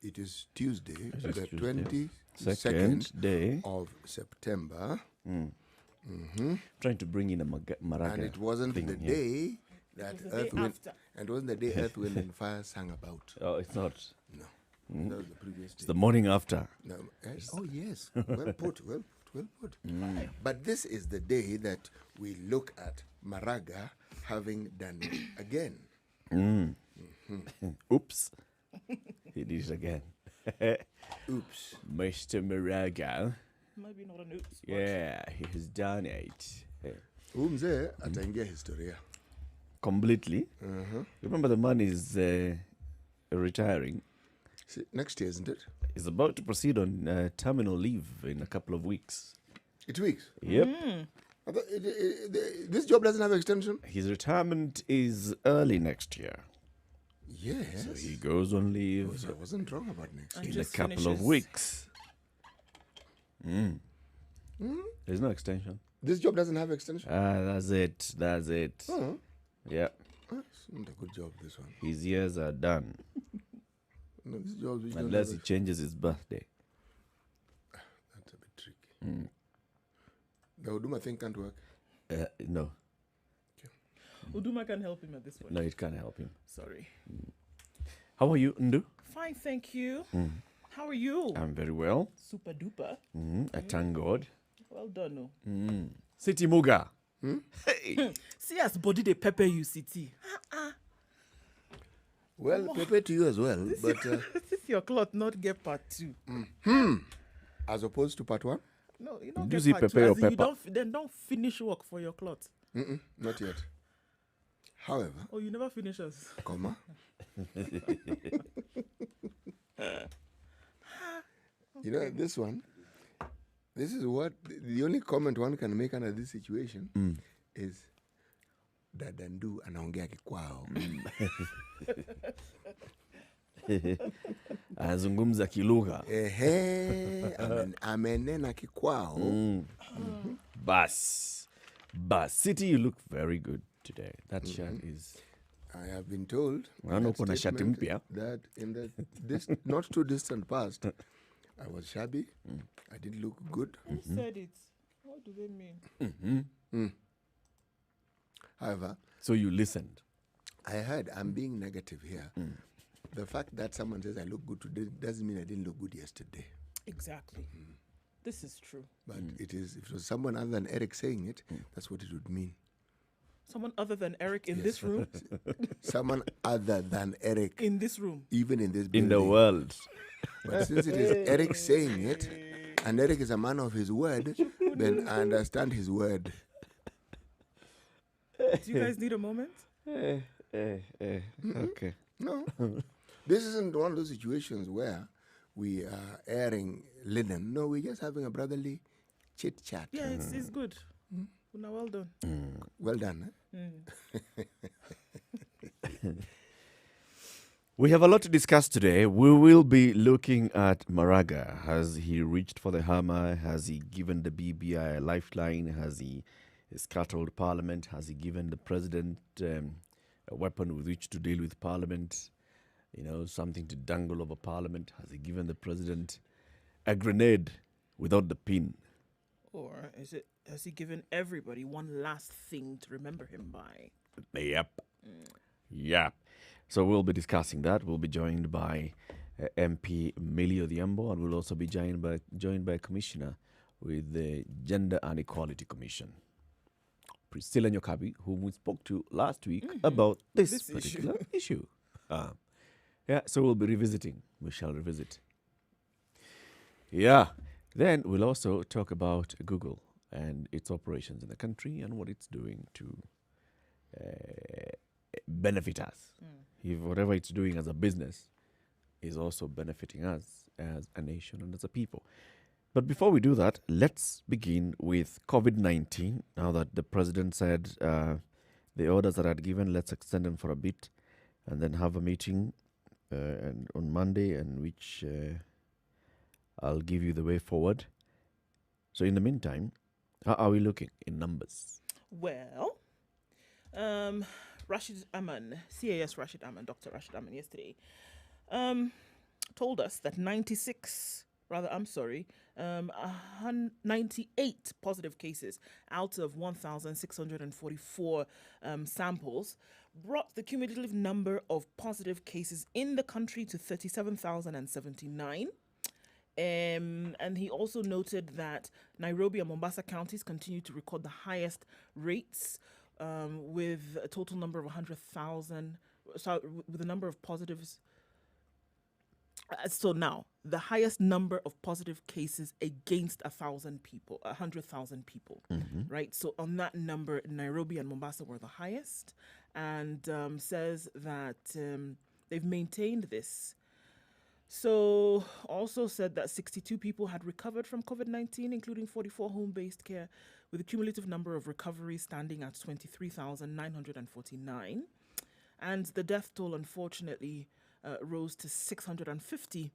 It is Tuesday, It is the Tuesday. 22nd day. of September. Trying to bring in a maraga. And it wasn't thing the here. day that was the day Earth, Wind, after. and it wasn't the day Earth, Wind, and Fire sang about. Oh, it's not. No, that was the previous It's day. the morning after. No, oh yes, well put, well put. But this is the day that we look at Maraga having done it again. Oops. He did it again. Oops. Mr. Maraga. Maybe not an oops. but Yeah, he has done it. Umze ataingia historia. Completely. Remember, the man is retiring. See, next year, isn't it? He's about to proceed on terminal leave in a couple of weeks. 8 weeks. Yep. I thought this job doesn't have extension. His retirement is early next year. Yes. So he goes on leave So I wasn't wrong about next And year. in a just couple of finishes. weeks. There's no extension. This job doesn't have extension. That's it. That's it. Oh, Yeah. that's not a good job, this one. His years are done. No, this job, we don't Unless have he changes his birthday. that's a bit tricky. The Huduma thing can't work. No. Uduma can help him at this point. No, it can't help him. Sorry. How are you, Ndu? Fine, thank you. How are you? I'm very well. Super duper. I thank God. Well done. No. City Muga. Hey. See as body they pepper you, city. Well, Pepe to you as well, but This is your cloth, not get part 2. as opposed to part 1? No, you don't Do you get see part pepper 2. or As in you pepper? then don't finish work for your cloth. Not yet. However, Oh, you never finish us. comma. You know, this one, this is what, the only comment one can make under this situation is, dadandu anaongea kikwao. Anazungumza kilugha. Ehe, amenena kikwao. Bas. City, you look very good today. That shirt is... I have been told Naona uko na that shati statement mpya. that in the not too distant past, I was shabby. I didn't look good. Who said it? What do they mean? However, So you listened. I heard I'm being negative here. The fact that someone says I look good today doesn't mean I didn't look good yesterday. Exactly. This is true. But it is, if it was someone other than Eric saying it, that's what it would mean. Someone other than Eric in this room? Someone other than Eric, In this room. even in this In building. the world. But since it is Eric saying it, and Eric is a man of his word, then I understand his word. Do you guys need a moment? Okay. No. This isn't one of those situations where we are airing linen. No, we're just having a brotherly chit chat. Yeah, it's good. Una, well done. Well done. We have a lot to discuss today. We will be looking at Maraga. Has he reached for the hammer? Has he given the BBI a lifeline? Has he scuttled Parliament? Has he given the president a weapon with which to deal with Parliament? You know, something to dangle over Parliament? Has he given the president a grenade without the pin? Or has he given everybody one last thing to remember him by? Yep. Yep. So we'll be discussing that. We'll be joined by MP Millie Odhiambo, and we'll also be joined by a commissioner with the Gender and Equality Commission, Priscilla Nyokabi, whom we spoke to last week about this particular issue. Yeah, so we'll be revisiting. We shall revisit. Yeah. Then we'll also talk about Google and its operations in the country and what it's doing to benefit us. If whatever it's doing as a business is also benefiting us as a nation and as a people. But before we do that, let's begin with COVID-19. Now that the president said the orders that I'd given, let's extend them for a bit and then have a meeting and on Monday, in which I'll give you the way forward. So in the meantime, how are we looking in numbers? Well, Rashid Aman, CAS Rashid Aman, Dr. Rashid Aman yesterday, told us that 98 positive cases out of 1,644 samples brought the cumulative number of positive cases in the country to 37,079. And he also noted that Nairobi and Mombasa counties continue to record the highest rates, with a total number of 100,000. So with the number of positives. So now the highest number of positive cases against 100,000 people, right? So on that number, Nairobi and Mombasa were the highest, and says that they've maintained this. So also said that 62 people had recovered from COVID-19, including 44 home-based care, with a cumulative number of recoveries standing at 23,949. And the death toll, unfortunately, rose to 650,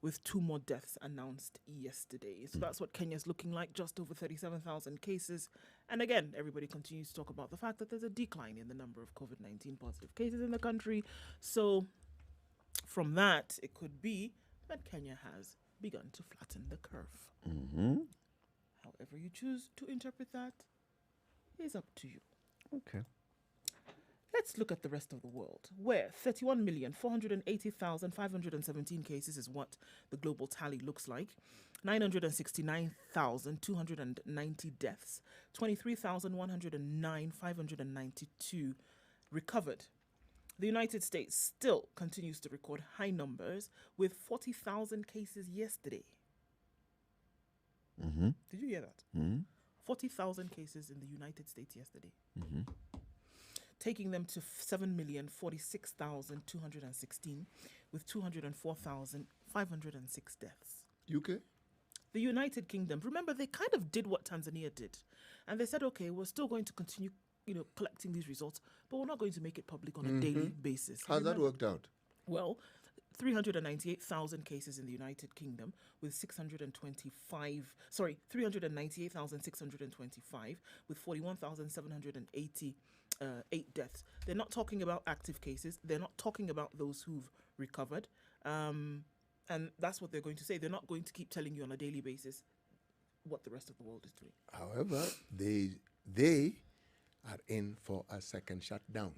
with 2 more deaths announced yesterday. So that's what Kenya's looking like, just over 37,000 cases. And again, everybody continues to talk about the fact that there's a decline in the number of COVID-19 positive cases in the country. So from that, it could be that Kenya has begun to flatten the curve. However you choose to interpret that is up to you. Okay. Let's look at the rest of the world, where 31,480,517 cases is what the global tally looks like. 969,290 deaths, 23,109, 592 recovered. The United States still continues to record high numbers, with 40,000 cases yesterday. Did you hear that? 40,000 cases in the United States yesterday. Taking them to 7,046,216, with 204,506 deaths. UK? The United Kingdom, remember, they kind of did what Tanzania did. And they said, okay, we're still going to continue, collecting these results, but we're not going to make it public on a daily basis. How's that worked out? Well, 398,000 cases in the United Kingdom, with 398,625, with 41,788 deaths. They're not talking about active cases. They're not talking about those who've recovered. And that's what they're going to say. They're not going to keep telling you on a daily basis what the rest of the world is doing. However, they are in for a second shutdown.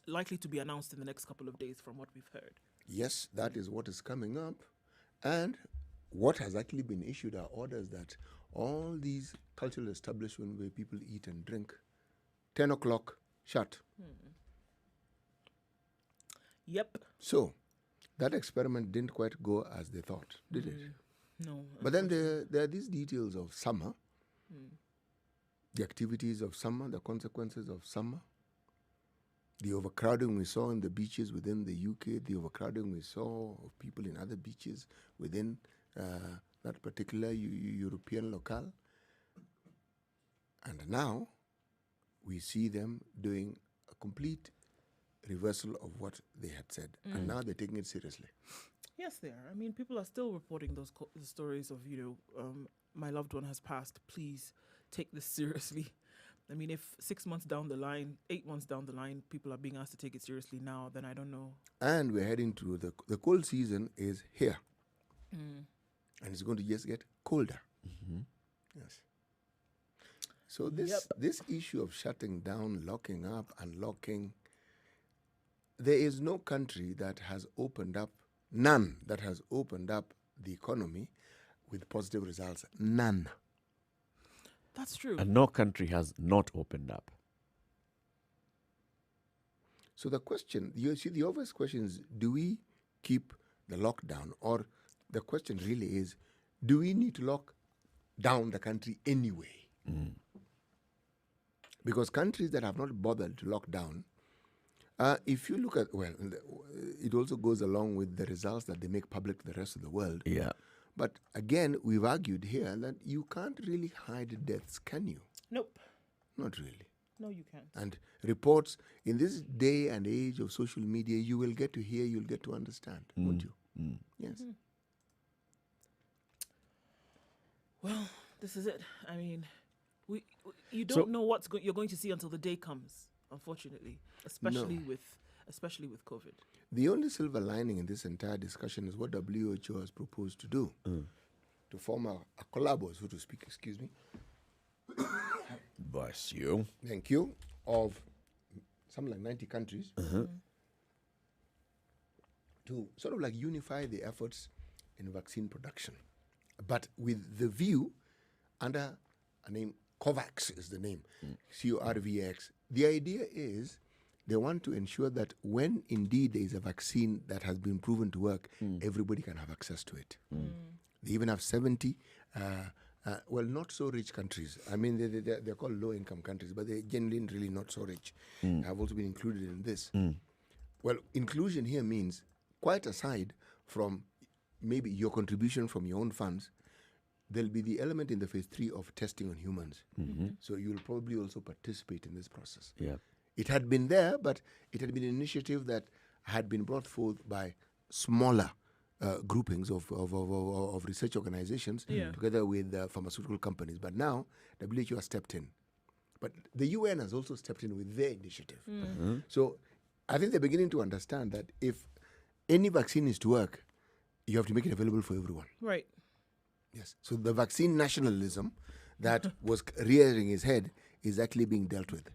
Likely to be announced in the next couple of days from what we've heard. Yes, that is what is coming up. And what has actually been issued are orders that all these cultural establishments where people eat and drink, 10 o'clock, shut. Yep. So, that experiment didn't quite go as they thought, did it? No. But then there are these details of summer, the activities of summer, the consequences of summer, the overcrowding we saw in the beaches within the UK, the overcrowding we saw of people in other beaches within that particular European locale. And now we see them doing a complete reversal of what they had said. And now they're taking it seriously. Yes, they are. I mean, people are still reporting those stories of, my loved one has passed. Please take this seriously. I mean, if 6 months down the line, 8 months down the line, people are being asked to take it seriously now, then I don't know. And we're heading to the cold season is here. And it's going to just get colder. Yes. So this issue of shutting down, locking up, unlocking, there is no country that has opened up, none that has opened up the economy with positive results. None. That's true. And no country has not opened up. So the question, the obvious question is, do we keep the lockdown? Or the question really is, do we need to lock down the country anyway? Because countries that have not bothered to lock down, if you look at, it also goes along with the results that they make public to the rest of the world. Yeah. But again, we've argued here that you can't really hide deaths, can you? Nope. Not really. No, you can't. And reports, in this day and age of social media, you will get to hear, you'll get to understand, won't you? Yes. Well, this is it. I mean, you don't know what you're going to see until the day comes, unfortunately, especially with especially with COVID. The only silver lining in this entire discussion is what WHO has proposed to do, to form a collabo, so to speak, excuse me. Bless you. Thank you, of something like 90 countries, to sort of like unify the efforts in vaccine production. But with the view, under a name, COVAX is the name, CORVX. The idea is they want to ensure that when indeed there is a vaccine that has been proven to work, everybody can have access to it. They even have 70, well, not so rich countries. I mean, they're called low-income countries, but they're generally really not so rich. Have also been included in this. Well, inclusion here means, quite aside from maybe your contribution from your own funds, there'll be the element in the phase 3 of testing on humans. So you'll probably also participate in this process. Yeah. It had been there, but it had been an initiative that had been brought forth by smaller groupings of research organizations together with pharmaceutical companies. But now, WHO has stepped in. But the UN has also stepped in with their initiative. So I think they're beginning to understand that if any vaccine is to work, you have to make it available for everyone. Right. Yes. So the vaccine nationalism that was rearing its head is actually being dealt with.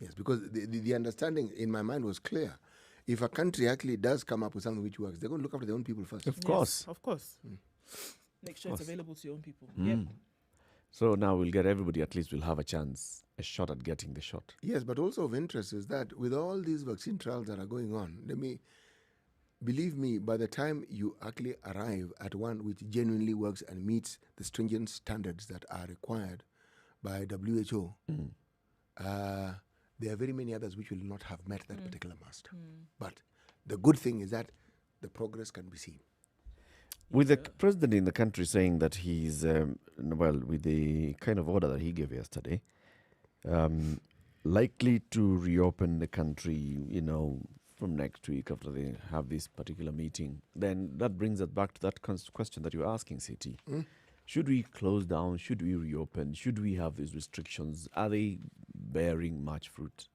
Yes, because the understanding in my mind was clear. If a country actually does come up with something which works, they're going to look after their own people first. Of course. Of course. Make sure it's available to your own people. Yep. So now we'll get everybody, at least we'll have a chance, a shot at getting the shot. Yes, but also of interest is that with all these vaccine trials that are going on, believe me, by the time you actually arrive at one which genuinely works and meets the stringent standards that are required by WHO, there are very many others which will not have met that particular master. But the good thing is that the progress can be seen. With the president in the country saying that he's, with the kind of order that he gave yesterday, likely to reopen the country, from next week after they have this particular meeting, then that brings us back to that question that you're asking, CT. Should we close down? Should we reopen? Should we have these restrictions? Are they bearing much fruit?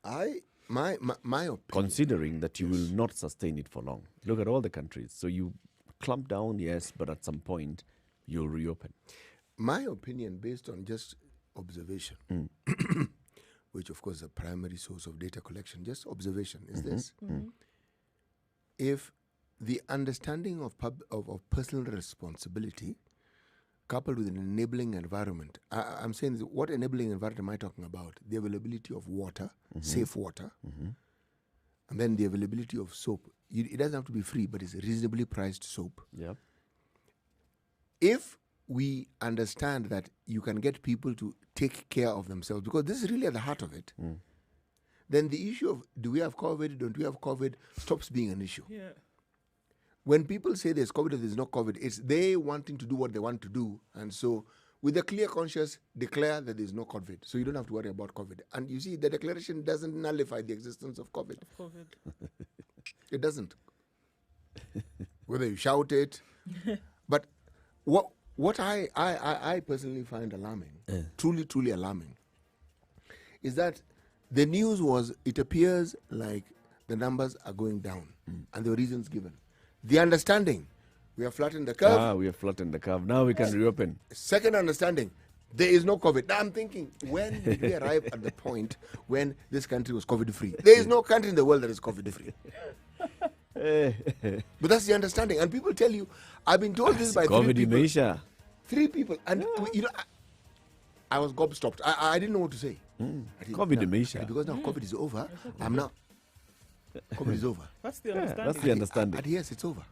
My opinion, considering that you will not sustain it for long. Look at all the countries. So you clamp down, yes, but at some point you'll reopen. My opinion, based on just observation, which of course is a primary source of data collection, just observation, is this. If the understanding of personal responsibility coupled with an enabling environment, I'm saying this, what enabling environment am I talking about? The availability of water, safe water, and then the availability of soap. It doesn't have to be free, but it's reasonably priced soap. Yeah. If we understand that you can get people to take care of themselves, because this is really at the heart of it, then the issue of do we have COVID, don't we have COVID, stops being an issue. Yeah. When people say there's COVID or there's no COVID, it's they wanting to do what they want to do. And so with a clear conscience, declare that there's no COVID. So you don't have to worry about COVID. And you see, the declaration doesn't nullify the existence of COVID. It doesn't. Whether you shout it. But what I personally find alarming, truly alarming, is that the news was, it appears like the numbers are going down and there were reasons given. The understanding, we have flattened the curve. We have flattened the curve. Now we can reopen. Second understanding, there is no COVID. Now I'm thinking, when did we arrive at the point when this country was COVID-free? There is no country in the world that is COVID-free. But that's the understanding. And people tell you, I've been told this by COVID dementia. Three people. And, I was gobstopped. I didn't know what to say. COVID dementia. Because now COVID is over, I'm now... COVID is over. That's the understanding. That's the understanding. Yes, it's over.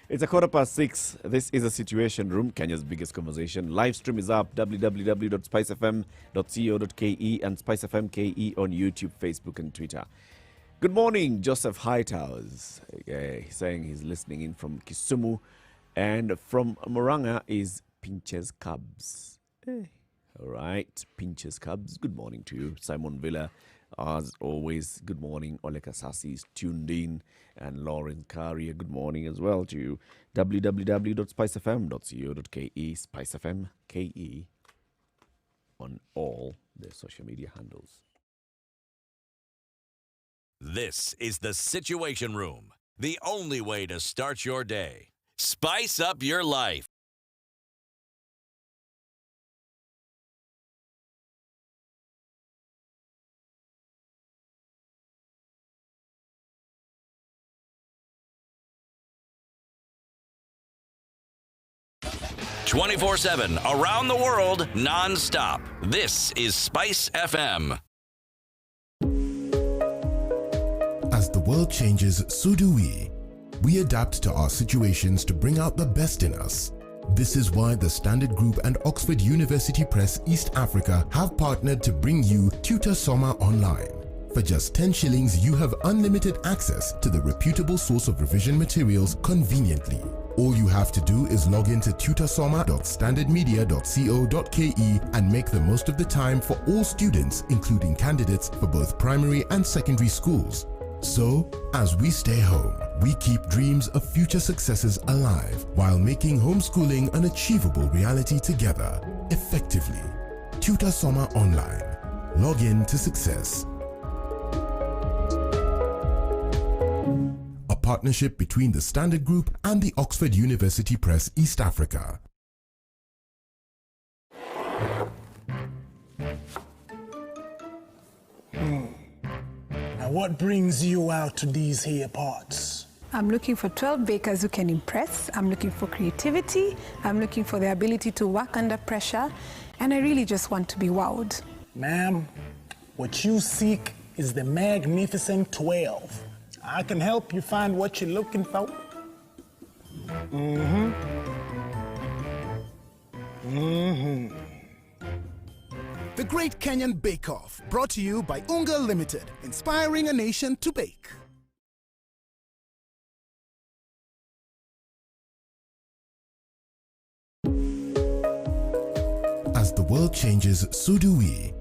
It's 6:15. This is a Situation Room, Kenya's biggest conversation. Live stream is up, www.spicefm.co.ke and SpiceFM KE on YouTube, Facebook, and Twitter. Good morning, Joseph Hightowers. He's saying he's listening in from Kisumu. And from Moranga is Pinches Cubs. All right, Pinches Cubs. Good morning to you. Simon Villa. As always, good morning. Ole Kasasi is tuned in. And Lauren Carrier, good morning as well to you. www.spicefm.co.ke, SpiceFM KE on all the social media handles. This is the Situation Room, the only way to start your day. Spice up your life. "24/7 around the world, non-stop. This is Spice FM. As the world changes, so do we. We adapt to our situations to bring out the best in us. This is why the Standard Group and Oxford University Press East Africa have partnered to bring you Tutor Summer Online. For just 10 shillings, you have unlimited access to the reputable source of revision materials conveniently. All you have to do is log into tutorsoma.standardmedia.co.ke and make the most of the time for all students, including candidates for both primary and secondary schools. So, as we stay home, we keep dreams of future successes alive while making homeschooling an achievable reality together, effectively. Tutor Summer Online. Log in to success. A partnership between the Standard Group and the Oxford University Press East Africa. Now what brings you out to these here parts? I'm looking for 12 bakers who can impress. I'm looking for creativity. I'm looking for the ability to work under pressure. And I really just want to be wowed. Ma'am, what you seek is the magnificent 12. I can help you find what you're looking for. The Great Kenyan Bake Off, brought to you by Unga Limited, inspiring a nation to bake. As the world changes, so do we.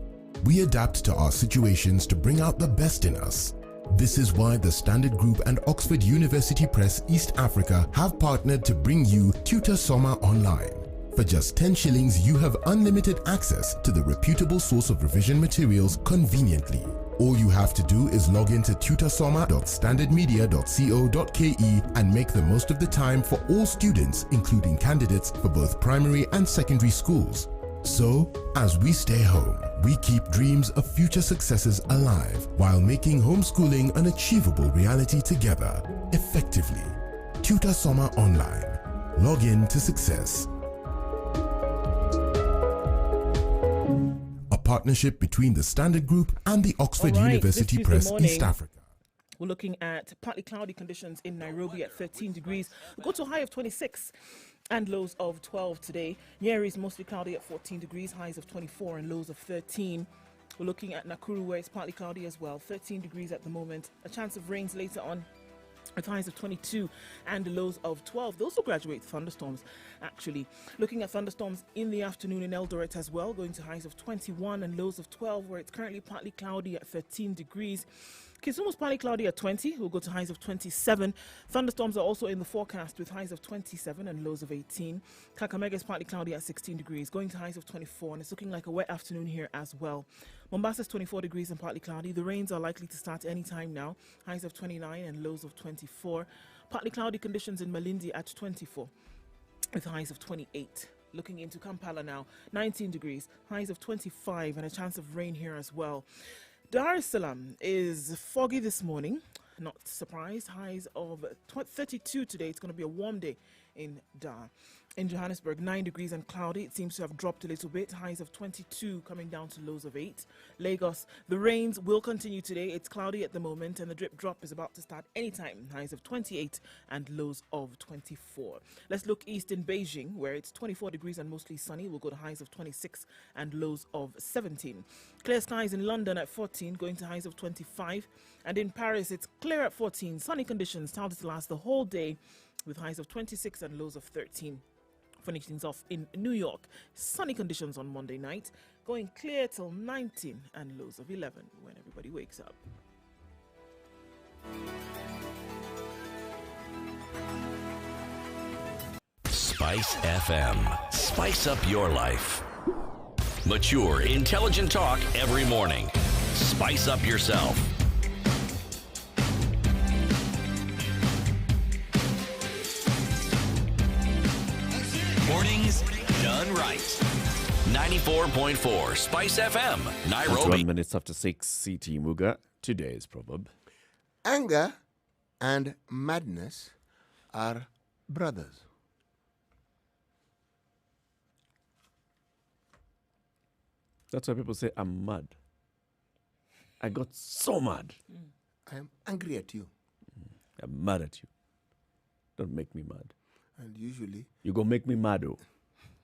We adapt to our situations to bring out the best in us. This is why the Standard Group and Oxford University Press East Africa have partnered to bring you Tutor Summer Online. For just 10 shillings, you have unlimited access to the reputable source of revision materials conveniently. All you have to do is log into tutorsoma.standardmedia.co.ke and make the most of the time for all students, including candidates for both primary and secondary schools. So, as we stay home, we keep dreams of future successes alive while making homeschooling an achievable reality together, effectively. Tutor Summer Online. Log in to success. A partnership between the Standard Group and the Oxford University Press East Africa. We're looking at partly cloudy conditions in Nairobi at 13 degrees. We'll go to a high of 26 and lows of 12 today. Nyeri is mostly cloudy at 14 degrees, highs of 24 and lows of 13. We're looking at Nakuru, where it's partly cloudy as well, 13 degrees at the moment. A chance of rains later on, with highs of 22 and lows of 12. Those will graduate thunderstorms, actually. Looking at thunderstorms in the afternoon in Eldoret as well, going to highs of 21 and lows of 12, where it's currently partly cloudy at 13 degrees. Kisumu is partly cloudy at 20. We'll go to highs of 27. Thunderstorms are also in the forecast with highs of 27 and lows of 18. Kakamega is partly cloudy at 16 degrees, going to highs of 24, and it's looking like a wet afternoon here as well. Mombasa is 24 degrees and partly cloudy. The rains are likely to start any time now. Highs of 29 and lows of 24. Partly cloudy conditions in Malindi at 24 with highs of 28. Looking into Kampala now, 19 degrees, highs of 25 and a chance of rain here as well. Dar es Salaam is foggy this morning, not surprised. Highs of 32 today. It's going to be a warm day in Dar. In Johannesburg, 9 degrees and cloudy. It seems to have dropped a little bit. Highs of 22 coming down to lows of 8. Lagos, the rains will continue today. It's cloudy at the moment and the drip drop is about to start anytime. Highs of 28 and lows of 24. Let's look east in Beijing, where it's 24 degrees and mostly sunny. We'll go to highs of 26 and lows of 17. Clear skies in London at 14, going to highs of 25. And in Paris, it's clear at 14. Sunny conditions started to last the whole day with highs of 26 and lows of 13. Finishing things off in New York, sunny conditions on Monday night, going clear till 19 and lows of 11 when everybody wakes up. Spice FM. Spice up your life. Mature, intelligent talk every morning. Spice up yourself. Mornings done right. 94.4 Spice FM, 21 Nairobi. minutes after 6, CT Muga. Today's proverb. Anger and madness are brothers. That's why people say, I'm mad. I got so mad. I am angry at you. I'm mad at you. Don't make me mad. And usually, You go make me mad, oh.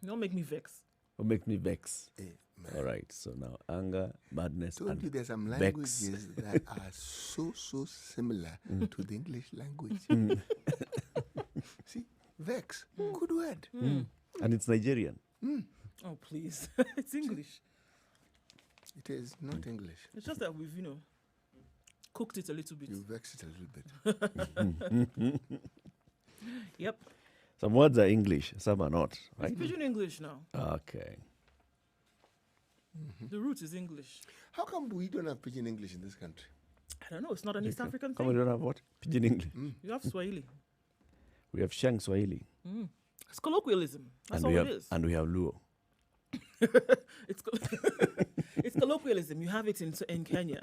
Don't make me vex. Or make me vex. man, All right, so now anger, madness, told you and there's some vex. languages that are so similar to the English language. See, vex, good word. And it's Nigerian. Oh, please. It's English. It is not English. It's just that we've, cooked it a little bit. You vex it a little bit. Yep. Some words are English, some are not, It's right? Pidgin English now. Okay. The root is English. How come we don't have pidgin English in this country? I don't know. It's not an East African Come, we thing. don't have what? Pidgin English. You have Swahili. We have Shang Swahili. It's colloquialism. That's and all we have, it is. And we have Luo. It's it's colloquialism. You have it in Kenya.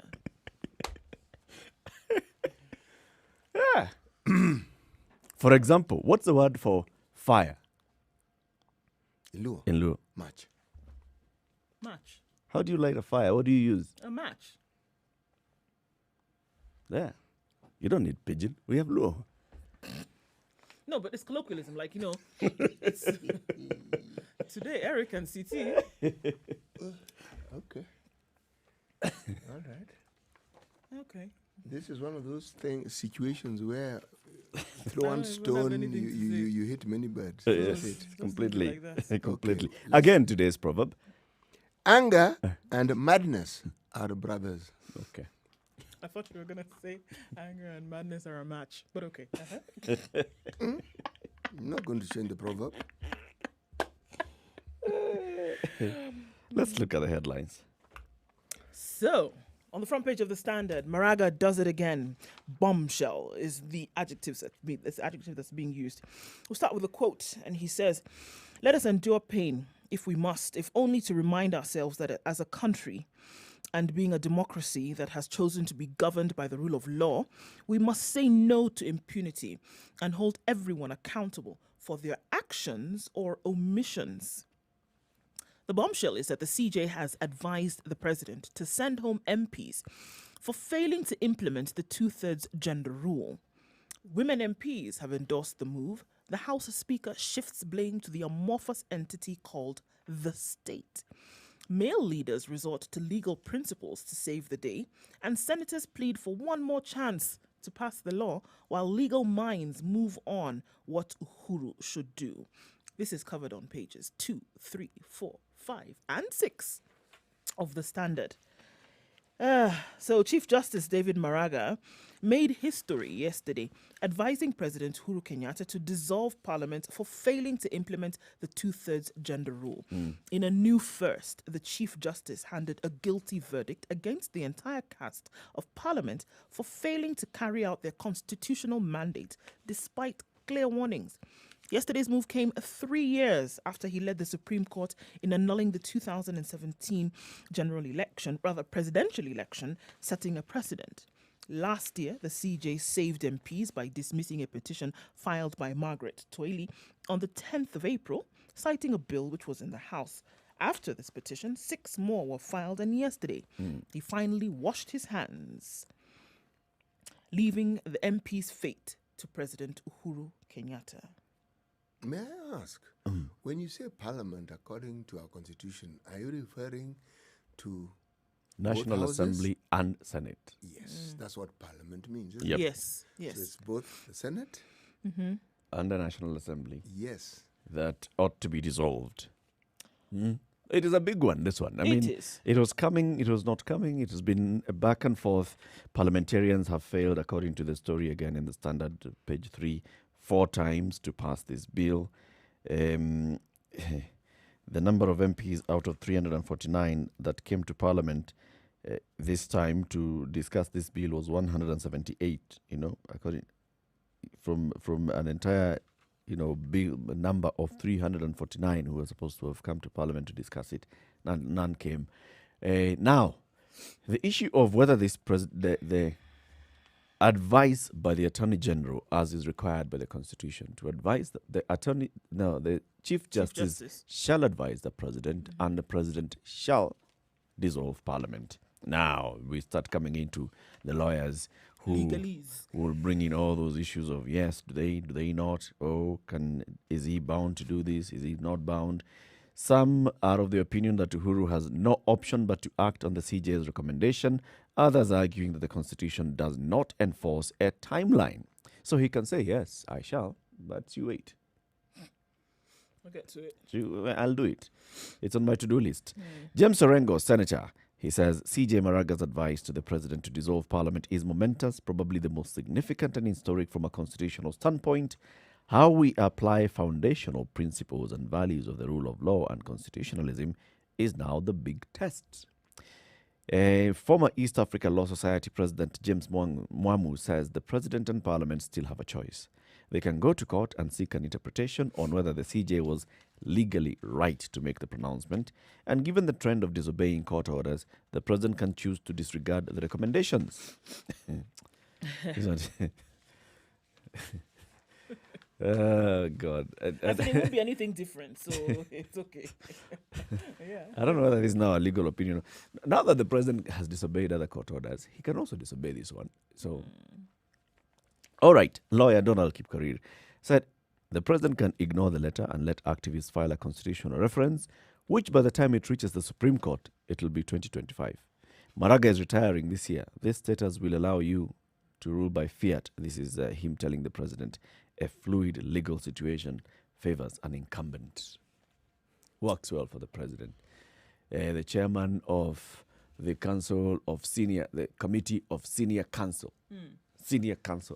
For example, what's the word for fire Luo, in Luo? match. Match. How do you light a fire? What do you use? A match. There. You don't need pigeon. We have Luo. No, but it's colloquialism. Like, it's today, Eric and CT. Okay. All right. Okay. This is one of those situations where throw I one don't even have stone, anything to say. you hit many birds. Yes, That's it. completely. like that. Completely. Okay. Again, today's proverb. Anger and madness are brothers. Okay. I thought you were going to say anger and madness are a match. But okay. Uh-huh. I'm not going to change the proverb. Let's look at the headlines. So, on the front page of the Standard, Maraga does it again. Bombshell is the adjective that's being used. We'll start with a quote, and he says, "Let us endure pain if we must, if only to remind ourselves that as a country and being a democracy that has chosen to be governed by the rule of law, we must say no to impunity and hold everyone accountable for their actions or omissions." The bombshell is that the CJ has advised the president to send home MPs for failing to implement the 2/3 gender rule. Women MPs have endorsed the move. The House Speaker shifts blame to the amorphous entity called the state. Male leaders resort to legal principles to save the day, and senators plead for one more chance to pass the law while legal minds move on what Uhuru should do. This is covered on pages 2, 3, 4, 5, and 6 of the Standard. So Chief Justice David Maraga made history yesterday, advising President Uhuru Kenyatta to dissolve Parliament for failing to implement the 2/3 gender rule. In a new first, the Chief Justice handed a guilty verdict against the entire cast of Parliament for failing to carry out their constitutional mandate despite clear warnings. Yesterday's move came 3 years after he led the Supreme Court in annulling the 2017 presidential election, setting a precedent. Last year, the CJ saved MPs by dismissing a petition filed by Margaret Toili on the 10th of April, citing a bill which was in the House. After this petition, 6 more were filed, and yesterday, he finally washed his hands, leaving the MP's fate to President Uhuru Kenyatta. May I ask, when you say Parliament according to our Constitution, are you referring to National houses? Assembly and Senate. Yes, that's what Parliament means. Isn't Yep. Yes, it? yes. So it's both the Senate. And the National Assembly Yes. that ought to be dissolved. It is a big one, this one. I It mean, is. it was coming, it was not coming. It has been a back and forth. Parliamentarians have failed, according to the story again in the Standard, page 3, 4 times to pass this bill. The number of MPs out of 349 that came to Parliament this time to discuss this bill was 178, according from an entire number of 349 who were supposed to have come to Parliament to discuss it. None came. Now, the issue of whether the advice by the Attorney General, as is required by the Constitution, to advise the Chief Justice shall advise the President, and the President shall dissolve Parliament. Now, we start coming into the lawyers who will bring in all those issues of, yes, do they not? Is he bound to do this? Is he not bound? Some are of the opinion that Uhuru has no option but to act on the CJ's recommendation. Others arguing that the Constitution does not enforce a timeline. So he can say, yes, I shall, but you wait. I'll get to it. I'll do it. It's on my to-do list. James Orengo, Senator, he says, CJ Maraga's advice to the President to dissolve Parliament is momentous, probably the most significant and historic from a constitutional standpoint. How we apply foundational principles and values of the rule of law and constitutionalism is now the big test. Former East Africa Law Society President James Mwamu says the President and Parliament still have a choice. They can go to court and seek an interpretation on whether the CJ was legally right to make the pronouncement, and given the trend of disobeying court orders, the President can choose to disregard the recommendations. Oh, God. I think it won't be anything different, so it's okay. Yeah. I don't know whether this is now a legal opinion. Now that the President has disobeyed other court orders, he can also disobey this one. So, all right, lawyer Donald Kipkorir said the President can ignore the letter and let activists file a constitutional reference, which by the time it reaches the Supreme Court, it will be 2025. Maraga is retiring this year. This status will allow you to rule by fiat. This is him telling the President a fluid legal situation favors an incumbent. Works well for the President. The chairman of the Committee of Senior Counsel,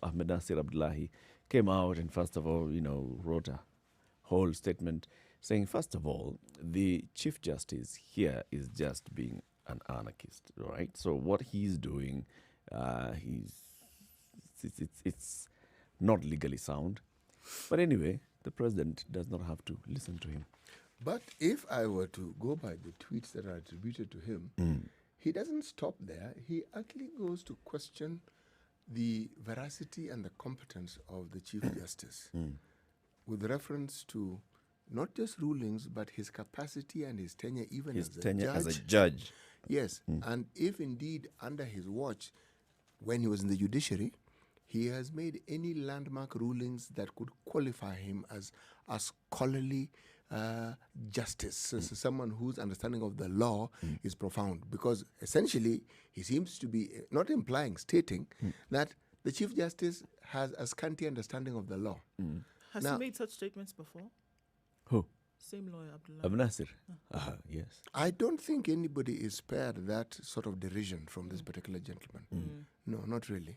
Ahmed Nasir Abdullahi, came out and first of all, wrote a whole statement saying, first of all, the Chief Justice here is just being an anarchist, right? So what he's doing, it's not legally sound. But anyway, the President does not have to listen to him. But if I were to go by the tweets that are attributed to him, he doesn't stop there. He actually goes to question the veracity and the competence of the Chief Justice with reference to not just rulings, but his capacity and his tenure even as a judge. Yes, and if indeed under his watch, when he was in the judiciary, he has made any landmark rulings that could qualify him as a scholarly justice, so someone whose understanding of the law is profound. Because essentially, he seems to be not stating that the Chief Justice has a scanty understanding of the law. Has he made such statements before? Who? Same lawyer, Abdullah. Abu Nasir? Yes. I don't think anybody is spared that sort of derision from this particular gentleman. No, not really.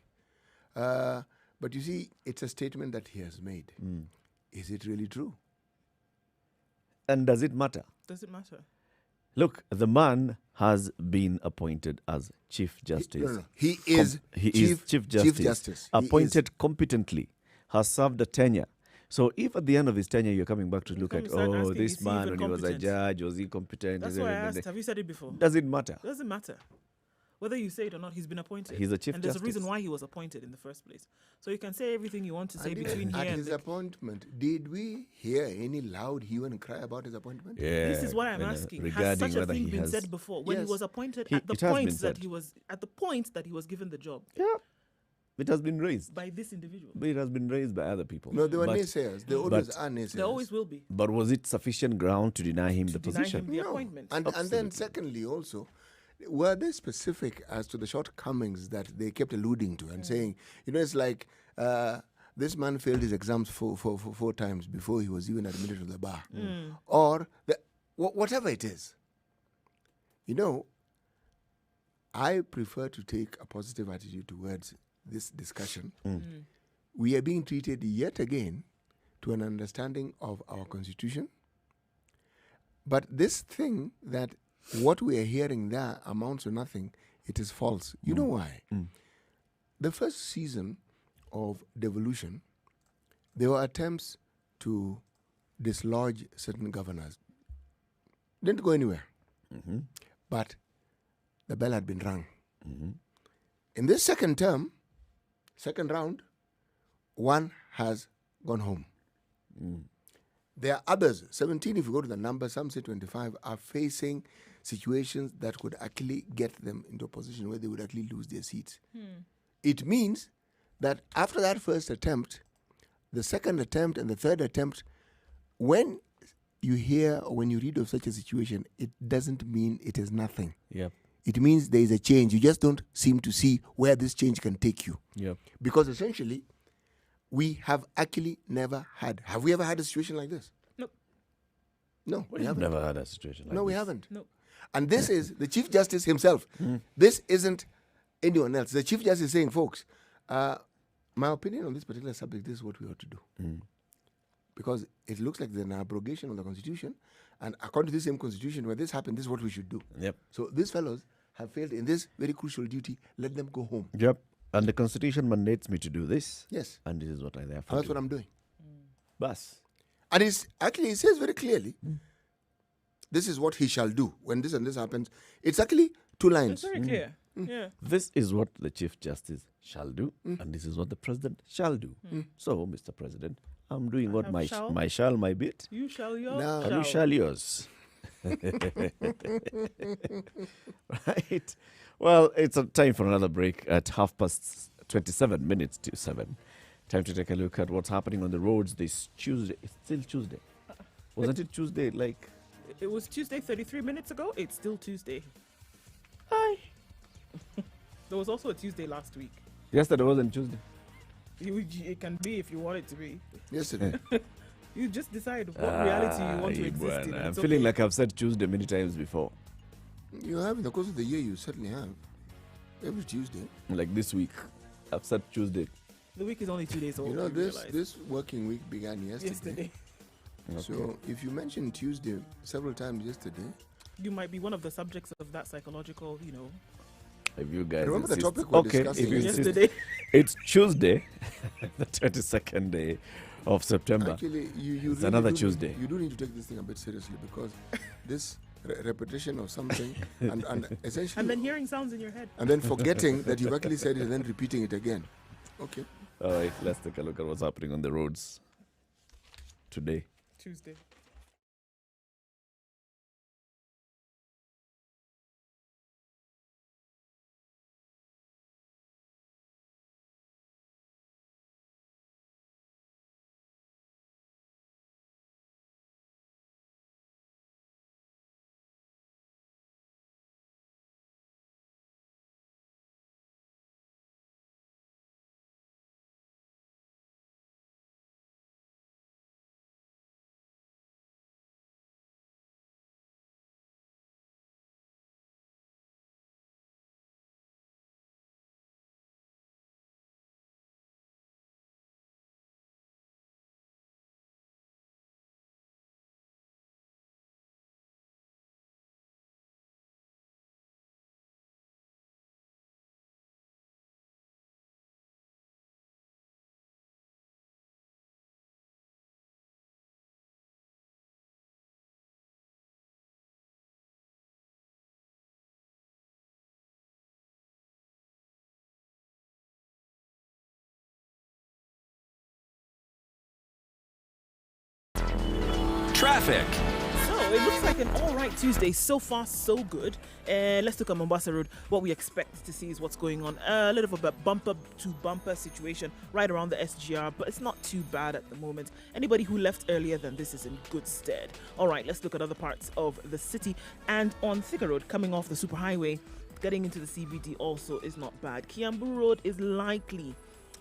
But you see, it's a statement that he has made. Is it really true? And does it matter? Does it matter? Look, the man has been appointed as Chief Justice. He is Chief Justice. Appointed competently, has served a tenure. So if at the end of his tenure you're coming back to look at, this man when he was a judge, was he competent? That's why I asked, have you said it before? Does it matter? It doesn't matter. Whether you say it or not, he's been appointed. He's a Chief and there's Justice. a reason why he was appointed in the first place. So you can say everything you want to say And between here at and his appointment, did we hear any loud hue and cry about his appointment? Yeah. This is why I'm asking. Has regarding such a whether thing he been has- said before when he Yes. was appointed It at the has been point said. that he was given the job Yeah. It has been raised. by this individual? But it has been raised by other people. No, there were But- naysayers. There always are naysayers. There always will be. But was it sufficient ground to deny him the Deny position? him the appointment. And then secondly also, were they specific as to the shortcomings that they kept alluding to and saying, it's like this man failed his exams four times before he was even admitted to the bar. Or whatever it is. I prefer to take a positive attitude towards this discussion. We are being treated yet again to an understanding of our Constitution. But this thing that what we are hearing there amounts to nothing, it is false. You know why? The first season of devolution, there were attempts to dislodge certain governors. Didn't go anywhere. But the bell had been rung. In this second term, second round, one has gone home. There are others, 17 if you go to the number, some say 25, are facing situations that could actually get them into a position where they would actually lose their seats. It means that after that first attempt, the second attempt and the third attempt, when you hear or when you read of such a situation, it doesn't mean it is nothing. Yep. It means there is a change. You just don't seem to see where this change can take you. Yep. Because essentially, we have actually never had. Have we ever had a situation like this? Nope. No, we We've haven't. never had a situation like No, we this. haven't. No. And this is the Chief Justice himself. This isn't anyone else. The Chief Justice is saying, folks, my opinion on this particular subject, this is what we ought to do. Because it looks like there's an abrogation of the Constitution. And according to the same Constitution, when this happened, this is what we should do. Yep. So these fellows have failed in this very crucial duty. Let them go home. Yep. And the Constitution mandates me to do this. Yes. And this is what I therefore And that's do. what I'm doing. Bas. And it's actually, it says very clearly, this is what he shall do. When this and this happens, it's actually two It's lines. very clear. Yeah. This is what the Chief Justice shall do, and this is what the President shall do. So, Mr. President, I'm doing what have my shall. my shall, my bit, You shall your Now- and you shall yours. Right. Well, it's a time for another break at 7:27 Time to take a look at what's happening on the roads this Tuesday. It's still Tuesday. Wasn't it Tuesday? Like, It was Tuesday 33 minutes ago. It's still Tuesday. hi. There was also a Tuesday last week. Yesterday wasn't Tuesday. It can be if you want it to be. Yesterday. You just decide what reality you want to exist in. I'm It's feeling okay. like I've said Tuesday many times before. You have, in the course of the year, you certainly have. Every Tuesday. Like this week, I've said Tuesday. The week is only 2 days old. You know, you this realize. this working week began yesterday. So if you mentioned Tuesday several times yesterday, You might be one of the subjects of that psychological, If you guys remember the insist. topic we're Okay, discussing if you insist. yesterday. It's Tuesday, the 22nd day of September. actually, you It's really another do Tuesday. Need, you do need to take this thing a bit seriously because this repetition of something and essentially And then hearing sounds in your head. and then forgetting that you've actually said it and then repeating it again. Okay. All right, let's take a look at what's happening on the roads today. Tuesday. Traffic. So it looks like an all right Tuesday. So far, so good. Let's look at Mombasa Road. What we expect to see is what's going on. A little bit of a bumper to bumper situation right around the SGR, but it's not too bad at the moment. Anybody who left earlier than this is in good stead. All right, let's look at other parts of the city. And on Thika Road, coming off the superhighway, getting into the CBD also is not bad. Kiambu Road is likely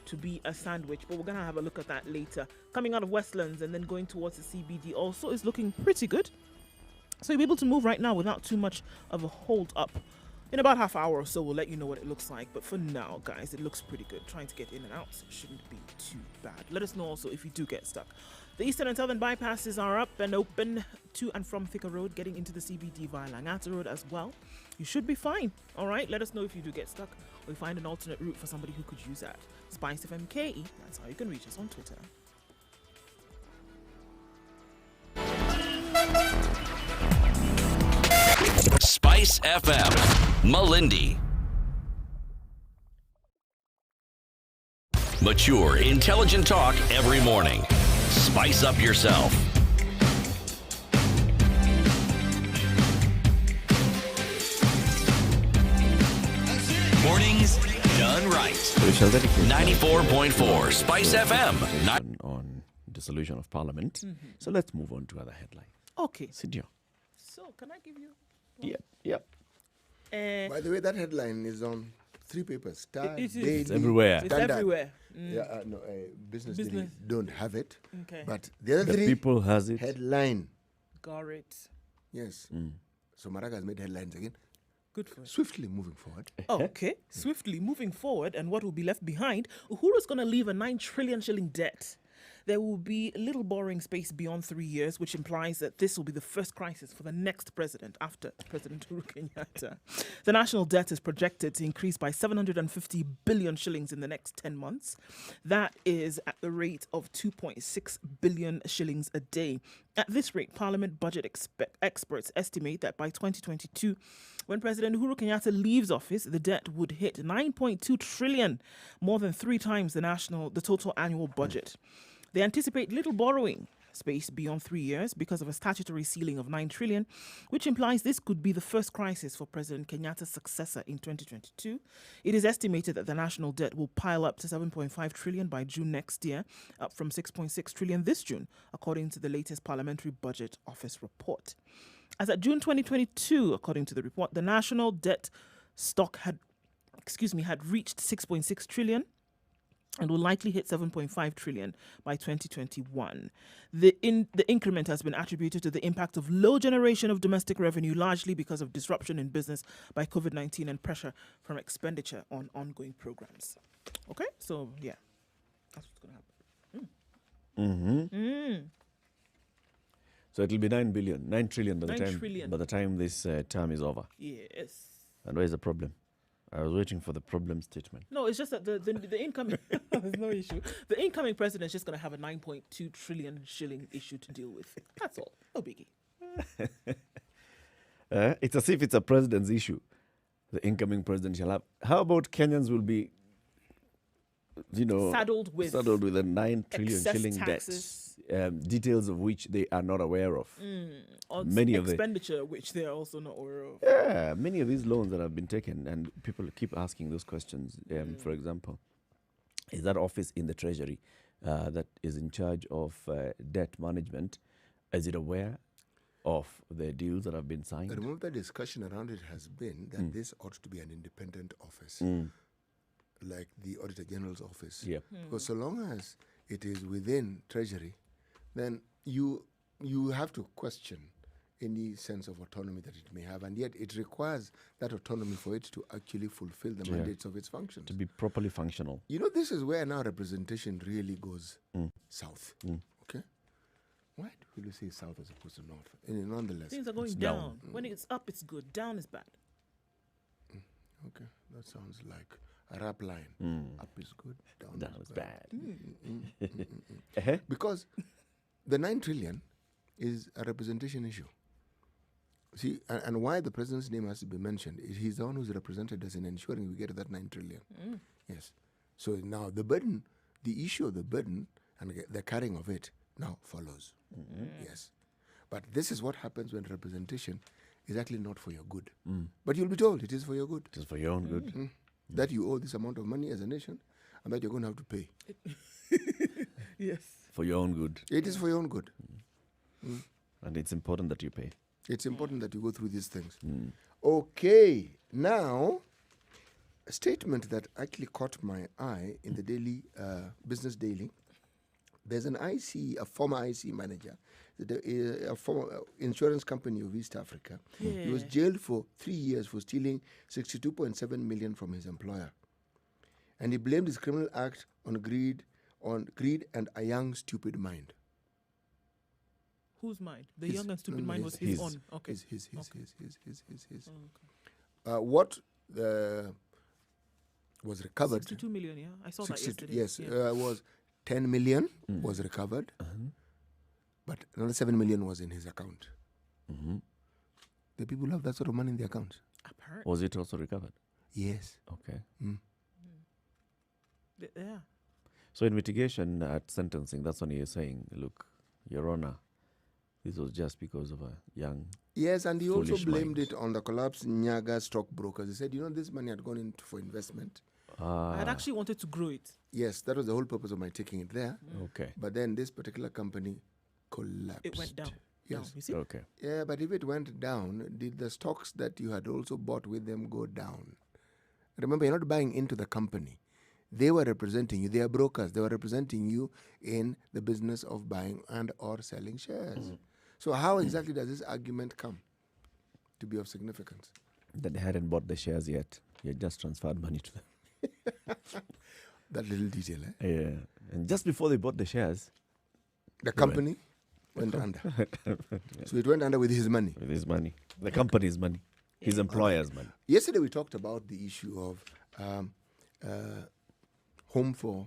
to be a sandwich, but we're gonna have a look at that later. Coming out of Westlands and then going towards the CBD also is looking pretty good. So you'll be able to move right now without too much of a hold up. In about half hour or so, we'll let you know what it looks like. But for now, guys, it looks pretty good. Trying to get in and out shouldn't be too bad. Let us know also if you do get stuck. The eastern and southern bypasses are up and open to and from Thika Road, getting into the CBD via Langata Road as well. You should be fine. All right, let us know if you do get stuck or you find an alternate route for somebody who could use that. Spice FMKE, that's how you can reach us on Twitter. Spice FM, Malindi. Mature, intelligent talk every morning. Spice up yourself. Mornings done right. We shall dedicate 94.4 Spice FM. On dissolution of Parliament. So let's move on to other headlines. Okay. Sidio. So, can I give you? Yep. By the way, that headline is on 3 papers. Star, It is. Daily, It's everywhere. It's Standard. everywhere. Yeah, no, Business Daily Business. don't have it. Okay. But the other The 3 people has it. headline. Got it. Yes. So Maraga has made headlines again. Good for it. Swiftly moving forward. Okay. Swiftly moving forward, and what will be left behind? Uhuru's going to leave a 9 trillion shilling debt. There will be little borrowing space beyond 3 years, which implies that this will be the first crisis for the next president after President Uhuru Kenyatta. The national debt is projected to increase by 750 billion shillings in the next 10 months. That is at the rate of 2.6 billion shillings a day. At this rate, Parliament budget experts estimate that by 2022, when President Uhuru Kenyatta leaves office, the debt would hit 9.2 trillion, more than 3 times the total annual budget. They anticipate little borrowing space beyond 3 years because of a statutory ceiling of 9 trillion, which implies this could be the first crisis for President Kenyatta's successor in 2022. It is estimated that the national debt will pile up to 7.5 trillion by June next year, up from 6.6 trillion this June, according to the latest Parliamentary Budget Office report. As at June 2022, according to the report, the national debt stock had reached 6.6 trillion and will likely hit 7.5 trillion by 2021. The increment has been attributed to the impact of low generation of domestic revenue, largely because of disruption in business by COVID-19 and pressure from expenditure on ongoing programs. Okay, so yeah, that's what's going to happen. So it'll be 9 trillion by the 9 time trillion. by the time this term is over. Yes. And where's the problem? I was waiting for the problem statement. No, it's just that the incoming there's no issue. The incoming president is just going to have a 9.2 trillion shilling issue to deal with. That's all. No biggie. It's as if it's a president's issue. The incoming president shall have. How about Kenyans will be, Saddled with a 9 trillion excess shilling taxes. debt, details of which they are not aware of. on many of expenditure, which they are also not aware of. Yeah, many of these loans that have been taken, and people keep asking those questions. For example, is that office in the Treasury that is in charge of debt management, is it aware of the deals that have been signed? Remember, the discussion around it has been that this ought to be an independent office, like the Auditor General's office. Yep. Because so long as it is within Treasury, then you have to question any sense of autonomy that it may have, and yet it requires that autonomy for it to actually fulfill the mandates of its functions. To be properly functional. This is where now representation really goes south. Okay? Why do we say south as opposed to north? Nonetheless. Things are going down. When it's up, it's good. Down is bad. Okay, that sounds like a rap line. Up is good, down is bad. Because the 9 trillion is a representation issue. See, and why the president's name has to be mentioned is he's the one who's represented us in ensuring we get that 9 trillion. Yes. So now the issue of the burden and the carrying of it now follows. Yes. But this is what happens when representation is actually not for your good. But you'll be told it is for your good. It is for your own good. That you owe this amount of money as a nation and that you're going to have to pay. Yes. For your own good. It is for your own good. And it's important that you pay. It's important that you go through these things. Okay, now, a statement that actually caught my eye in the daily Business Daily. There's a former IC manager, a former insurance company of East Africa. Yeah. He was jailed for 3 years for stealing 62.7 million from his employer. And he blamed his criminal act on greed and a young, stupid mind. Whose mind? The young and stupid mind was his own. Okay. His. Okay. What was recovered? 62 million, yeah? I saw that yesterday. Yes, Yeah. was 10 million was recovered, but another 7 million was in his account. the people who have that sort of money in their accounts. Apparently. Was it also recovered? Yes. Okay. Yeah. So in mitigation at sentencing, that's when you're saying, look, Your Honor, this was just because of a young. Yes, and he also foolish blamed mind. it on the collapsed Nyaga stockbrokers. He said, this money had gone into for investment. I had actually wanted to grow it. Yes, that was the whole purpose of my taking it there. Okay. But then this particular company collapsed. It went down. Yes. Down, you see? Okay. Yeah, but if it went down, did the stocks that you had also bought with them go down? Remember, you're not buying into the company. They were representing you. They are brokers. They were representing you in the business of buying and or selling shares. So how exactly does this argument come to be of significance? That they hadn't bought the shares yet. You had just transferred money to them. That little detail, eh? Yeah. And just before they bought the shares, The company went under. So it went under with his money. with his money, the company's money, his employer's money. Yesterday we talked about the issue of home for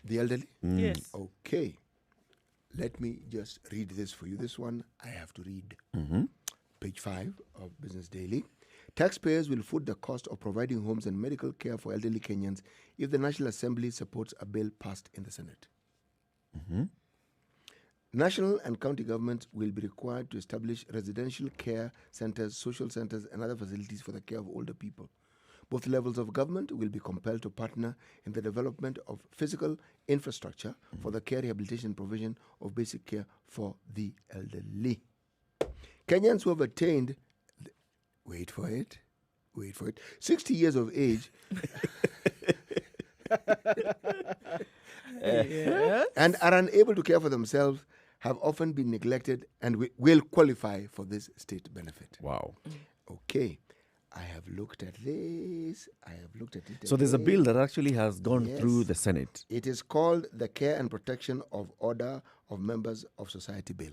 the elderly. Yes. Okay. Let me just read this for you. This one I have to read. Page 5 of Business Daily. Taxpayers will foot the cost of providing homes and medical care for elderly Kenyans if the National Assembly supports a bill passed in the Senate. National and county governments will be required to establish residential care centers, social centers, and other facilities for the care of older people. Both levels of government will be compelled to partner in the development of physical infrastructure for the care, rehabilitation, and provision of basic care for the elderly. Kenyans who have attained, wait for it, 60 years of age and are unable to care for themselves have often been neglected and will qualify for this state benefit. Wow. Okay. I have looked at this. I have looked at it. So there's a again. bill that actually has gone through Yes. the Senate. It is called the Care and Protection of Order of Members of Society Bill.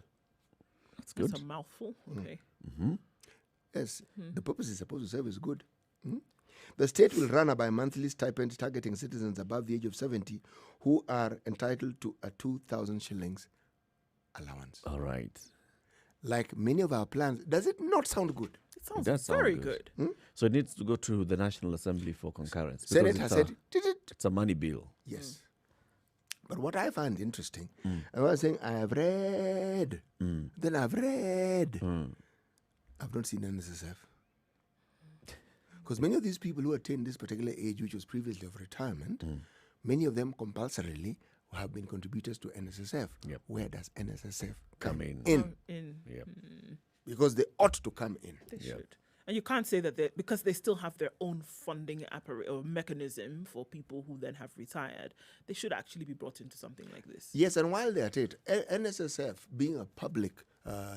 That's good. That's a mouthful. Okay. Yes, the purpose is supposed to serve is good. The state will run a bi-monthly stipend targeting citizens above the age of 70 who are entitled to a 2,000 shillings allowance. All right. Like many of our plans, does it not sound good? It sounds does sound very good. good. So it needs to go to the National Assembly for concurrence. because Senate has it's said, did it? it's a money bill. Yes. But what I find interesting, I was saying, I have read, then I've read. I've not seen NSSF. Because many of these people who attain this particular age, which was previously of retirement, many of them compulsorily have been contributors to NSSF. Yep. Where does NSSF Come come in. in? Yep. Because they ought to come in. They should. And you can't say that because they still have their own funding or mechanism for people who then have retired, they should actually be brought into something like this. Yes, and while they're at it, NSSF, being a public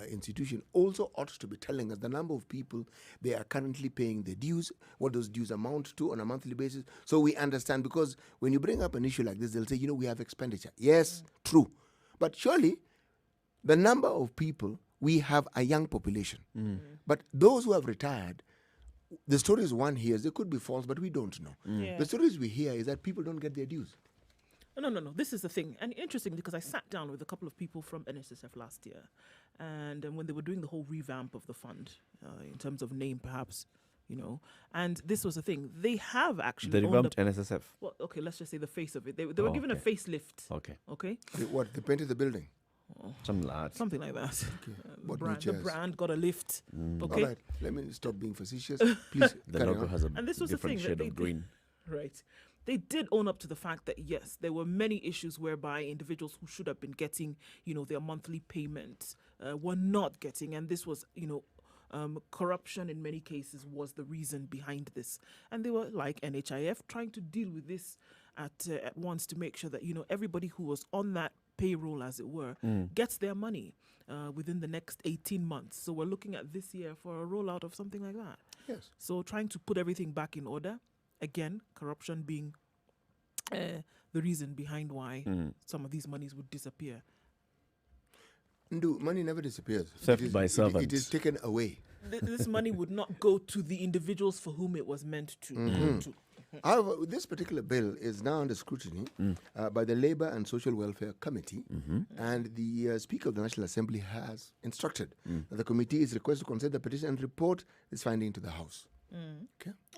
institution, also ought to be telling us the number of people they are currently paying the dues, what those dues amount to on a monthly basis, so we understand. Because when you bring up an issue like this, they'll say, we have expenditure. Yes, true. But surely, the number of people, we have a young population. But those who have retired, the stories one hears, they could be false, but we don't know. Yeah. The stories we hear is that people don't get their dues. No. This is the thing. And interesting because I sat down with a couple of people from NSSF last year. And when they were doing the whole revamp of the fund, in terms of name perhaps, and this was the thing. They have actually The owned revamped NSSF. well, okay, let's just say the face of it. They were given a okay. facelift. Okay. Okay? They painted the building. Some lad. Something like that. What new The chairs? brand got a lift. Okay? All right, let me stop being facetious. Please, The carry logo on. has a And this was the different thing that shade they of green. Right. They did own up to the fact that, yes, there were many issues whereby individuals who should have been getting, their monthly payments were not getting. And this was, corruption in many cases was the reason behind this. And they were, like NHIF, trying to deal with this at once to make sure that, everybody who was on that payroll, as it were, gets their money within the next 18 months. So we're looking at this year for a rollout of something like that. Yes. So trying to put everything back in order. Again, corruption being the reason behind why some of these monies would disappear. Money never disappears. Theft by servants. It is taken away. This money would not go to the individuals for whom it was meant to. However, this particular bill is now under scrutiny by the Labour and Social Welfare Committee, and the Speaker of the National Assembly has instructed that the committee is requested to consider the petition and report its finding to the House.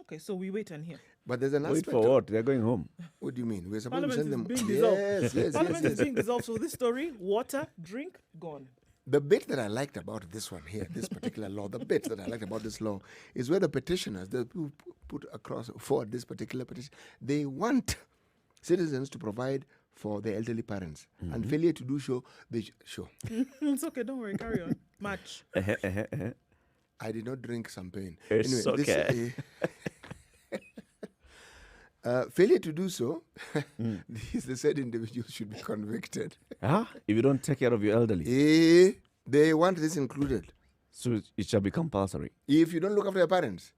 Okay, so we wait and hear. But there's an Wait aspect. for what? They're going home. What do you mean? We're supposed to Parliament send them. is being dissolved. Yes. Parliament is being dissolved. So this story, water, drink, gone. The bit that I liked about this one here, this particular law, the bit that I liked about this law is where the petitioners, the people put across for this particular petition, they want citizens to provide for their elderly parents. And failure to do so, they sure. It's okay, don't worry, carry on. Match. I did not drink champagne. It's okay. Failure to do so, the said individual should be convicted. If you don't take care of your elderly, They want this included. so it shall be compulsory. If you don't look after your parents,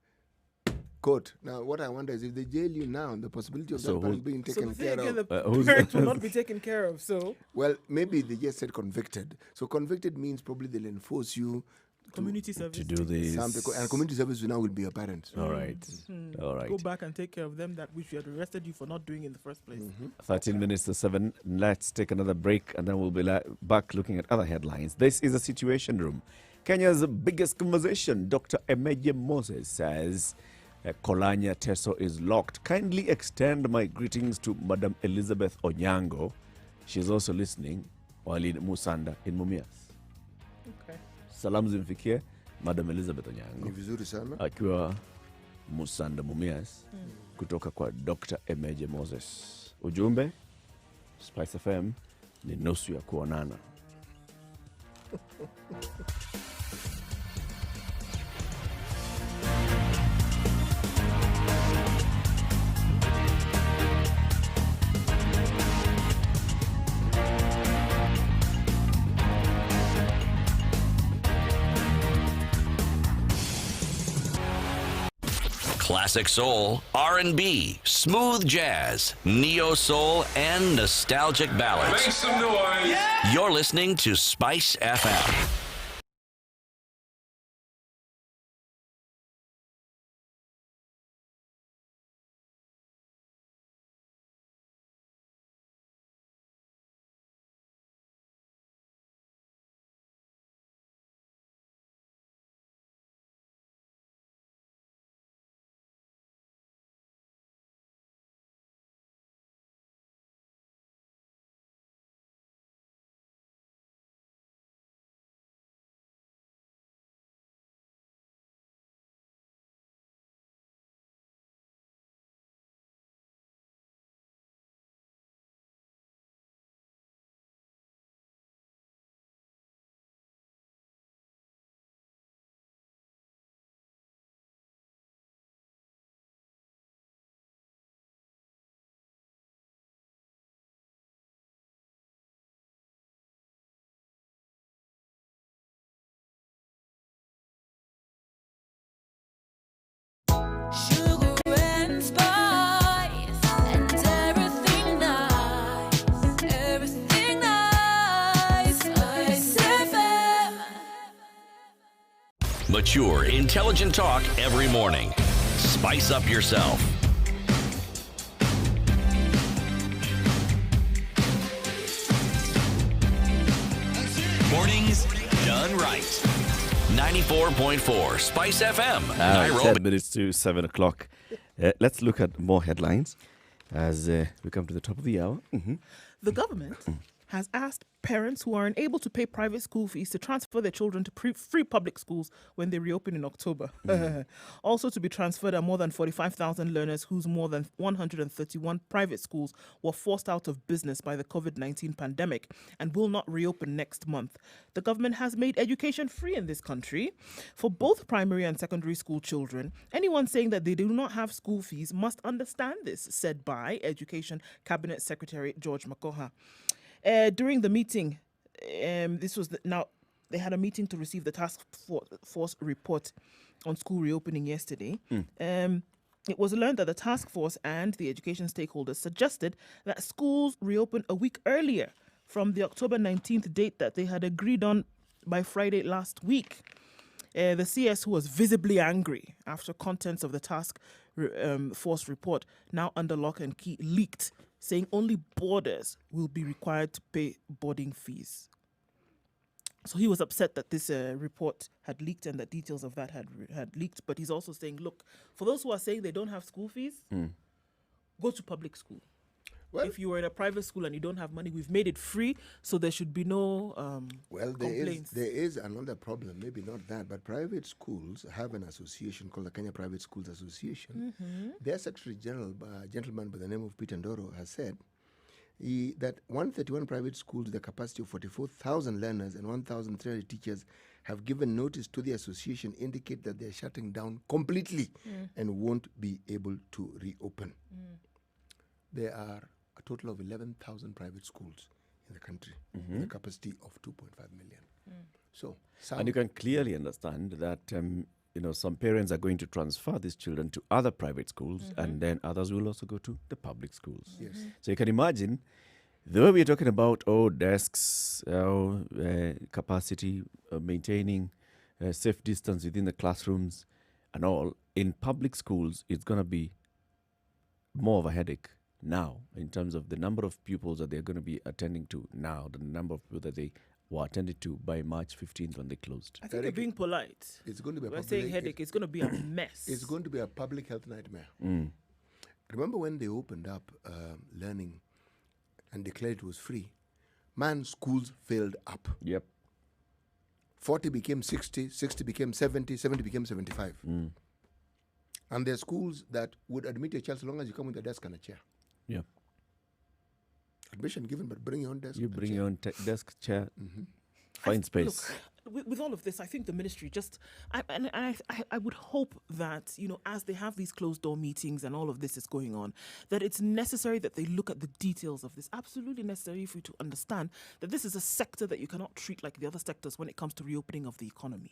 court. Now, what I wonder is if they jail you now, the possibility of So that parents who- being So taken the thing care again, of. the who's- parents will not be taken care of. So Well, maybe they just said convicted. So convicted means probably they'll enforce you community service. To do this. something. And community service now will be your parents. All right. All right. Go back and take care of them that which we had arrested you for not doing in the first place. 13 minutes to 7. Let's take another break and then we'll be back looking at other headlines. This is a Situation Room. Kenya's biggest conversation. Dr. Emeje Moses says Kolanya Teso is locked. Kindly extend my greetings to Madam Elizabeth Onyango. She's also listening while in Musanda in Mumias. Okay. Salamu zimfikie Madam Elizabeth Ni Onyango vizuri sana. akiwa Musanda Mumias kutoka kwa Dr. Emeje Moses. Ujumbe Spice FM ni nusu ya kuonana. Classic soul, R&B, smooth jazz, neo soul, and nostalgic ballads. Make some noise. You're listening to Spice FM. Sugar and spice and everything nice, everything nice. Spice FM. Mature, intelligent talk every morning. Spice up yourself. Mornings done right. 94.4 Spice FM, Nairobi. 10 minutes to 7 o'clock. Let's look at more headlines as we come to the top of the hour. The government has asked parents who are unable to pay private school fees to transfer their children to free public schools when they reopen in October. Also to be transferred are more than 45,000 learners whose more than 131 private schools were forced out of business by the COVID-19 pandemic and will not reopen next month. The government has made education free in this country for both primary and secondary school children. Anyone saying that they do not have school fees must understand this, said by Education Cabinet Secretary George Makoha. During the meeting, they had a meeting to receive the task force report on school reopening yesterday. It was learned that the task force and the education stakeholders suggested that schools reopen a week earlier from the October 19th date that they had agreed on by Friday last week. The CS, who was visibly angry after contents of the task Force report, now under lock and key, leaked, saying only boarders will be required to pay boarding fees. So he was upset that this report had leaked and that details of that had leaked. But he's also saying, look, for those who are saying they don't have school fees, go to public school. Well, if you were in a private school and you don't have money, we've made it free, so there should be no complaints. There is another problem, maybe not that, but private schools have an association called the Kenya Private Schools Association. Their Secretary General, a gentleman by the name of Peter Ndoro, has said that 131 private schools with a capacity of 44,000 learners and 1,300 teachers have given notice to the association, indicate that they're shutting down completely and won't be able to reopen. There are a total of 11,000 private schools in the country with a capacity of 2.5 million. So, and you can clearly understand that some parents are going to transfer these children to other private schools, and then others will also go to the public schools. Yes. So you can imagine the way we're talking about desks, capacity, maintaining safe distance within the classrooms and all, in public schools, it's going to be more of a headache now in terms of the number of pupils that they're going to be attending to now, the number of people that they were attended to by March 15th when they closed. I think they're being polite. It's going to be We're saying headache. It's going to be a mess. It's going to be a public health nightmare. Remember when they opened up learning and declared it was free? Man, schools filled up. Yep. 40 became 60, 60 became 70, 70 became 75. And there are schools that would admit your child so long as you come with a desk and a chair. Yeah. Admission given, but bring your own desk. You bring your own desk, chair, find space. Look, with all of this, I think the ministry I would hope that, as they have these closed door meetings and all of this is going on, that it's necessary that they look at the details of this. Absolutely necessary for you to understand that this is a sector that you cannot treat like the other sectors when it comes to reopening of the economy.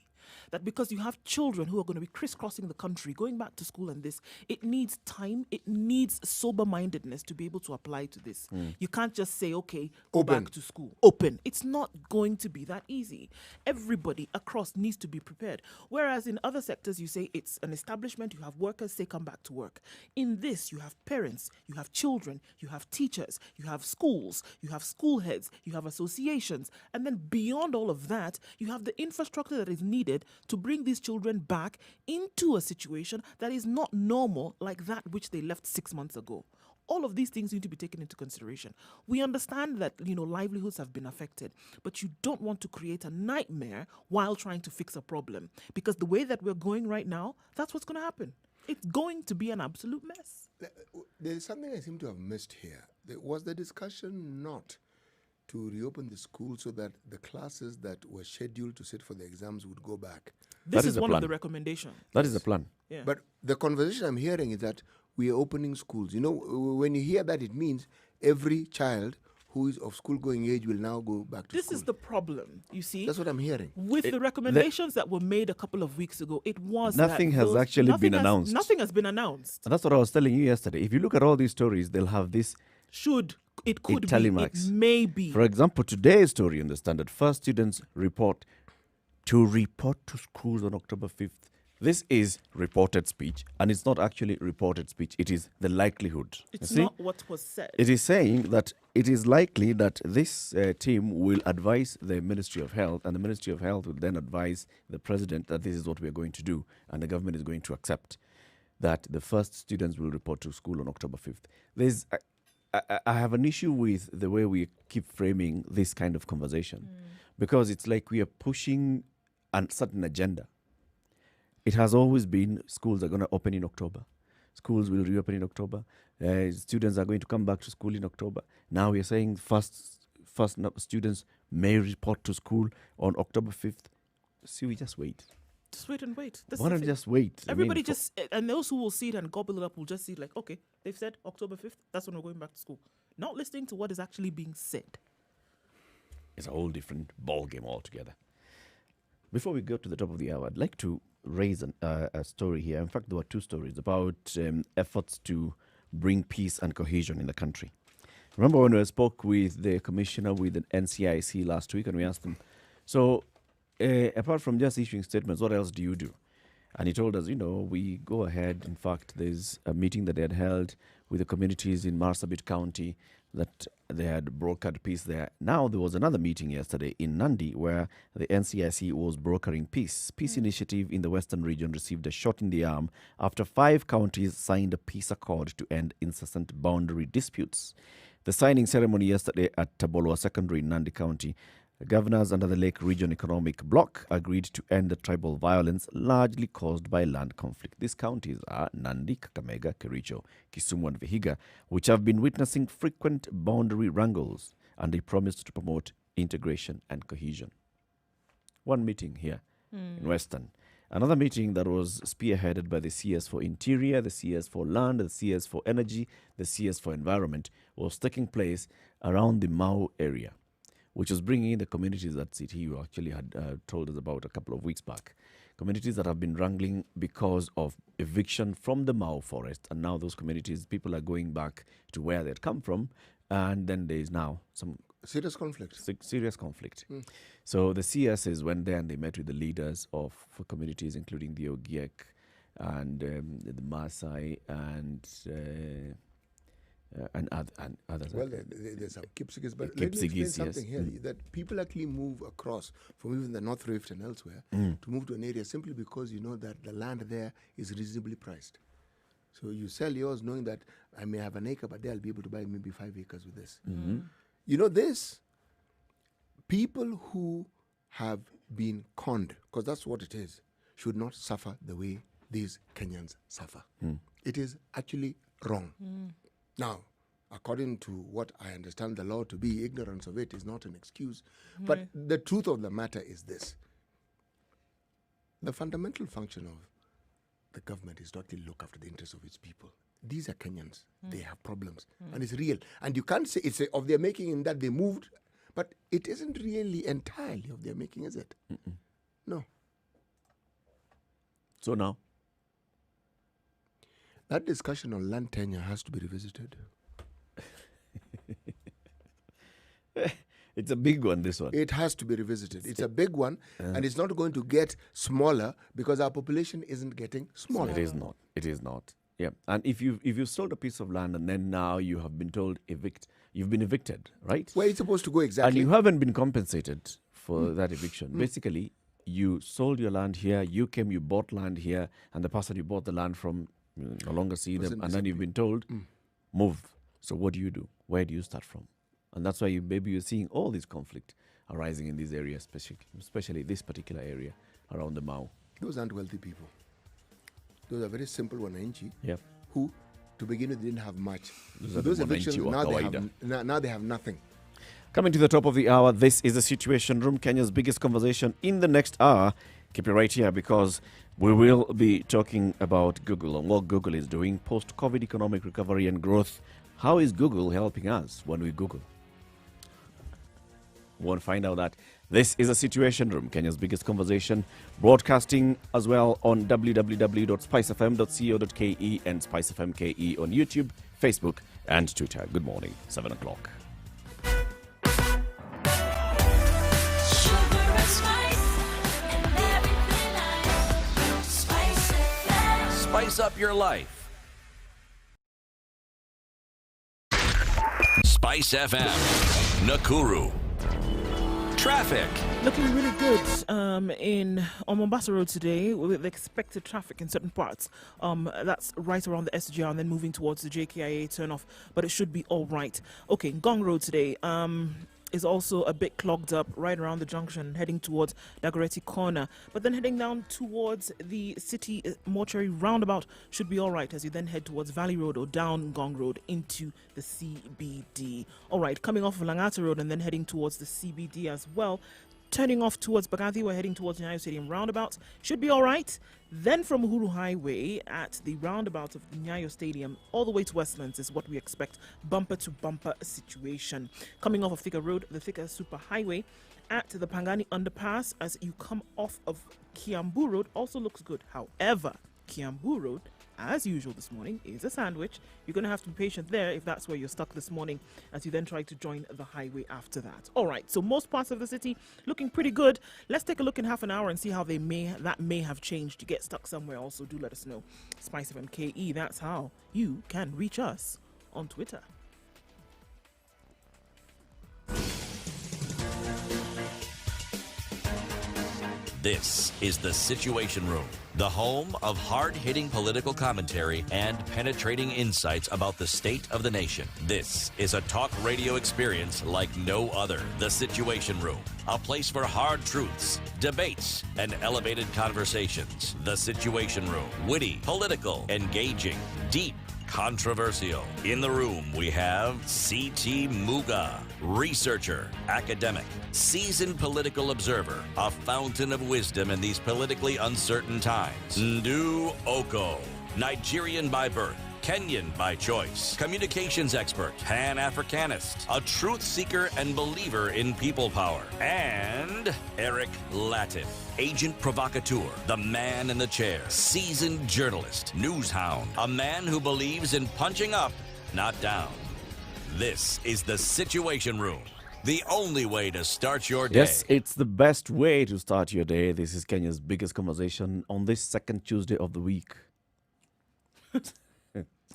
That because you have children who are going to be crisscrossing the country, going back to school and this, it needs time, it needs sober-mindedness to be able to apply to this. You can't just say, okay, go back to school. Open. It's not going to be that easy. Everybody across needs to be prepared. Whereas in other sectors, you say it's an establishment, you have workers, say come back to work. In this, you have parents, you have children, you have teachers, you have schools, you have school heads, you have associations. And then beyond all of that, you have the infrastructure that is needed to bring these children back into a situation that is not normal like that which they left 6 months ago. All of these things need to be taken into consideration. We understand that, livelihoods have been affected, but you don't want to create a nightmare while trying to fix a problem. Because the way that we're going right now, that's what's going to happen. It's going to be an absolute mess. There's something I seem to have missed here. Was the discussion not to reopen the school so that the classes that were scheduled to sit for the exams would go back? This is one of the recommendations. That is the plan. Yeah. But the conversation I'm hearing is that we are opening schools. When you hear that, it means every child who is of school-going age will now go back to school. This is the problem, you see. That's what I'm hearing. With the recommendations that were made a couple of weeks ago, it was nothing has actually been announced. Nothing has been announced. And that's what I was telling you yesterday. If you look at all these stories, they'll have this It could be, telemarks. it may be. For example, today's story in the Standard, first students report to schools on October 5th. This is reported speech, and it's not actually reported speech. It is the likelihood. It's not what was said. It is saying that it is likely that this team will advise the Ministry of Health, and the Ministry of Health will then advise the President that this is what we are going to do, and the government is going to accept that the first students will report to school on October 5th. I have an issue with the way we keep framing this kind of conversation, because it's like we are pushing a certain agenda. It has always been schools are going to open in October. Schools will reopen in October. Students are going to come back to school in October. Now we are saying first students may report to school on October 5th. See, we just wait. Just wait and wait. Why don't we just wait? Everybody and those who will see it and gobble it up will just see it like, okay, they've said October 5th, that's when we're going back to school. Not listening to what is actually being said. It's a whole different ball game altogether. Before we go to the top of the hour, I'd like to raise a story here. In fact, there were two stories about efforts to bring peace and cohesion in the country. Remember when we spoke with the commissioner with the NCIC last week, and we asked them, so apart from just issuing statements, what else do you do? And he told us, we go ahead. In fact, there's a meeting that they had held with the communities in Marsabit County that they had brokered peace there. Now, there was another meeting yesterday in Nandi where the NCIC was brokering peace. Peace initiative in the Western region received a shot in the arm after 5 counties signed a peace accord to end incessant boundary disputes. The signing ceremony yesterday at Tabolwa Secondary in Nandi County, the governors under the Lake Region Economic Bloc agreed to end the tribal violence largely caused by land conflict. These counties are Nandi, Kakamega, Kericho, Kisumu and Vihiga, which have been witnessing frequent boundary wrangles, and they promised to promote integration and cohesion. One meeting here in Western. Another meeting that was spearheaded by the CS for Interior, the CS for Land, the CS for Energy, the CS for Environment was taking place around the Mau area, which was bringing in the communities that CTU actually had told us about a couple of weeks back. Communities that have been wrangling because of eviction from the Mau forest. And now those communities, people are going back to where they had come from. And then there is now some serious conflict. Serious conflict. So the CSs went there and they met with the leaders of communities, including the Ogiek and the Maasai and others. Well, there's some Kipsigis, but let me explain something here, that people actually move across from even the North Rift and elsewhere to move to an area simply because you know that the land there is reasonably priced. So you sell yours knowing that I may have an acre, but I'll be able to buy maybe 5 acres with this. You know this, people who have been conned, because that's what it is, should not suffer the way these Kenyans suffer. It is actually wrong. Now, according to what I understand the law to be, ignorance of it is not an excuse. But the truth of the matter is this. The fundamental function of the government is to actually look after the interests of its people. These are Kenyans. They have problems. And it's real. And you can't say it's of their making in that they moved, but it isn't really entirely of their making, is it? No. So now? That discussion on land tenure has to be revisited. It's a big one, this one. It has to be revisited. It's a big one, and it's not going to get smaller because our population isn't getting smaller. It is not. It is not. Yeah. And if you sold a piece of land and then now you have been told you've been evicted, right? Where it's supposed to go exactly. And you haven't been compensated for that eviction. Basically, you sold your land here, you bought land here, and the person you bought the land from, you no longer see them, and then you've been told, move. So what do you do? Where do you start from? And that's why you're seeing all this conflict arising in these areas, especially this particular area around the Mau. Those aren't wealthy people. Those are very simple wananchi who, to begin with, didn't have much. Those evictions, now they have nothing. Coming to the top of the hour, this is the Situation Room, Kenya's biggest conversation in the next hour. Keep it right here because we will be talking about Google and what Google is doing post-COVID economic recovery and growth. How is Google helping us when we Google? We want to find out that. This is a Situation Room, Kenya's biggest conversation, broadcasting as well on www.spicefm.co.ke and SpiceFM.ke on YouTube, Facebook and Twitter. Good morning, 7 o'clock. Spice up your life. Spice FM, Nakuru. Traffic. Looking really good on Mombasa Road today with expected traffic in certain parts. That's right around the SGR and then moving towards the JKIA turnoff, but it should be all right. Okay, Ngong Road today is also a bit clogged up right around the junction heading towards Dagoretti Corner, but then heading down towards the city mortuary roundabout should be all right as you then head towards Valley Road or down Ngong Road into the CBD. All right, coming off of Langata Road and then heading towards the CBD as well. Turning off towards Bagathi, we're heading towards Nyayo Stadium roundabout. Should be all right. Then from Uhuru Highway at the roundabout of Nyayo Stadium all the way to Westlands is what we expect. Bumper to bumper situation. Coming off of Thika Road, the Thika Super Highway at the Pangani Underpass as you come off of Kiambu Road also looks good. However, Kiambu Road as usual this morning, is a sandwich. You're going to have to be patient there if that's where you're stuck this morning as you then try to join the highway after that. All right, so most parts of the city looking pretty good. Let's take a look in half an hour and see how that may have changed. You get stuck somewhere, also do let us know. Spice FM KE, that's how you can reach us on Twitter. This is The Situation Room, the home of hard-hitting political commentary and penetrating insights about the state of the nation. This is a talk radio experience like no other. The Situation Room, a place for hard truths, debates, and elevated conversations. The Situation Room, witty, political, engaging, deep, controversial. In the room, we have C.T. Muga, researcher, academic, seasoned political observer, a fountain of wisdom in these politically uncertain times. Ndu Oko, Nigerian by birth, Kenyan by choice, communications expert, Pan-Africanist, a truth seeker and believer in people power, and Eric Latif, agent provocateur, the man in the chair, seasoned journalist, news hound, a man who believes in punching up, not down. This is The Situation Room, the only way to start your day. Yes, it's the best way to start your day. This is Kenya's biggest conversation on this second Tuesday of the week.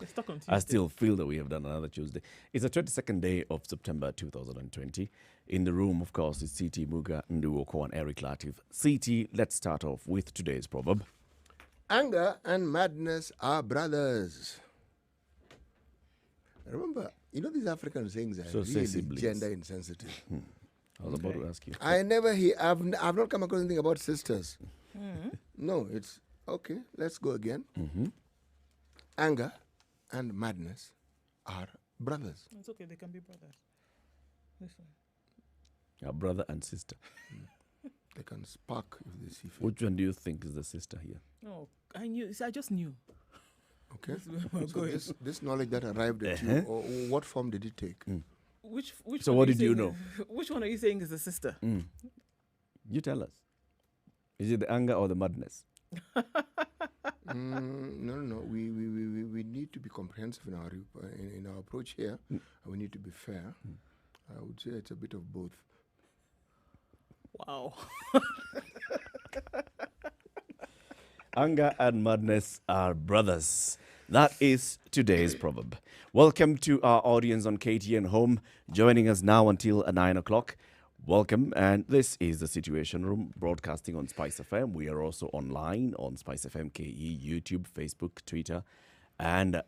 Stuck on Tuesday. I still feel that we have done another Tuesday. It's the 22nd day of September 2020. In the room, of course, is C.T. Muga, Nduoko, and Eric Latif. C.T., let's start off with today's proverb. Anger and madness are brothers. Remember, you know these African sayings are So say really siblings. gender insensitive. I was about to ask you. I never hear, I've not come across anything about sisters. No, it's, okay, let's go again. Anger and madness are brothers. It's okay, they can be brothers. Listen. A brother and sister. They can spark if they see fit. Which one do you think is the sister here? Oh, I knew. I just knew. Okay. This is where we're So going. this knowledge that arrived at you, or what form did it take? Which So one what are did you saying know? Which one are you saying is the sister? You tell us. Is it the anger or the madness? No. We need to be comprehensive in our approach here. And we need to be fair. I would say it's a bit of both. Wow. Anger and madness are brothers. That is today's proverb. Welcome to our audience on KTN Home, joining us now until 9 o'clock. Welcome, and this is the Situation Room, broadcasting on Spice FM. We are also online on Spice FM KE, YouTube, Facebook, Twitter, and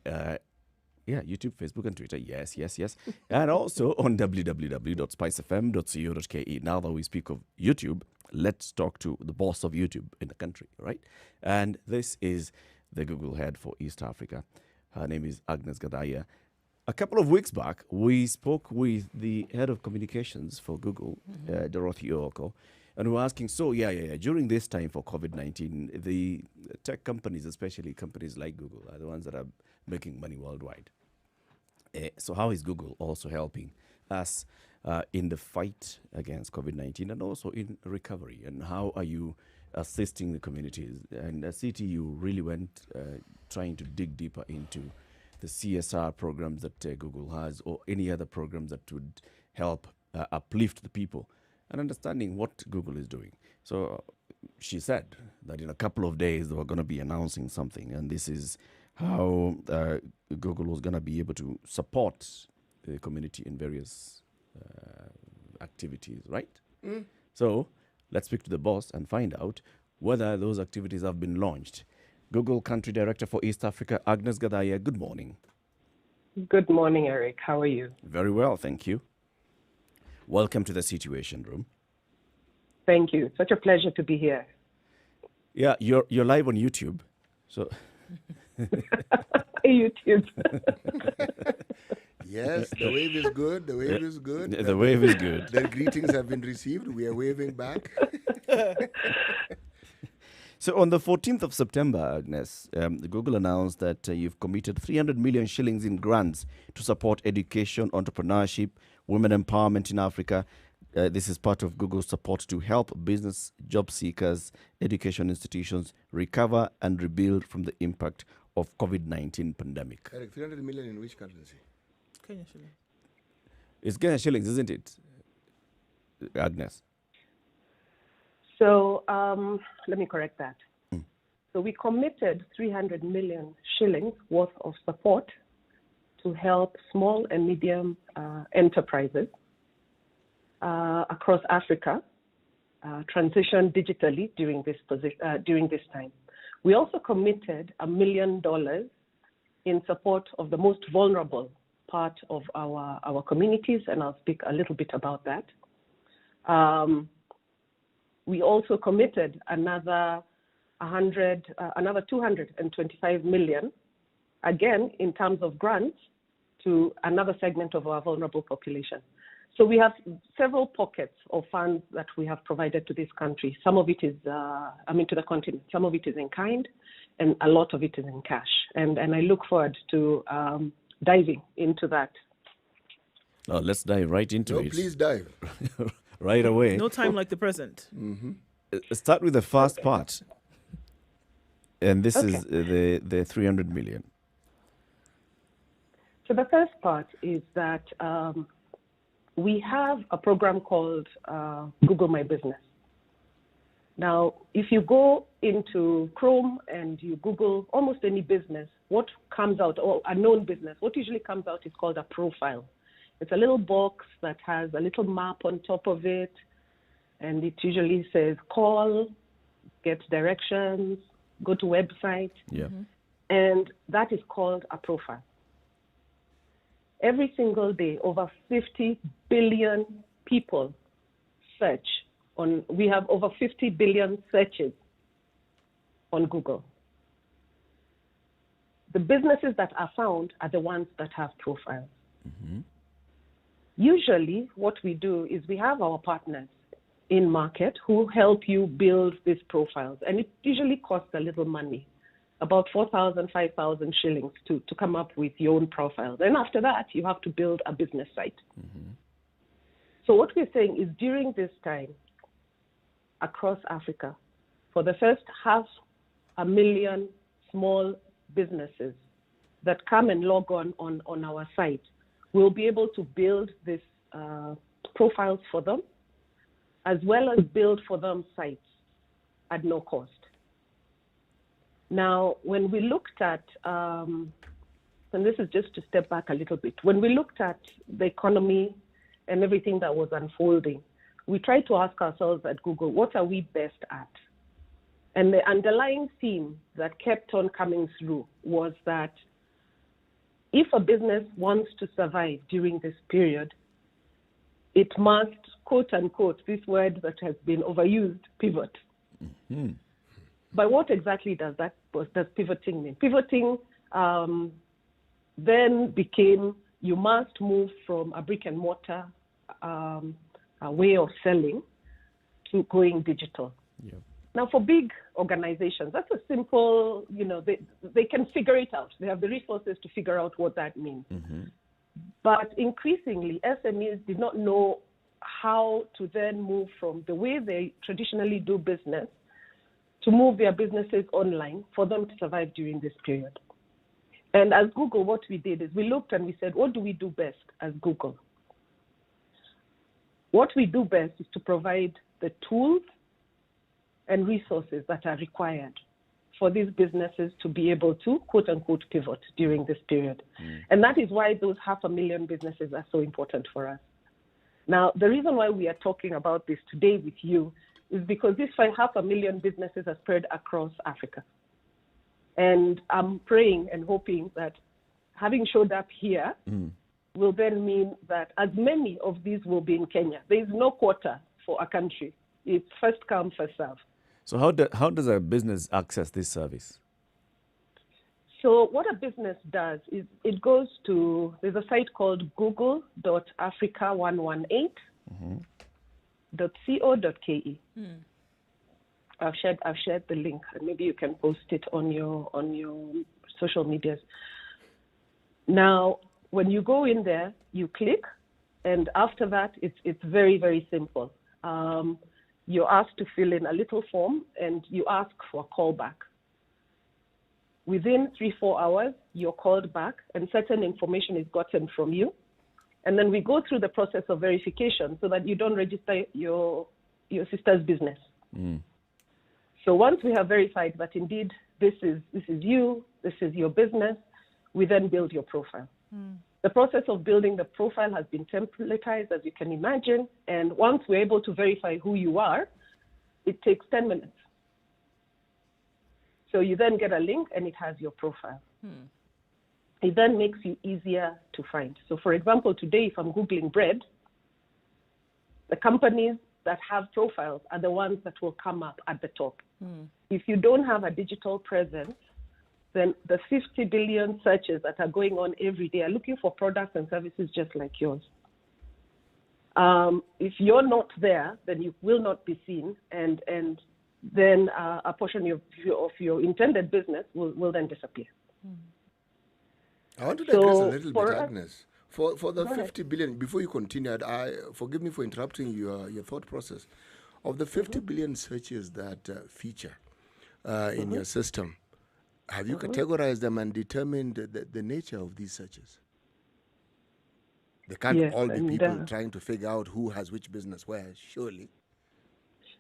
YouTube, Facebook, and Twitter. Yes. And also on www.spicefm.co.ke. Now that we speak of YouTube, let's talk to the boss of YouTube in the country, right? And this is the Google head for East Africa. Her name is Agnes Gadaya. A couple of weeks back, we spoke with the head of communications for Google, Dorothy Oko, and we were asking, during this time for COVID-19, the tech companies, especially companies like Google, are the ones that are making money worldwide. So how is Google also helping us in the fight against COVID-19 and also in recovery? And how are you assisting the communities? And at CT, you really went trying to dig deeper into the CSR programs that Google has, or any other programs that would help uplift the people, and understanding what Google is doing. So she said that in a couple of days they were going to be announcing something, and this is how Google was going to be able to support the community in various activities, right? So let's speak to the boss and find out whether those activities have been launched. Google Country Director for East Africa, Agnes Gadaya, good morning. Good morning, Eric. How are you? Very well, thank you. Welcome to the Situation Room. Thank you. Such a pleasure to be here. Yeah, you're live on YouTube. So YouTube. Yes, the wave is good. The wave is good. the wave is good. The greetings have been received. We are waving back. So on the 14th of September, Agnes, Google announced that you've committed 300 million shillings in grants to support education, entrepreneurship, women empowerment in Africa. This is part of Google's support to help business, job seekers, education institutions recover and rebuild from the impact of COVID-19 pandemic. Eric, 300 million in which currency? Kenya shilling. It's Kenya shillings, isn't it, Agnes? So let me correct that. So we committed 300 million shillings worth of support to help small and medium enterprises across Africa transition digitally during this time. We also committed $1 million in support of the most vulnerable part of our communities, and I'll speak a little bit about that. We also committed another 225 million, again in terms of grants, to another segment of our vulnerable population. So we have several pockets of funds that we have provided to this country. Some of it is, to the continent. Some of it is in kind, and a lot of it is in cash. And I look forward to diving into that. Oh, let's dive right into it. Please dive. Right away. No time like the present. Start with the first part. And this is the 300 million. So the first part is that we have a program called Google My Business. Now, if you go into Chrome and you Google almost any business, what comes out, or a known business, what usually comes out is called a profile. It's a little box that has a little map on top of it, and it usually says call, get directions, go to website. Yeah. And that is called a profile. Every single day, over 50 billion people search on, we have over 50 billion searches on Google. The businesses that are found are the ones that have profiles. Usually what we do is we have our partners in market who help you build these profiles, and it usually costs a little money, about 4,000, 5,000 shillings to come up with your own profile. Then after that, you have to build a business site. So what we're saying is during this time, across Africa, for the first 500,000 small businesses that come and log on our site, we'll be able to build these profiles for them, as well as build for them sites at no cost. Now, when we looked at, and this is just to step back a little bit, when we looked at the economy and everything that was unfolding, we tried to ask ourselves at Google, what are we best at? And the underlying theme that kept on coming through was that if a business wants to survive during this period, it must, quote unquote, this word that has been overused, pivot. But what exactly does pivoting mean? Pivoting then became, you must move from a brick and mortar a way of selling to going digital. Now, for big organizations, that's a simple, they can figure it out. They have the resources to figure out what that means. But increasingly, SMEs did not know how to then move from the way they traditionally do business to move their businesses online for them to survive during this period. And as Google, what we did is we looked and we said, what do we do best as Google? What we do best is to provide the tools and resources that are required for these businesses to be able to, quote unquote, pivot during this period. And that is why those 500,000 businesses are so important for us. Now, the reason why we are talking about this today with you is because these 500,000 businesses are spread across Africa. And I'm praying and hoping that having showed up here will then mean that as many of these will be in Kenya. There is no quota for a country. It's first come, first serve. So how does a business access this service? So what a business does is it goes to, there's a site called google.africa118.co.ke. I've shared the link, and maybe you can post it on your social medias. Now, when you go in there, you click, and after that, it's very, very simple. You're asked to fill in a little form, and you ask for a callback. Within 3-4 hours, you're called back and certain information is gotten from you. And then we go through the process of verification so that you don't register your sister's business. So once we have verified that indeed this is you, this is your business, we then build your profile. The process of building the profile has been templatized, as you can imagine. And once we're able to verify who you are, it takes 10 minutes. So you then get a link and it has your profile. It then makes you easier to find. So for example, today, if I'm Googling bread, the companies that have profiles are the ones that will come up at the top. If you don't have a digital presence, then the 50 billion searches that are going on every day are looking for products and services just like yours. If you're not there, then you will not be seen, and then a portion of your intended business will then disappear. I want to digress a little bit, for us- Agnes. For the Go ahead. 50 billion, before you continue, forgive me for interrupting your thought process. Of the 50 billion searches that feature in your system, have you categorized them and determined the nature of these searches? They can't Yes, all be and, people trying to figure out who has which business where, surely.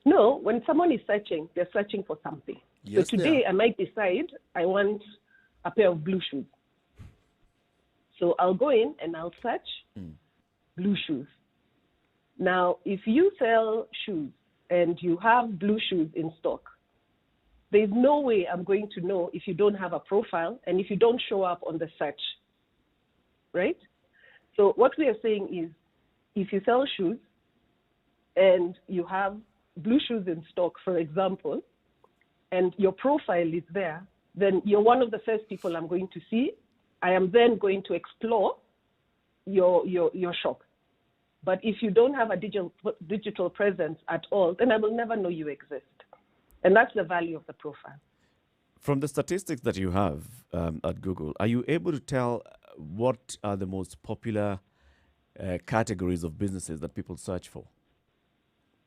No, when someone is searching, they're searching for something. Yes, so they today are. I might decide I want a pair of blue shoes. So I'll go in and I'll search blue shoes. Now, if you sell shoes and you have blue shoes in stock, there's no way I'm going to know if you don't have a profile and if you don't show up on the search, right? So what we are saying is, if you sell shoes and you have blue shoes in stock, for example, and your profile is there, then you're one of the first people I'm going to see. I am then going to explore your shop. But if you don't have a digital presence at all, then I will never know you exist. And that's the value of the profile. From the statistics that you have at Google, are you able to tell what are the most popular categories of businesses that people search for?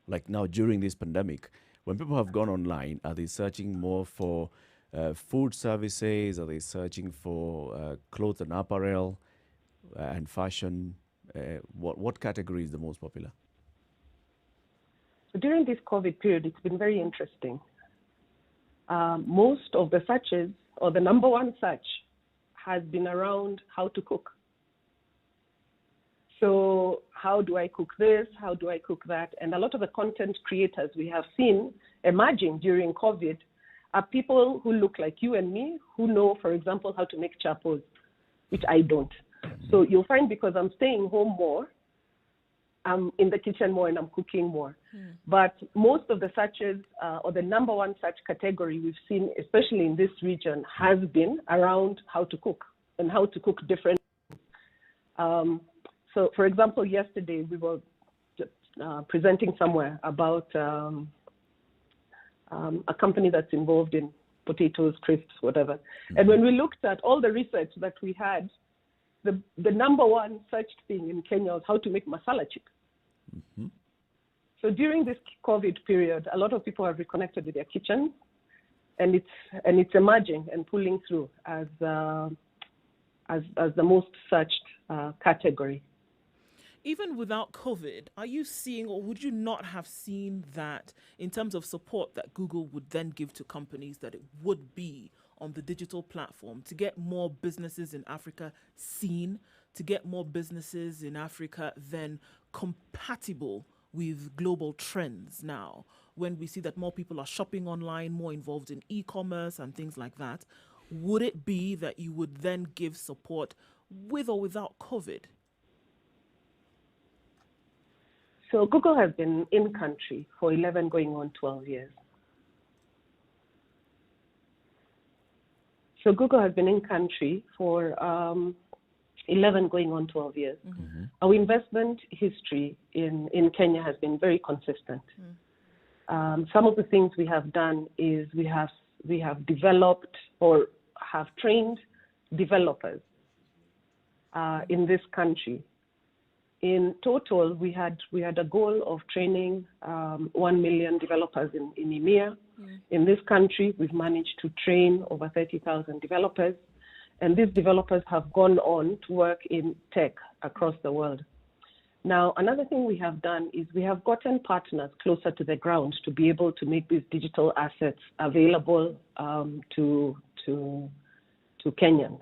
Like now during this pandemic, when people have gone online, are they searching more for food services? Are they searching for clothes and apparel and fashion? What category is the most popular? During this COVID period, it's been very interesting. Most of the searches, or the number one search, has been around how to cook. So how do I cook this? How do I cook that? And a lot of the content creators we have seen emerging during COVID are people who look like you and me, who know, for example, how to make chapos, which I don't. So you'll find, because I'm staying home more, I'm in the kitchen more and I'm cooking more. But most of the searches, or the number one search category we've seen, especially in this region, has been around how to cook and how to cook different. So, for example, yesterday we were presenting somewhere about a company that's involved in potatoes, crisps, whatever. And when we looked at all the research that we had, the number one searched thing in Kenya was how to make masala chips. So during this COVID period, a lot of people have reconnected with their kitchens, and it's emerging and pulling through as the most searched category. Even without COVID, are you seeing, or would you not have seen that in terms of support that Google would then give to companies, that it would be on the digital platform to get more businesses in Africa seen, to get more businesses in Africa then compatible with global trends now, when we see that more people are shopping online, more involved in e-commerce and things like that? Would it be that you would then give support with or without COVID? So Google has been in country for 11 going on 12 years. So Google has been in country for 11 going on 12 years. Our investment history in Kenya has been very consistent. Some of the things we have done is we have developed or have trained developers in this country in total, we had a goal of training 1 million developers in EMEA. In this country, we've managed to train over 30,000 developers, and these developers have gone on to work in tech across the world. Now, another thing we have done is we have gotten partners closer to the ground to be able to make these digital assets available to Kenyans.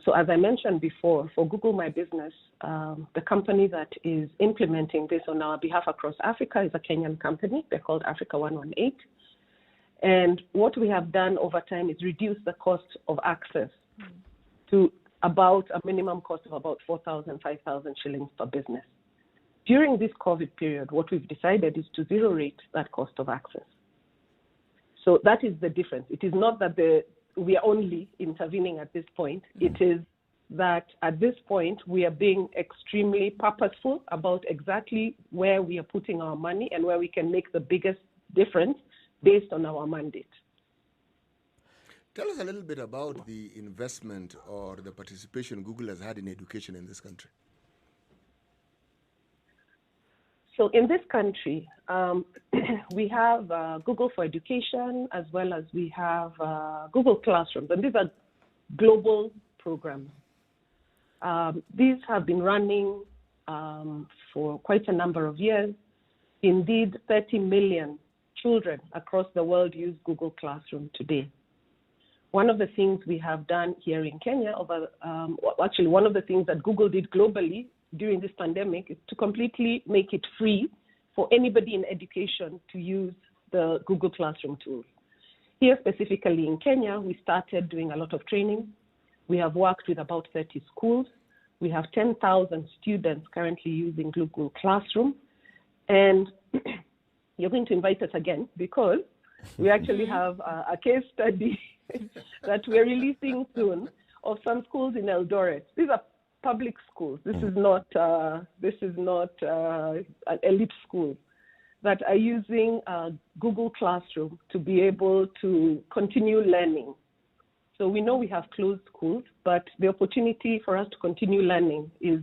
So as I mentioned before, for Google My Business, the company that is implementing this on our behalf across Africa is a Kenyan company. They're called Africa 118. And what we have done over time is reduce the cost of access to about a minimum cost of about 4,000, 5,000 shillings per business. During this COVID period, what we've decided is to zero rate that cost of access. So that is the difference. It is not that we are only intervening at this point. It is that at this point, we are being extremely purposeful about exactly where we are putting our money and where we can make the biggest difference based on our mandate. Tell us a little bit about the investment or the participation Google has had in education in this country. So in this country, we have Google for Education, as well as we have Google Classrooms, and these are global programs. These have been running for quite a number of years. Indeed, 30 million children across the world use Google Classroom today. One of the things we have done here in Kenya, actually one of the things that Google did globally during this pandemic is to completely make it free for anybody in education to use the Google Classroom tools. Here specifically in Kenya, we started doing a lot of training. We have worked with about 30 schools. We have 10,000 students currently using Google Classroom. And you're going to invite us again because we actually have a case study that we're releasing soon of some schools in Eldoret. These are public schools. This is not an elite school that are using Google Classroom to be able to continue learning. So we know we have closed schools, but the opportunity for us to continue learning is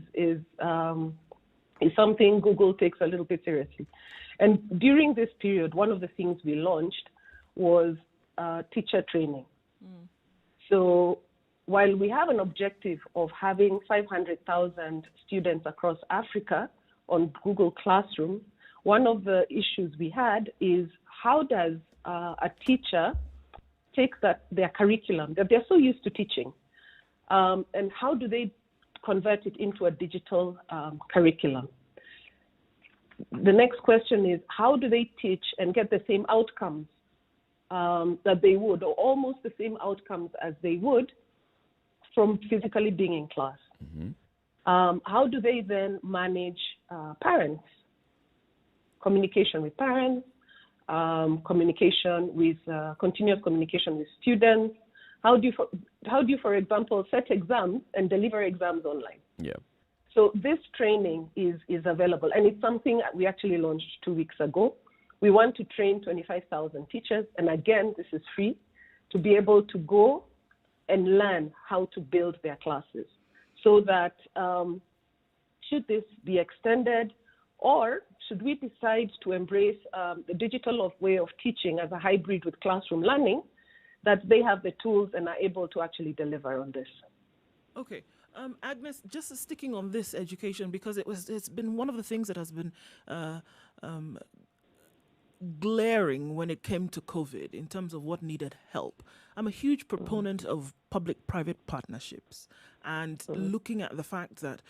something Google takes a little bit seriously. And during this period, one of the things we launched was teacher training. So while we have an objective of having 500,000 students across Africa on Google Classroom, one of the issues we had is how does a teacher take their curriculum that they're so used to teaching, and how do they convert it into a digital curriculum? The next question is, how do they teach and get the same outcomes that they would, or almost the same outcomes as they would from physically being in class? How do they then manage parents, communication with parents, continuous communication with students? How do you, for example, set exams and deliver exams online? Yeah. So this training is available, and it's something we actually launched 2 weeks ago. We want to train 25,000 teachers, and again, this is free, to be able to go and learn how to build their classes, so that should this be extended, or should we decide to embrace the digital way of teaching as a hybrid with classroom learning, that they have the tools and are able to actually deliver on this. Okay. Agnes, just sticking on this education, because it's been one of the things that has been glaring when it came to COVID in terms of what needed help. I'm a huge proponent of public-private partnerships and looking at the fact that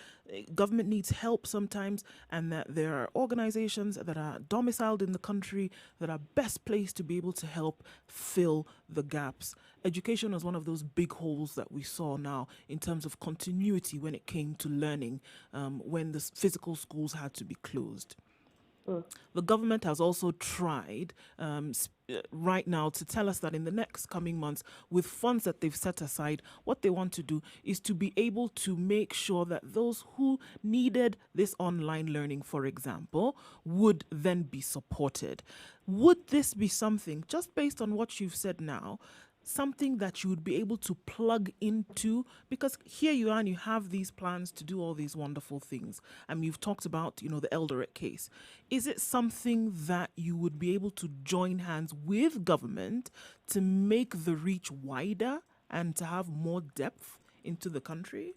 government needs help sometimes, and that there are organizations that are domiciled in the country that are best placed to be able to help fill the gaps. Education was one of those big holes that we saw now in terms of continuity when it came to learning, when the physical schools had to be closed. The government has also tried right now to tell us that in the next coming months, with funds that they've set aside, what they want to do is to be able to make sure that those who needed this online learning, for example, would then be supported. Would this be something, just based on what you've said now, something that you would be able to plug into? Because here you are and you have these plans to do all these wonderful things. You've talked about, the Eldoret case. Is it something that you would be able to join hands with government to make the reach wider and to have more depth into the country?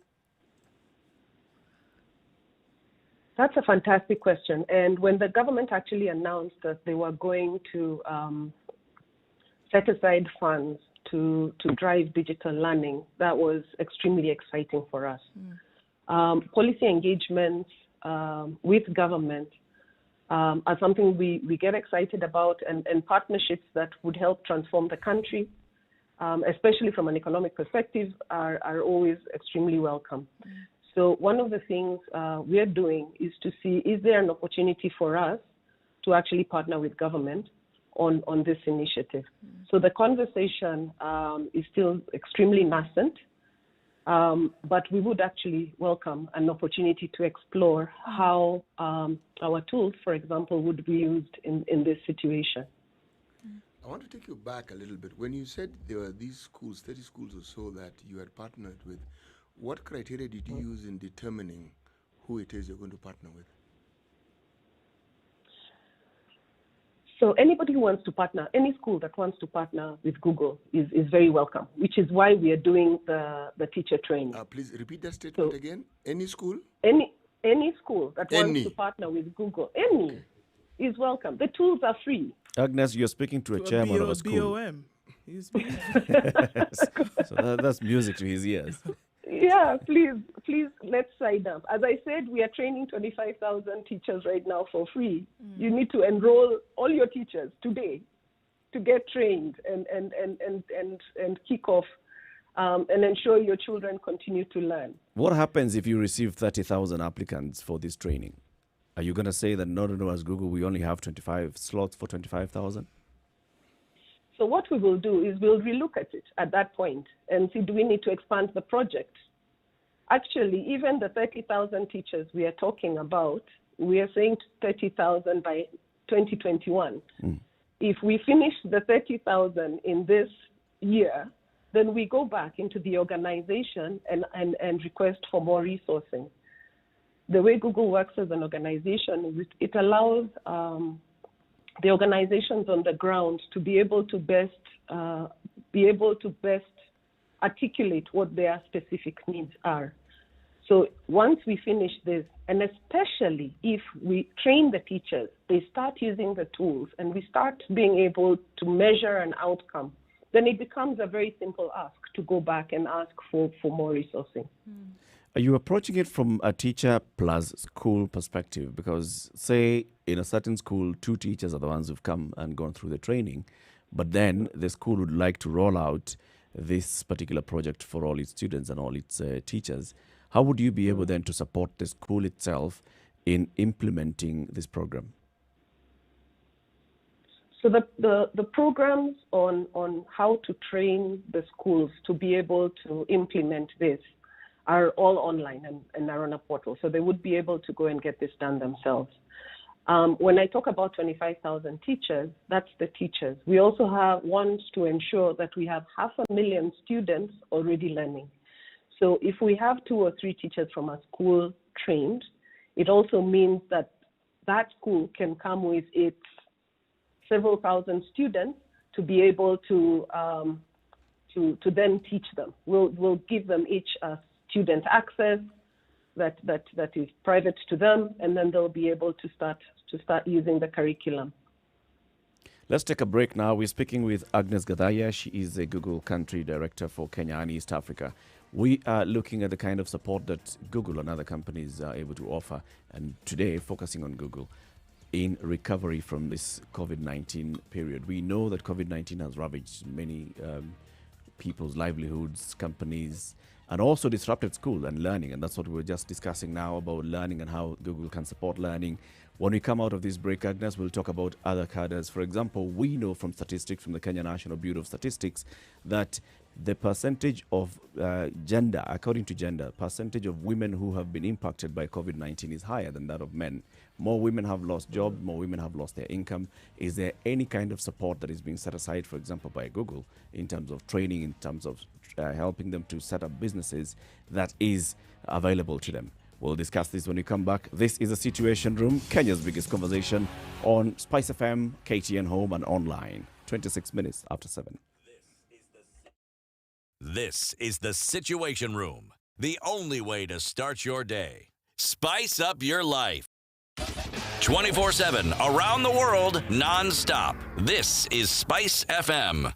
That's a fantastic question. And when the government actually announced that they were going to set aside funds to drive digital learning, that was extremely exciting for us. Policy engagements with government are something we get excited about, and partnerships that would help transform the country, especially from an economic perspective, are always extremely welcome. So one of the things we are doing is to see, is there an opportunity for us to actually partner with government on this initiative? So the conversation is still extremely nascent, but we would actually welcome an opportunity to explore how our tools, for example, would be used in this situation. I want to take you back a little bit. When you said there were these schools, 30 schools or so that you had partnered with, what criteria did you use in determining who it is you're going to partner with? So anybody who wants to partner, any school that wants to partner with Google is very welcome, which is why we are doing the teacher training. Please repeat that statement again. Any school? Any school that wants to partner with Google, is welcome. The tools are free. Agnes, you're speaking to a chairman of a school. BOM. So that's music to his ears. Yeah, please, let's sign up. As I said, we are training 25,000 teachers right now for free. You need to enroll all your teachers today to get trained and kick off and ensure your children continue to learn. What happens if you receive 30,000 applicants for this training? Are you going to say that, no, as Google, we only have 25 slots for 25,000? So what we will do is we'll relook at it at that point and see, do we need to expand the project? Actually, even the 30,000 teachers we are talking about, we are saying 30,000 by 2021. If we finish the 30,000 in this year, then we go back into the organization and request for more resourcing. The way Google works as an organization is it allows the organizations on the ground to be able to best articulate what their specific needs are. So once we finish this, and especially if we train the teachers, they start using the tools and we start being able to measure an outcome, then it becomes a very simple ask to go back and ask for more resourcing. Are you approaching it from a teacher plus school perspective? Because, say, in a certain school, 2 teachers are the ones who've come and gone through the training, but then the school would like to roll out this particular project for all its students and all its teachers. How would you be able then to support the school itself in implementing this program? So the programs on how to train the schools to be able to implement this are all online and are on a portal. So they would be able to go and get this done themselves. When I talk about 25,000 teachers, that's the teachers. We also want to ensure that we have 500,000 students already learning. So if we have 2 or 3 teachers from a school trained, it also means that that school can come with its several thousand students to be able to then teach them. We'll give them each a student access that is private to them, and then they'll be able to start using the curriculum. Let's take a break now. We're speaking with Agnes Gadaya. She is a Google Country Director for Kenya and East Africa. We are looking at the kind of support that Google and other companies are able to offer, and today focusing on Google in recovery from this COVID-19 period. We know that COVID-19 has ravaged many people's livelihoods, companies, and also disrupted school and learning. And that's what we're just discussing now about learning and how Google can support learning. When we come out of this break, Agnes, we'll talk about other cadres. For example, we know from statistics from the Kenya National Bureau of Statistics that the percentage of percentage of women who have been impacted by COVID-19 is higher than that of men. More women have lost jobs, more women have lost their income. Is there any kind of support that is being set aside, for example, by Google, in terms of training, in terms of helping them to set up businesses that is available to them? We'll discuss this when we come back. This is a Situation Room, Kenya's biggest conversation on Spice FM, KTN Home and online. 26 minutes after 7. This is the Situation Room, the only way to start your day. Spice up your life. 24/7, around the world, non-stop. This is Spice FM.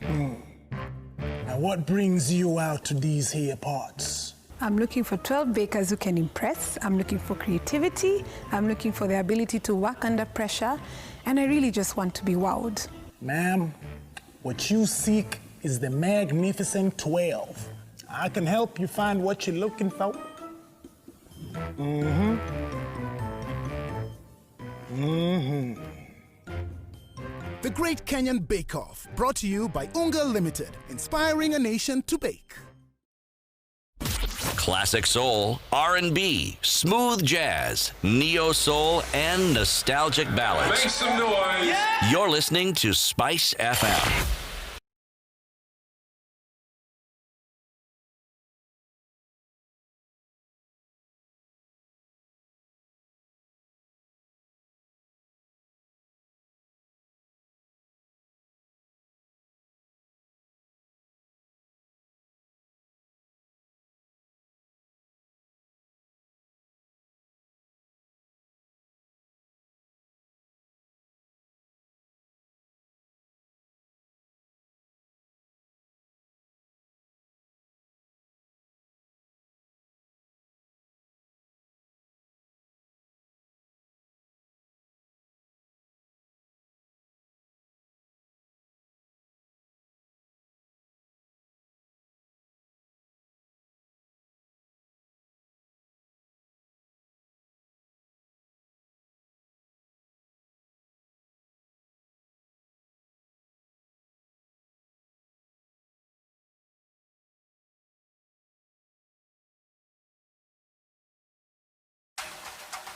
Now, what brings you out to these here parts? I'm looking for 12 bakers who can impress. I'm looking for creativity. I'm looking for the ability to work under pressure. And I really just want to be wowed. Ma'am, what you seek is the magnificent 12. I can help you find what you're looking for. The Great Kenyan Bake Off, brought to you by Unga Limited, inspiring a nation to bake. Classic soul, R&B, smooth jazz, neo soul, and nostalgic ballads. Make some noise. Yeah! You're listening to Spice FM.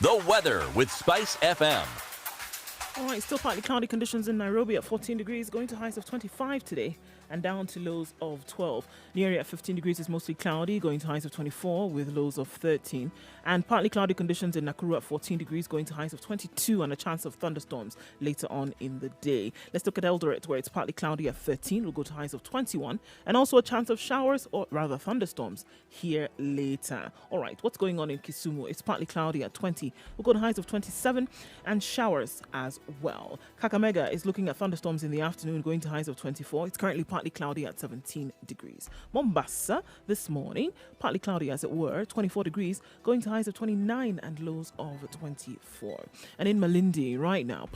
The weather with Spice FM. All right, still partly cloudy conditions in Nairobi at 14 degrees, going to highs of 25 today and down to lows of 12. Nyeri at 15 degrees is mostly cloudy, going to highs of 24 with lows of 13. And partly cloudy conditions in Nakuru at 14 degrees, going to highs of 22 and a chance of thunderstorms later on in the day. Let's look at Eldoret, where it's partly cloudy at 13. We'll go to highs of 21 and also a chance of showers or rather thunderstorms here later. All right, what's going on in Kisumu? It's partly cloudy at 20. We'll go to highs of 27 and showers as well. Kakamega is looking at thunderstorms in the afternoon, going to highs of 24. It's currently partly cloudy at 17 degrees. Mombasa this morning, partly cloudy as it were, 24 degrees, going to highs of 29 and lows of 24. And in Malindi right now,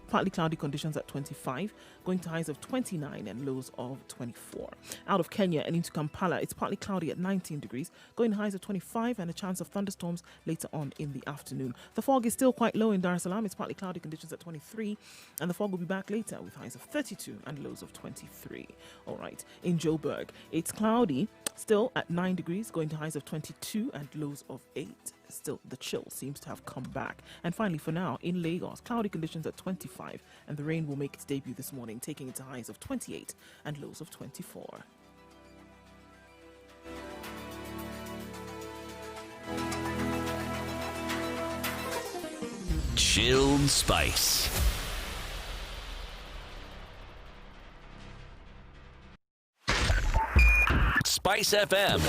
partly cloudy conditions at 25, going to highs of 29 and lows of 24. Out of Kenya and into Kampala, it's partly cloudy at 19 degrees, going to highs of 25 and a chance of thunderstorms later on in the afternoon. The fog is still quite low in Dar es Salaam. It's partly cloudy conditions at 23, and the fog will be back later with highs of 32 and lows of 23. All right, in Joburg, it's cloudy, still at 9 degrees, going to highs of 22 and lows of 8. Still, the chill seems to have come back. And finally, for now, in Lagos, cloudy conditions at 25, and the rain will make its debut this morning, taking it to highs of 28 and lows of 24. Chilled Spice. Spice FM.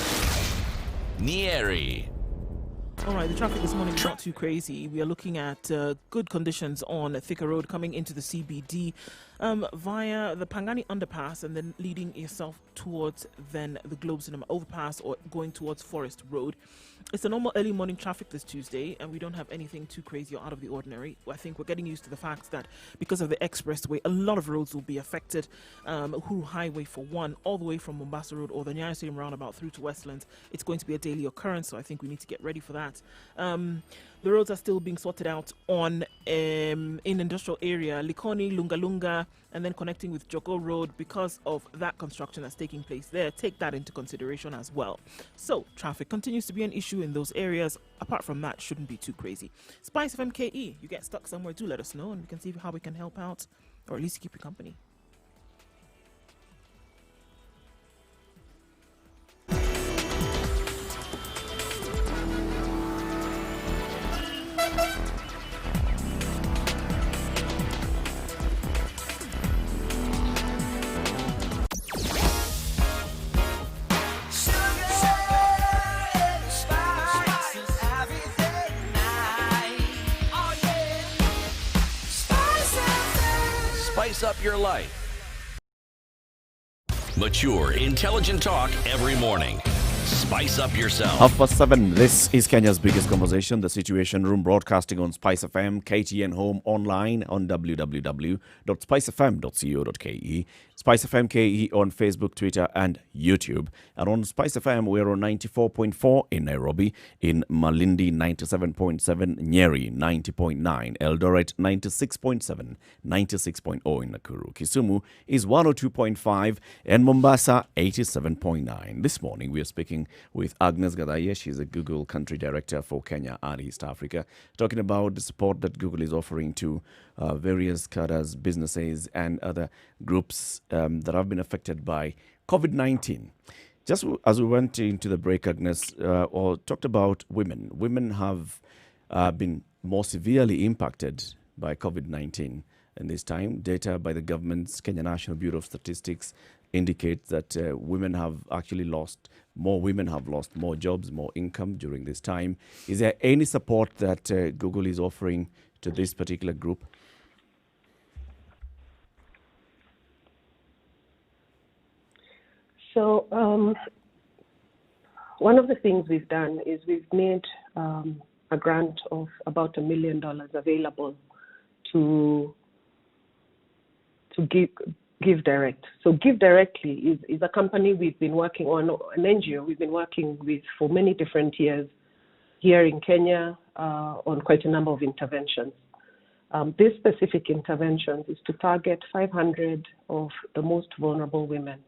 Nyeri. All right, the traffic this morning is not too crazy. We are looking at good conditions on Thika Road coming into the CBD via the Pangani underpass and then leading yourself towards then the Globe Cinema overpass or going towards Forest Road. It's a normal early morning traffic this Tuesday, and we don't have anything too crazy or out of the ordinary. I think we're getting used to the fact that because of the expressway, a lot of roads will be affected. Uhuru Highway for one, all the way from Mombasa Road or the Nyeri Stadium roundabout through to Westlands. It's going to be a daily occurrence, so I think we need to get ready for that. The roads are still being sorted out on in industrial area, Likoni, Lunga, and then connecting with Joko Road because of that construction that's taking place there. Take that into consideration as well. So traffic continues to be an issue in those areas. Apart from that, shouldn't be too crazy. Spice FM KE, you get stuck somewhere, do let us know and we can see how we can help out or at least keep you company. Spice up your life. Mature, intelligent talk every morning. Spice up yourself. 7:30. This is Kenya's biggest conversation, The Situation Room, broadcasting on Spice FM, KTN Home, online on www.spicefm.co.ke, Spice FM KE on Facebook, Twitter, and YouTube. And on Spice FM, we're on 94.4 in Nairobi, in Malindi 97.7, Nyeri 90.9, Eldoret 96.7, 96.0 in Nakuru. Kisumu is 102.5, and Mombasa 87.9. This morning, we are speaking with Agnes Gadaya. She's a Google Country Director for Kenya and East Africa, talking about the support that Google is offering to various cadres, businesses, and other groups that have been affected by COVID-19. Just as we went into the break, Agnes, or talked about women. Women have been more severely impacted by COVID-19 in this time. Data by the government's Kenya National Bureau of Statistics indicates that women have lost more jobs, more income during this time. Is there any support that Google is offering to this particular group? So one of the things we've done is we've made a grant of about $1 million available to Give Direct. So Give Directly is a company we've been working on, an NGO we've been working with for many different years here in Kenya on quite a number of interventions. This specific intervention is to target 500 of the most vulnerable women.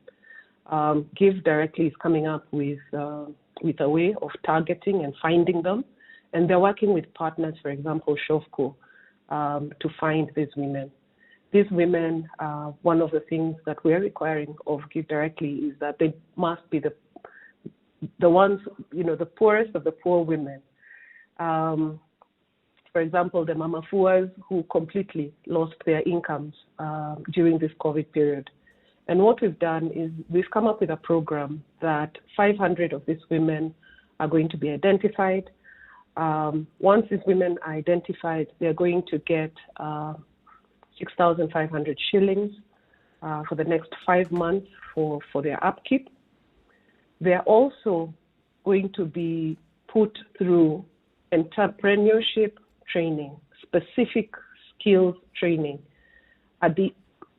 Give Directly is coming up with a way of targeting and finding them, and they're working with partners, for example, Shofco, to find these women. These women, one of the things that we're requiring of Give Directly is that they must be the ones, the poorest of the poor women. For example, the mama fuas who completely lost their incomes during this COVID period. And what we've done is we've come up with a program that 500 of these women are going to be identified. Once these women are identified, they're going to get 6,500 shillings for the next 5 months for their upkeep. They're also going to be put through entrepreneurship training, specific skills training.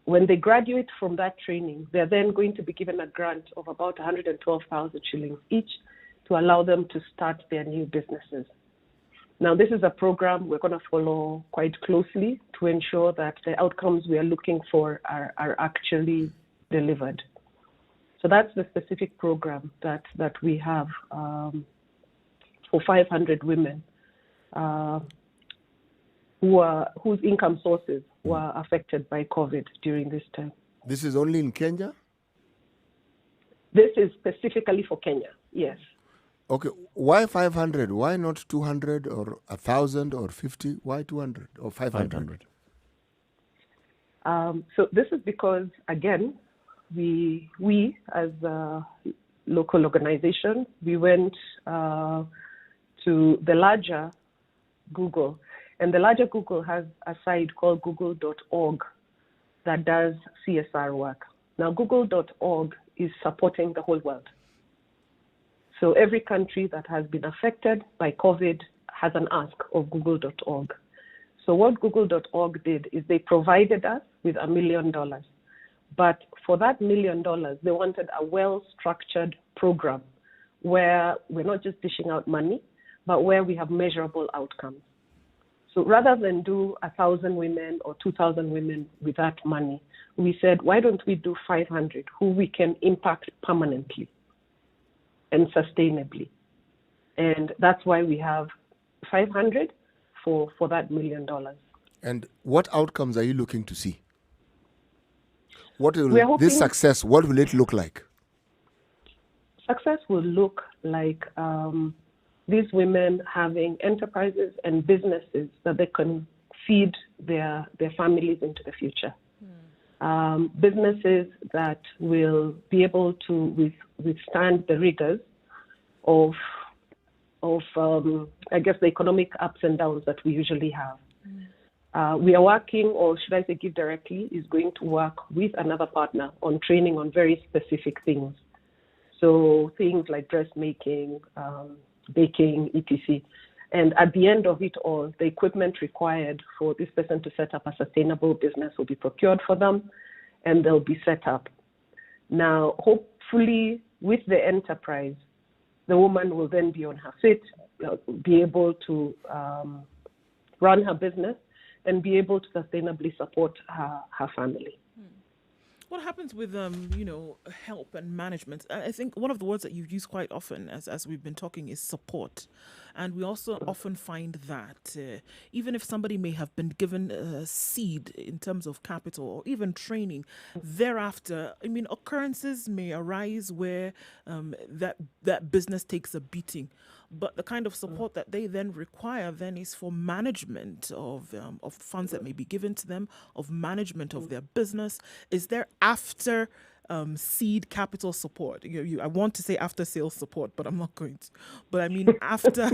When they graduate from that training, they're then going to be given a grant of about 112,000 shillings each to allow them to start their new businesses. Now, this is a program we're going to follow quite closely to ensure that the outcomes we are looking for are actually delivered. So that's the specific program that we have for 500 women whose income sources were affected by COVID during this time. This is only in Kenya? This is specifically for Kenya, yes. Okay, why 500? Why not 200 or 1,000 or 50? Why 200 or 500? So this is because, again, we as a local organization, we went to the larger Google. And the larger Google has a site called google.org that does CSR work. Now, google.org is supporting the whole world. So every country that has been affected by COVID has an ask of google.org. So what google.org did is they provided us with $1 million. But for that $1 million, they wanted a well-structured program where we're not just dishing out money, but where we have measurable outcomes. So rather than do 1,000 women or 2,000 women with that money, we said, why don't we do 500 who we can impact permanently and sustainably? And that's why we have 500 for that $1 million. And what outcomes are you looking to see? What We are will hoping- this success, what will it look like? Success will look like these women having enterprises and businesses that they can feed their families into the future. Businesses that will be able to withstand the rigors of I guess, the economic ups and downs that we usually have. We are working, or should I say Give Directly is going to work with another partner on training on very specific things. So things like dressmaking, baking, etc. And at the end of it all, the equipment required for this person to set up a sustainable business will be procured for them, and they'll be set up. Now, hopefully, with the enterprise, the woman will then be on her feet, be able to run her business, and be able to sustainably support her family. What happens with help and management? I think one of the words that you use quite often as we've been talking is support. And we also often find that even if somebody may have been given a seed in terms of capital or even training, thereafter, occurrences may arise where that business takes a beating. But the kind of support that they then require then is for management of funds that may be given to them, of management of their business. Is there after seed capital support? I want to say after sales support, but I'm not going to. But I mean after,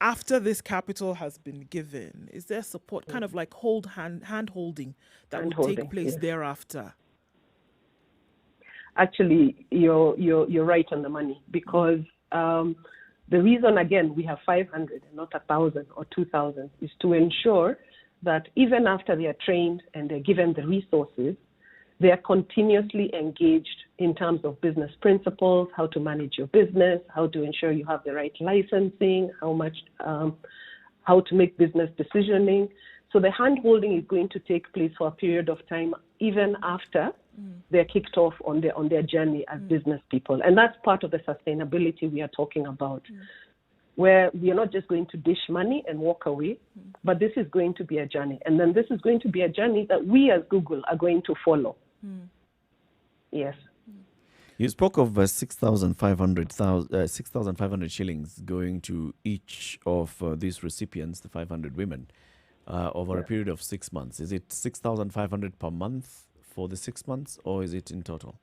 after this capital has been given, is there support, kind of like hand holding that will take place thereafter? Actually, you're right on the money, because the reason, again, we have 500 and not 1,000 or 2,000 is to ensure that even after they are trained and they're given the resources, they are continuously engaged in terms of business principles, how to manage your business, how to ensure you have the right licensing, how to make business decisioning. So the hand-holding is going to take place for a period of time, even after they're kicked off on their journey as business people. And that's part of the sustainability we are talking about, where we are not just going to dish money and walk away, but this is going to be a journey. And then this is going to be a journey that we as Google are going to follow. Yes. You spoke of 6,500 shillings going to each of these recipients, the 500 women, over a period of 6 months. Is it 6,500 per month for the 6 months, or is it in total?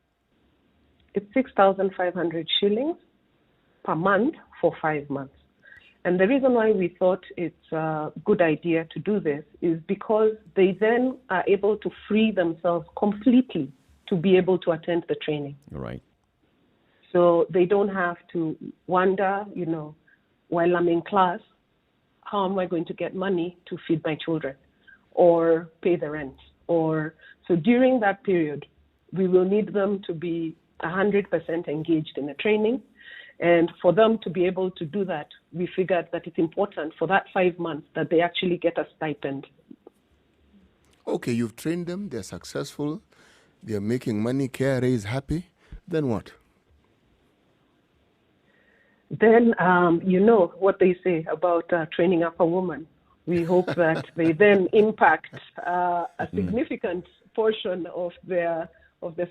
It's 6,500 shillings per month for 5 months. And the reason why we thought it's a good idea to do this is because they then are able to free themselves completely to be able to attend the training. Right. So they don't have to wonder, while I'm in class, how am I going to get money to feed my children or pay the rent? So during that period, we will need them to be 100% engaged in the training. And for them to be able to do that, we figured that it's important for that 5 months that they actually get a stipend. Okay, you've trained them, they're successful, they're making money, KRA is happy. Then what? Then, what they say about training up a woman. We hope that they then impact a significant portion of the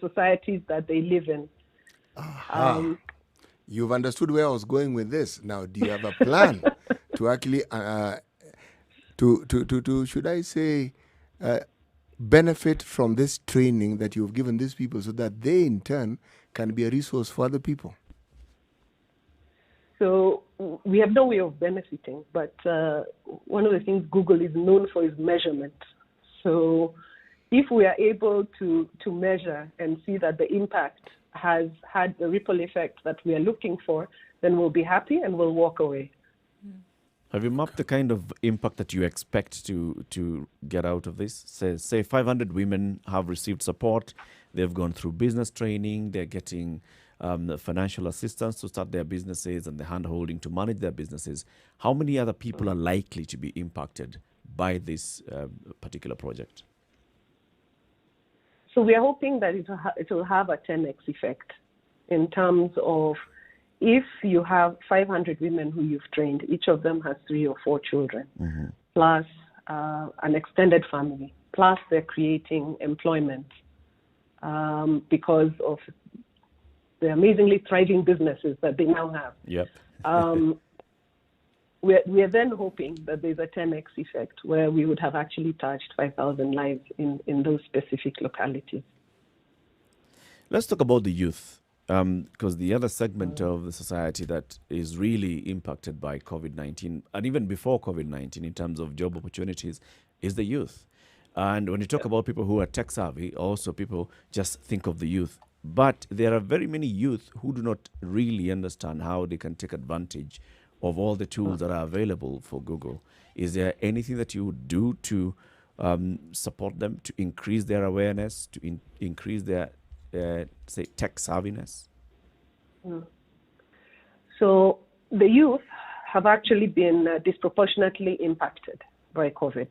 societies that they live in. You've understood where I was going with this. Now, do you have a plan to actually, should I say, benefit from this training that you've given these people so that they, in turn, can be a resource for other people? So we have no way of benefiting, but one of the things Google is known for is measurement. So if we are able to measure and see that the impact has had the ripple effect that we are looking for, then we'll be happy and we'll walk away. Have you mapped the kind of impact that you expect to get out of this? Say 500 women have received support, they've gone through business training, they're getting the financial assistance to start their businesses and the hand-holding to manage their businesses. How many other people are likely to be impacted by this particular project? So we are hoping that it will have a 10x effect in terms of if you have 500 women who you've trained, each of them has 3 or 4 children, plus an extended family, plus they're creating employment because of the amazingly thriving businesses that they now have. Yep. We're then hoping that there's a 10x effect where we would have actually touched 5,000 lives in those specific localities. Let's talk about the youth, because the other segment of the society that is really impacted by COVID-19, and even before COVID-19 in terms of job opportunities, is the youth. And when you talk about people who are tech savvy, also people just think of the youth. But there are very many youth who do not really understand how they can take advantage of all the tools that are available for Google. Is there anything that you would do to support them, to increase their awareness, to increase their, say, tech savviness? So the youth have actually been disproportionately impacted by COVID.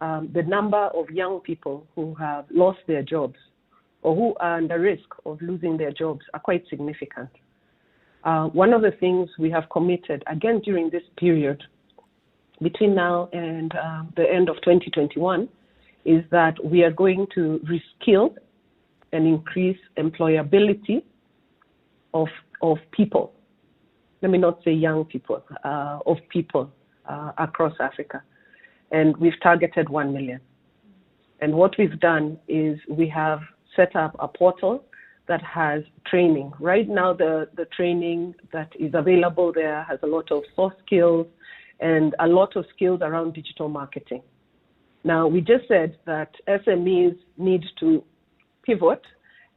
The number of young people who have lost their jobs or who are under risk of losing their jobs are quite significant. One of the things we have committed, again during this period, between now and the end of 2021, is that we are going to reskill and increase employability of people. Let me not say young people, of people across Africa. And we've targeted 1 million. And what we've done is we have set up a portal that has training. Right now, the training that is available there has a lot of soft skills and a lot of skills around digital marketing. Now, we just said that SMEs need to pivot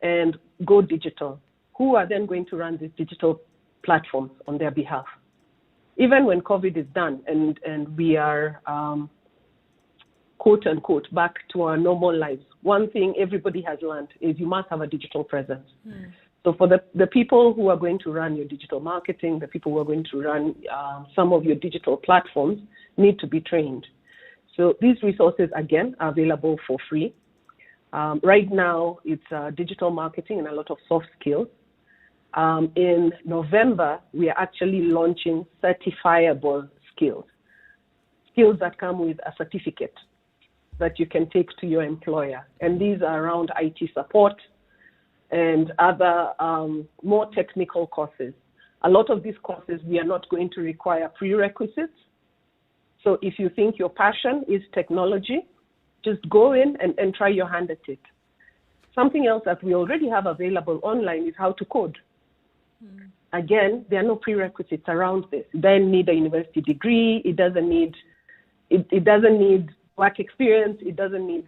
and go digital. Who are then going to run these digital platforms on their behalf? Even when COVID is done and we are, quote unquote, back to our normal lives, one thing everybody has learned is you must have a digital presence. So for the people who are going to run your digital marketing, the people who are going to run some of your digital platforms need to be trained. So these resources, again, are available for free. Right now, it's digital marketing and a lot of soft skills. In November, we are actually launching certifiable skills that come with a certificate that you can take to your employer. And these are around IT support and other more technical courses. A lot of these courses, we are not going to require prerequisites. So if you think your passion is technology, just go in and try your hand at it. Something else that we already have available online is how to code. Again, there are no prerequisites around this. It doesn't need a university degree. It doesn't need work experience. It doesn't need,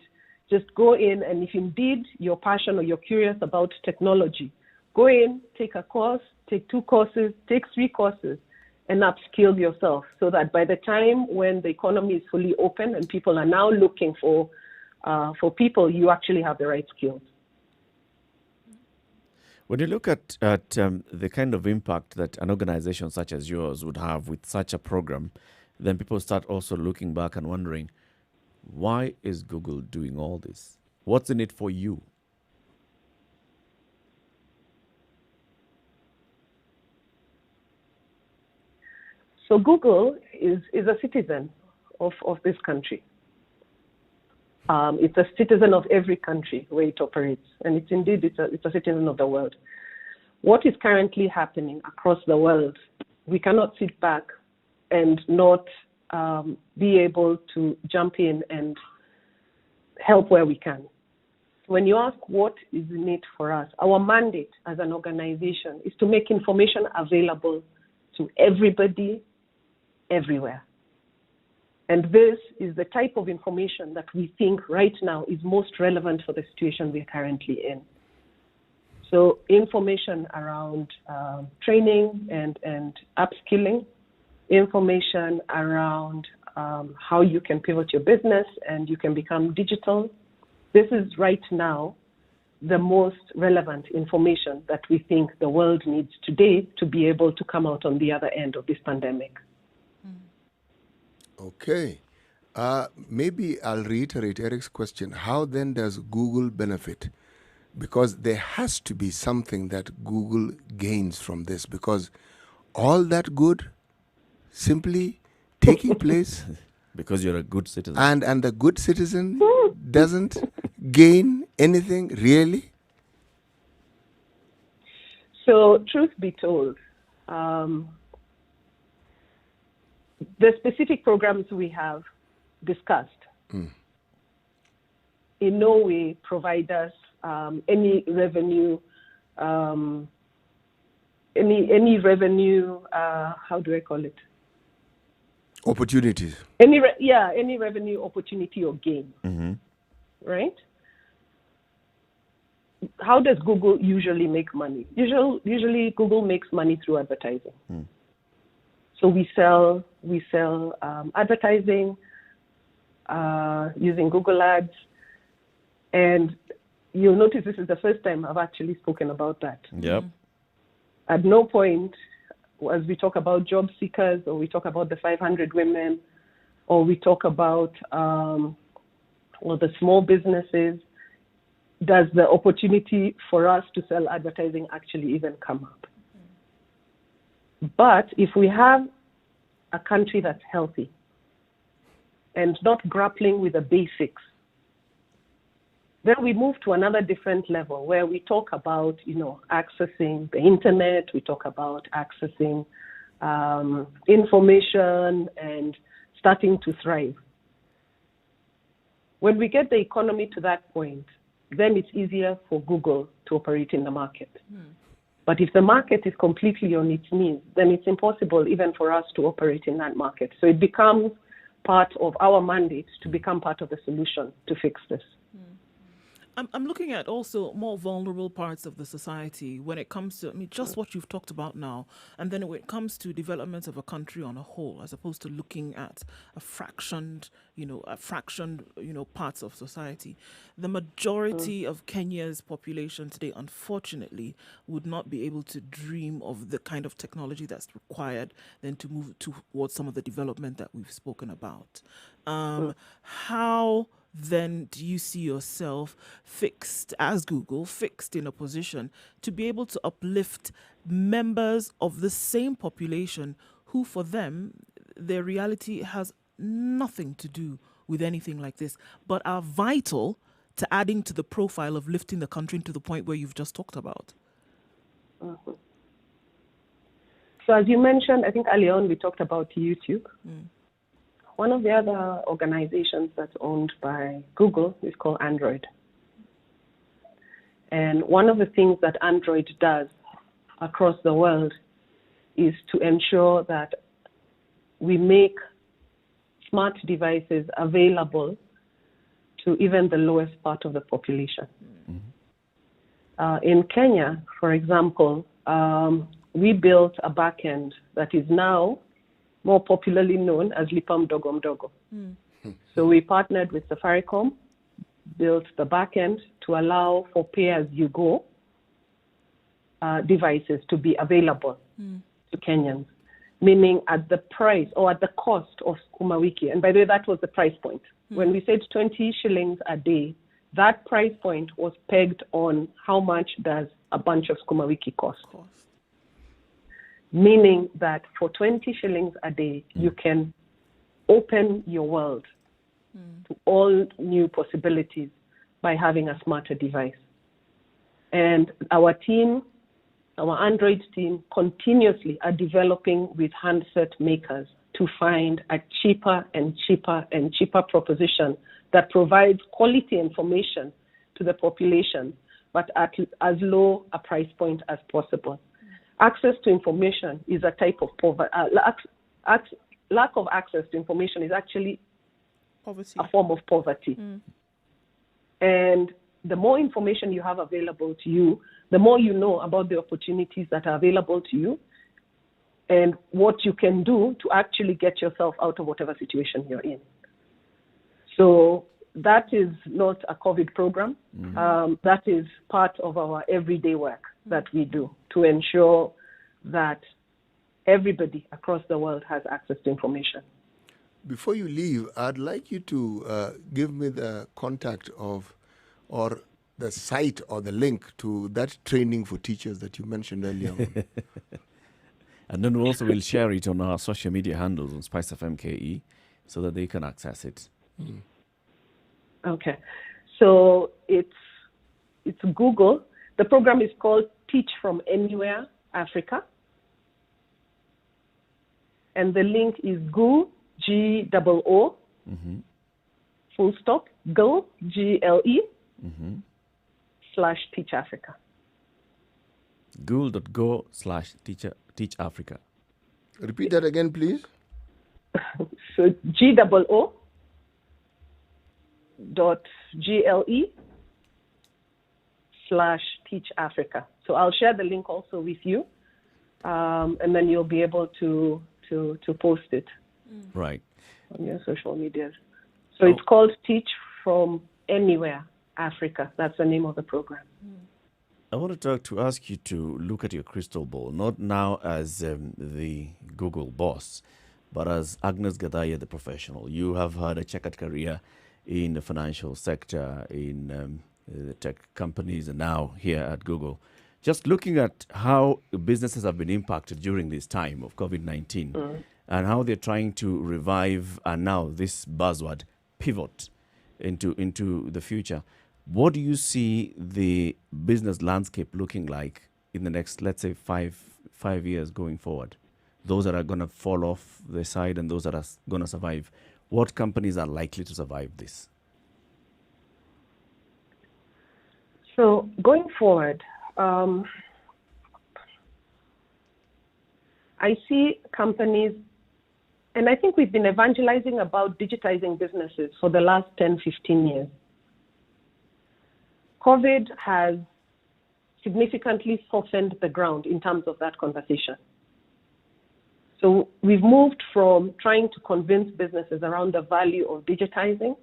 just go in, and if indeed you're passionate or you're curious about technology, go in, take a course, take 2 courses, take 3 courses, and upskill yourself so that by the time when the economy is fully open and people are now looking for people, you actually have the right skills. When you look at the kind of impact that an organization such as yours would have with such a program, then people start also looking back and wondering, why is Google doing all this? What's in it for you? So Google is a citizen of this country. It's a citizen of every country where it operates, and it's a citizen of the world. What is currently happening across the world, we cannot sit back and not be able to jump in and help where we can. When you ask what is in it for us, our mandate as an organization is to make information available to everybody, everywhere. And this is the type of information that we think right now is most relevant for the situation we're currently in. So information around training and upskilling, information around how you can pivot your business and you can become digital. This is right now the most relevant information that we think the world needs today to be able to come out on the other end of this pandemic. Okay. Maybe I'll reiterate Eric's question. How then does Google benefit? Because there has to be something that Google gains from this, because all that good simply taking place Because you're a good citizen. and the good citizen doesn't gain anything really? So, truth be told, the specific programs we have discussed in no way provide us any revenue, any revenue, how do I call it? Opportunities. Any revenue opportunity or gain, right? How does Google usually make money? Usually Google makes money through advertising. So we sell advertising using Google Ads, and you'll notice this is the first time I've actually spoken about that. Yep. At no point, as we talk about job seekers, or we talk about the 500 women, or we talk about the small businesses, does the opportunity for us to sell advertising actually even come up? But if we have a country that's healthy and not grappling with the basics, then we move to another different level where we talk about, accessing the internet, we talk about accessing information and starting to thrive. When we get the economy to that point, then it's easier for Google to operate in the market. But if the market is completely on its knees, then it's impossible even for us to operate in that market. So it becomes part of our mandate to become part of the solution to fix this. I'm looking at also more vulnerable parts of the society when it comes to, just what you've talked about now, and then when it comes to development of a country on a whole, as opposed to looking at a fractioned parts of society. The majority of Kenya's population today, unfortunately, would not be able to dream of the kind of technology that's required then to move towards some of the development that we've spoken about. How then do you see yourself fixed as Google, fixed in a position to be able to uplift members of the same population who, for them, their reality has nothing to do with anything like this, but are vital to adding to the profile of lifting the country to the point where you've just talked about? So as you mentioned, I think earlier on we talked about YouTube. One of the other organizations that's owned by Google is called Android. And one of the things that Android does across the world is to ensure that we make smart devices available to even the lowest part of the population. In Kenya, for example, we built a backend that is now more popularly known as Lipa Mdogo Mdogo. So we partnered with Safaricom, built the backend to allow for pay-as-you-go devices to be available to Kenyans, meaning at the price or at the cost of Sukuma Wiki. And by the way, that was the price point. When we said 20 shillings a day, that price point was pegged on how much does a bunch of Sukuma Wiki cost. Meaning that for 20 shillings a day, you can open your world to all new possibilities by having a smarter device. And our team, our Android team, continuously are developing with handset makers to find a cheaper and cheaper and cheaper proposition that provides quality information to the population, but at as low a price point as possible. Access to information is a type of poverty. Lack of access to information is actually Poverty. a form of poverty. And the more information you have available to you, the more you know about the opportunities that are available to you and what you can do to actually get yourself out of whatever situation you're in. So that is not a COVID program. That is part of our everyday work that we do to ensure that everybody across the world has access to information. Before you leave, I'd like you to give me the contact of, or the site or the link to that training for teachers that you mentioned earlier on. And then we also will share it on our social media handles on Spice FM KE so that they can access it. Okay. So it's Google. The program is called Teach from Anywhere Africa. And the link is GOO, G-O-O, full stop, GLE, G-L-E, /Teach Africa. Google.go/Teach Africa. Repeat that again, please. So GOO .GLE /Teach Africa. So I'll share the link also with you, and then you'll be able to post it. Right. On your social medias. So it's called Teach from Anywhere Africa. That's the name of the program. I want to ask you to look at your crystal ball, not now as the Google boss, but as Agnes Gadaya, the professional. You have had a checkered career in the financial sector, in the tech companies, and now here at Google. Just looking at how businesses have been impacted during this time of COVID-19 and how they're trying to revive, and now this buzzword, pivot into the future. What do you see the business landscape looking like in the next, let's say, five years going forward? Those that are going to fall off the side and those that are going to survive. What companies are likely to survive this? So going forward, I see companies, and I think we've been evangelizing about digitizing businesses for the last 10, 15 years. COVID has significantly softened the ground in terms of that conversation. So we've moved from trying to convince businesses around the value of digitizing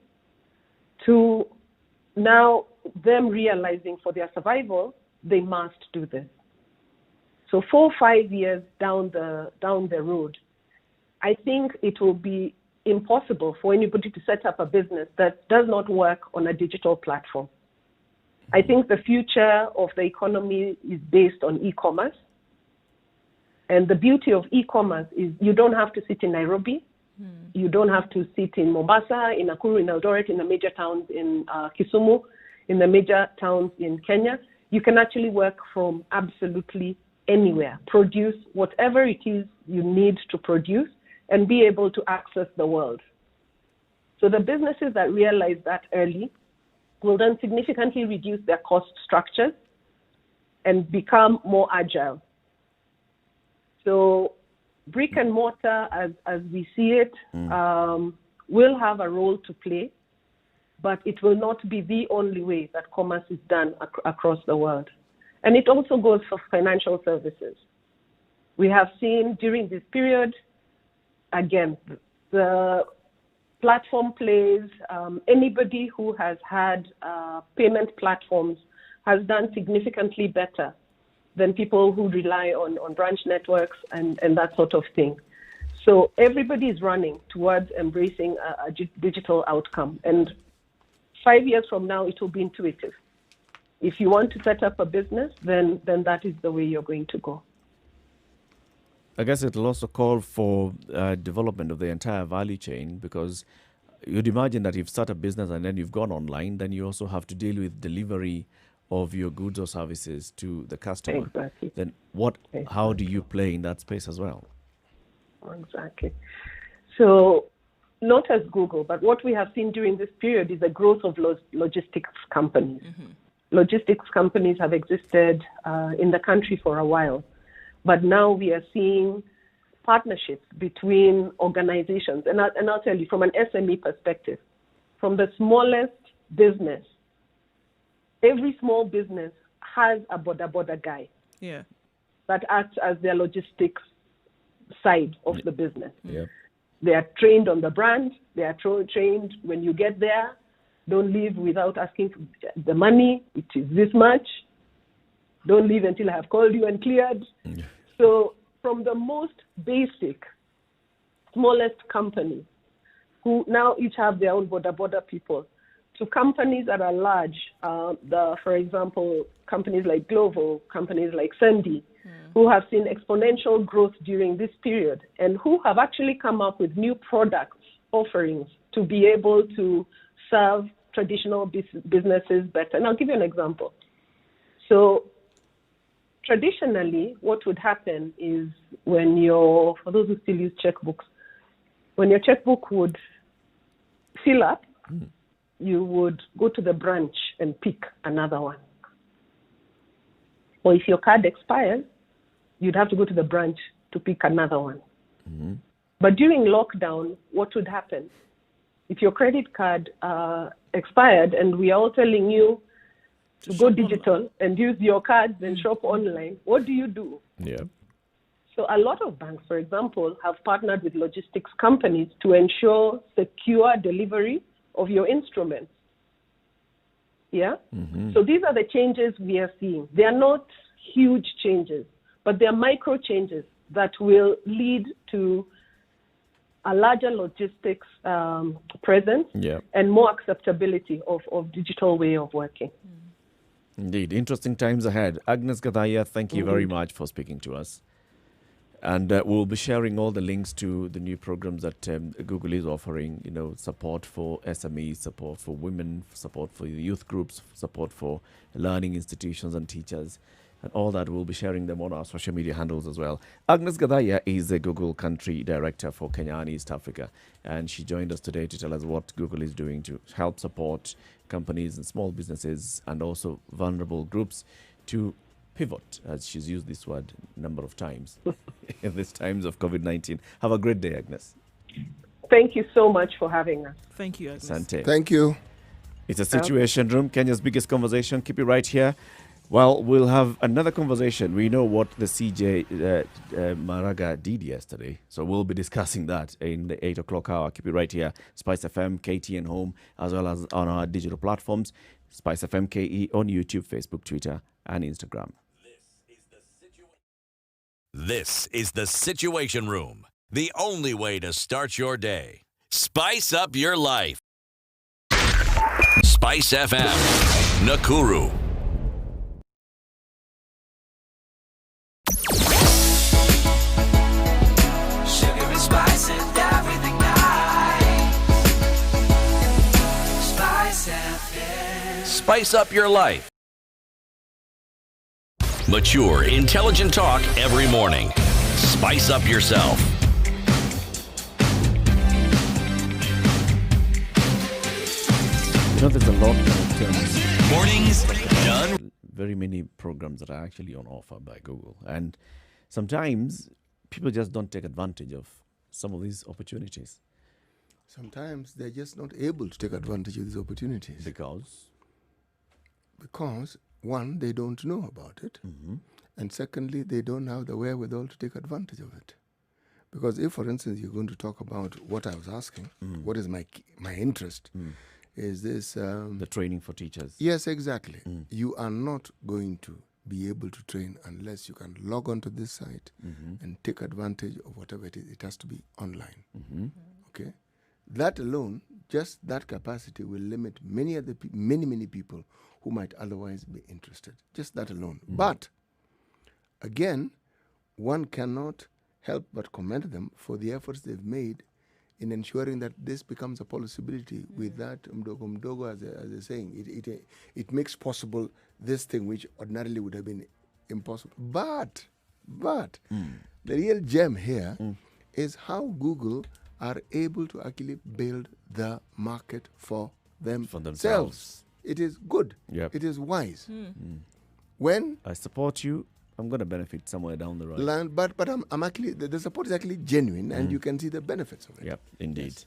to now them realizing for their survival, they must do this. So 4 or 5 years down the road, I think it will be impossible for anybody to set up a business that does not work on a digital platform. I think the future of the economy is based on e-commerce. And the beauty of e-commerce is you don't have to sit in Nairobi. You don't have to sit in Mombasa, in Nakuru, in Eldoret, in the major towns in Kisumu, in the major towns in Kenya. You can actually work from absolutely anywhere, produce whatever it is you need to produce, and be able to access the world. So the businesses that realize that early will then significantly reduce their cost structures and become more agile. So brick and mortar, as we see it, will have a role to play, but it will not be the only way that commerce is done across the world. And it also goes for financial services. We have seen during this period, again, the platform plays, anybody who has had payment platforms has done significantly better than people who rely on branch networks and that sort of thing. So everybody is running towards embracing a digital outcome. And 5 years from now, it will be intuitive. If you want to set up a business, then that is the way you're going to go. I guess it'll also call for development of the entire value chain, because you'd imagine that if you start a business and then you've gone online, then you also have to deal with delivery of your goods or services to the customer. Exactly. Then how do you play in that space as well? Exactly. So not as Google, but what we have seen during this period is the growth of logistics companies. Logistics companies have existed in the country for a while, but now we are seeing partnerships between organizations. And I'll tell you, from an SME perspective, from the smallest business, every small business has a border guy that acts as their logistics side of the business. They are trained on the brand. They are trained when you get there. Don't leave without asking for the money. It is this much. Don't leave until I have called you and cleared. So from the most basic, smallest companies, who now each have their own border people, to companies that are large, for example, companies like Glovo, companies like Sandy, who have seen exponential growth during this period and who have actually come up with new products, offerings to be able to serve traditional businesses better. And I'll give you an example. So traditionally, what would happen is for those who still use checkbooks, when your checkbook would fill up, you would go to the branch and pick another one. Or if your card expires, you'd have to go to the branch to pick another one. But during lockdown, what would happen? If your credit card expired and we are all telling you to go digital and use your cards and shop online, what do you do? Yeah. So a lot of banks, for example, have partnered with logistics companies to ensure secure delivery of your instruments. Yeah? So these are the changes we are seeing. They are not huge changes, but they are micro changes that will lead to a larger logistics presence and more acceptability of digital way of working. Indeed. Interesting times ahead. Agnes Gadaya, thank you very much for speaking to us. And we'll be sharing all the links to the new programs that Google is offering, support for SMEs, support for women, support for youth groups, support for learning institutions and teachers. And all that, we'll be sharing them on our social media handles as well. Agnes Gadaya is the Google Country Director for Kenya and East Africa. And she joined us today to tell us what Google is doing to help support companies and small businesses and also vulnerable groups to pivot, as she's used this word a number of times in these times of COVID-19. Have a great day, Agnes. Thank you so much for having us. Thank you, Agnes. Sante. Thank you. It's a Situation Room, Kenya's biggest conversation. Keep it right here. Well, we'll have another conversation. We know what the CJ Maraga did yesterday, so we'll be discussing that in the 8 o'clock hour. Keep it right here. Spice FM, KTN Home, as well as on our digital platforms. Spice FM KE on YouTube, Facebook, Twitter, and Instagram. This is the Situation Room, the only way to start your day. Spice up your life. Spice FM, Nakuru. Sugar and spice and everything nice. Spice FM. Spice up your life. Mature, intelligent talk every morning. Spice up yourself. There's a lot of Mornings done. very many programs that are actually on offer by Google. And sometimes people just don't take advantage of some of these opportunities. Sometimes they're just not able to take advantage of these opportunities. Because one, they don't know about it. And secondly, they don't have the wherewithal to take advantage of it. Because if, for instance, you're going to talk about what I was asking, what is my interest, is this... the training for teachers. Yes, exactly. You are not going to be able to train unless you can log onto this site and take advantage of whatever it is. It has to be online. Okay? That alone, just that capacity will limit many people who might otherwise be interested. Just that alone. But, again, one cannot help but commend them for the efforts they've made in ensuring that this becomes a possibility with that mdogo, as they're saying. It makes possible this thing which ordinarily would have been impossible. But the real gem here is how Google are able to actually build the market for themselves. It is good. It is wise. When I support you, I'm going to benefit somewhere down the road. But I'm actually, the support is actually genuine, and you can see the benefits of it. Yep, indeed. Yes.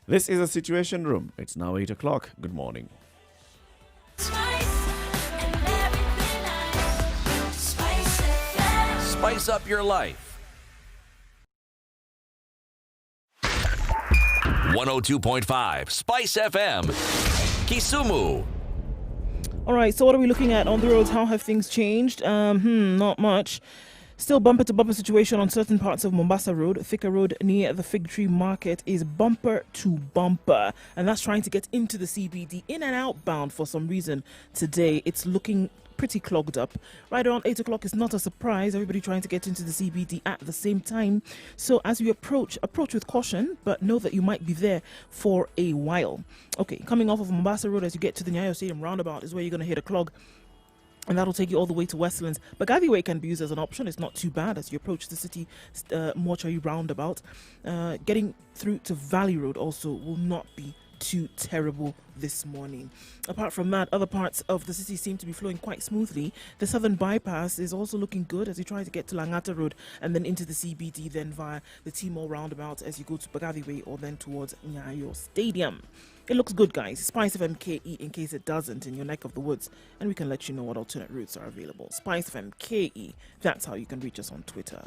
This is a Situation Room. It's now 8 o'clock. Good morning. Spice up your life. 102.5 Spice FM, Kisumu. All right, so what are we looking at on the roads? How have things changed? Not much. Still bumper-to-bumper situation on certain parts of Mombasa Road. Thika Road near the Fig Tree Market is bumper to bumper, and that's trying to get into the CBD in and outbound for some reason today. It's looking pretty clogged up. Right around 8 o'clock is not a surprise. Everybody trying to get into the CBD at the same time. So as you approach with caution, but know that you might be there for a while. Okay, coming off of Mombasa Road as you get to the Nyayo Stadium roundabout is where you're going to hit a clog. And that'll take you all the way to Westlands. Bagadi Way can be used as an option. It's not too bad as you approach the city mortuary roundabout. Getting through to Valley Road also will not be too terrible this morning. Apart from that, other parts of the city seem to be flowing quite smoothly. The southern bypass is also looking good as you try to get to Langata Road and then into the CBD, then via the Timor roundabout as you go to Bagadi Way or then towards Nyayo Stadium. It looks good, guys. Spice FM KE in case it doesn't in your neck of the woods, and we can let you know what alternate routes are available. Spice FM KE, that's how you can reach us on Twitter.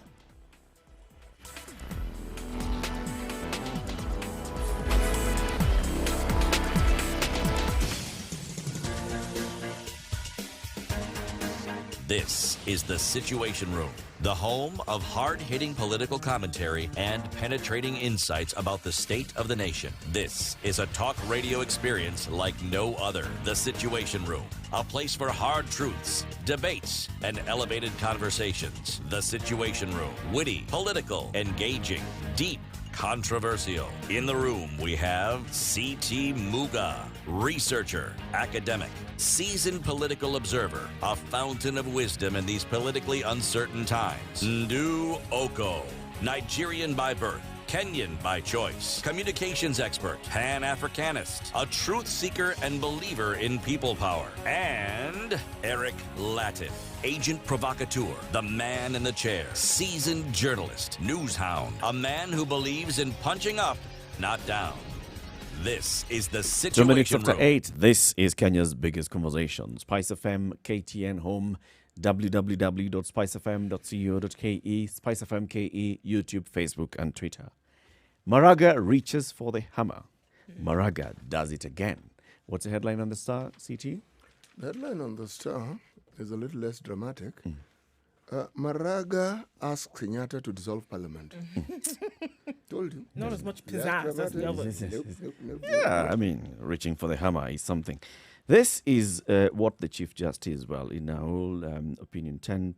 This is The Situation Room, the home of hard-hitting political commentary and penetrating insights about the state of the nation. This is a talk radio experience like no other. The Situation Room, a place for hard truths, debates, and elevated conversations. The Situation Room, witty, political, engaging, deep, controversial. In the room, we have C.T. Muga, researcher, academic, seasoned political observer, a fountain of wisdom in these politically uncertain times. Ndu Oko, Nigerian by birth, Kenyan by choice, communications expert, Pan-Africanist, a truth seeker and believer in people power, and Eric Latif, agent provocateur, the man in the chair, seasoned journalist, news hound, a man who believes in punching up, not down. This is The 2 Situation minutes after Room. 8. This is Kenya's biggest conversation. Spice FM, KTN Home, www.spicefm.co.ke, Spice FM KE, YouTube, Facebook, and Twitter. Maraga reaches for the hammer. Maraga does it again. What's the headline on the Star, CT? The headline on the Star is a little less dramatic. Maraga asks Kenyatta to dissolve parliament. Told you. Not as much pizzazz as the others. Nope. Yeah, I mean, reaching for the hammer is something. This is what the Chief Justice, well, in our whole opinion, 10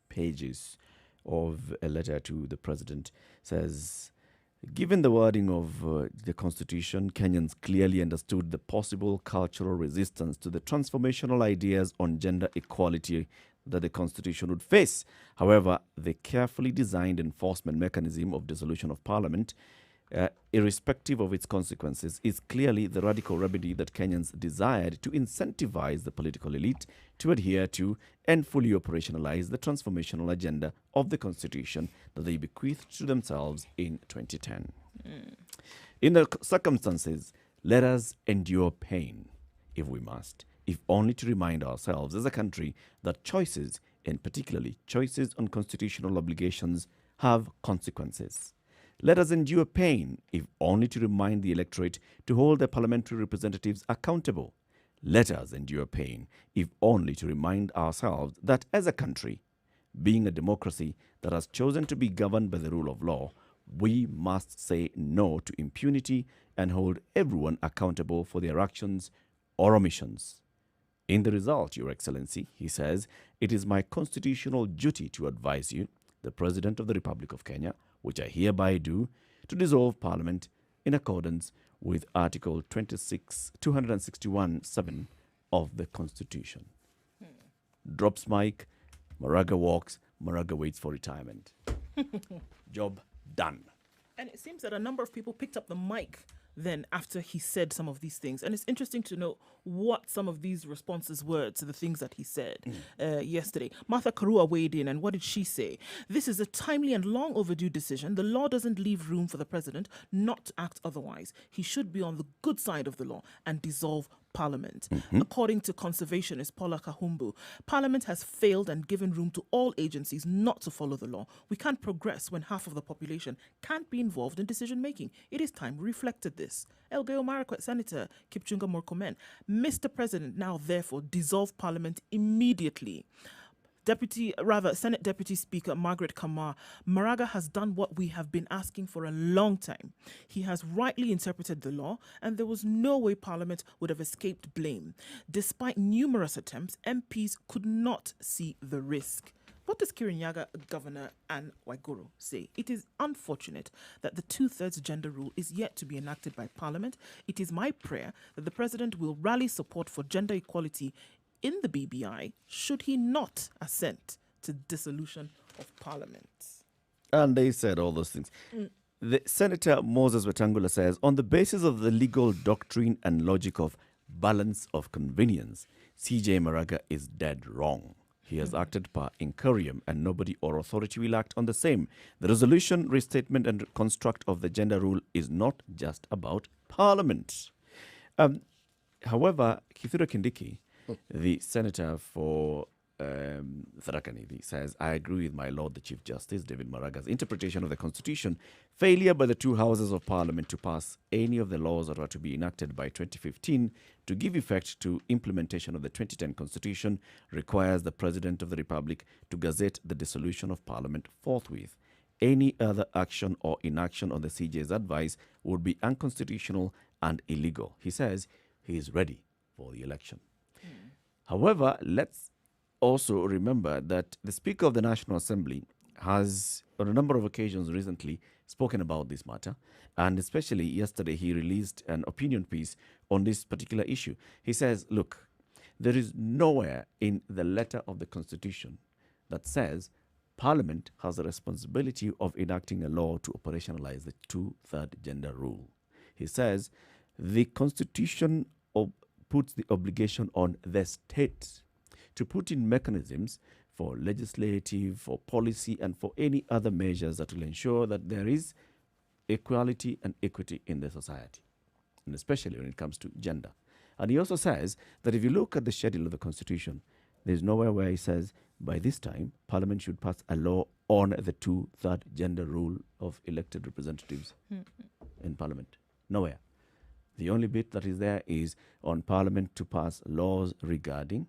pages of a letter to the President, says, given the wording of the Constitution, Kenyans clearly understood the possible cultural resistance to the transformational ideas on gender equality that the Constitution would face. However, the carefully designed enforcement mechanism of dissolution of Parliament, irrespective of its consequences, is clearly the radical remedy that Kenyans desired to incentivize the political elite to adhere to and fully operationalize the transformational agenda of the Constitution that they bequeathed to themselves in 2010. In the circumstances, let us endure pain, if we must, if only to remind ourselves as a country that choices, and particularly choices on constitutional obligations, have consequences. Let us endure pain, if only to remind the electorate to hold their parliamentary representatives accountable. Let us endure pain, if only to remind ourselves that as a country, being a democracy that has chosen to be governed by the rule of law, we must say no to impunity and hold everyone accountable for their actions or omissions. In the result, Your Excellency, he says, it is my constitutional duty to advise you, the President of the Republic of Kenya, which I hereby do, to dissolve Parliament in accordance with Article 261(7) of the Constitution. Drops mic, Maraga walks, Maraga waits for retirement. Job done. And it seems that a number of people picked up the mic then after he said some of these things. And it's interesting to know what some of these responses were to the things that he said yesterday. Martha Karua weighed in, and what did she say? This is a timely and long overdue decision. The law doesn't leave room for the president not to act otherwise. He should be on the good side of the law and dissolve Parliament. According to conservationist Paula Kahumbu, Parliament has failed and given room to all agencies not to follow the law. We can't progress when half of the population can't be involved in decision-making. It is time we reflected this. Elgeyo Marakwet Senator Kipchumba Murkomen, Mr. President, now therefore dissolve Parliament immediately. Senate Deputy Speaker Margaret Kamar, Maraga has done what we have been asking for a long time. He has rightly interpreted the law, and there was no way Parliament would have escaped blame. Despite numerous attempts, MPs could not see the risk. What does Kirinyaga Governor Anne Waiguru say? It is unfortunate that the 2/3 gender rule is yet to be enacted by Parliament. It is my prayer that the President will rally support for gender equality in the BBI should he not assent to dissolution of Parliament. And they said all those things. The Senator Moses Wetangula says, on the basis of the legal doctrine and logic of balance of convenience, CJ Maraga is dead wrong. He has acted per incurium and nobody or authority will act on the same. The resolution, restatement and construct of the gender rule is not just about Parliament. However, Kithure Kindiki, the senator for Tharaka Nithi, says, I agree with my Lord the Chief Justice David Maraga's interpretation of the Constitution. Failure by the two houses of Parliament to pass any of the laws that were to be enacted by 2015 to give effect to implementation of the 2010 Constitution requires the President of the Republic to gazette the dissolution of Parliament forthwith. Any other action or inaction on the CJ's advice would be unconstitutional and illegal. He says he is ready for the election. However, let's also remember that the Speaker of the National Assembly has, on a number of occasions recently, spoken about this matter. And especially yesterday, he released an opinion piece on this particular issue. He says, look, there is nowhere in the letter of the Constitution that says Parliament has a responsibility of enacting a law to operationalize the 2/3 gender rule. He says the Constitution puts the obligation on the state to put in mechanisms for legislative, for policy, and for any other measures that will ensure that there is equality and equity in the society, and especially when it comes to gender. And he also says that if you look at the schedule of the Constitution, there's nowhere where he says by this time Parliament should pass a law on the 2/3 gender rule of elected representatives in Parliament. Nowhere. The only bit that is there is on Parliament to pass laws regarding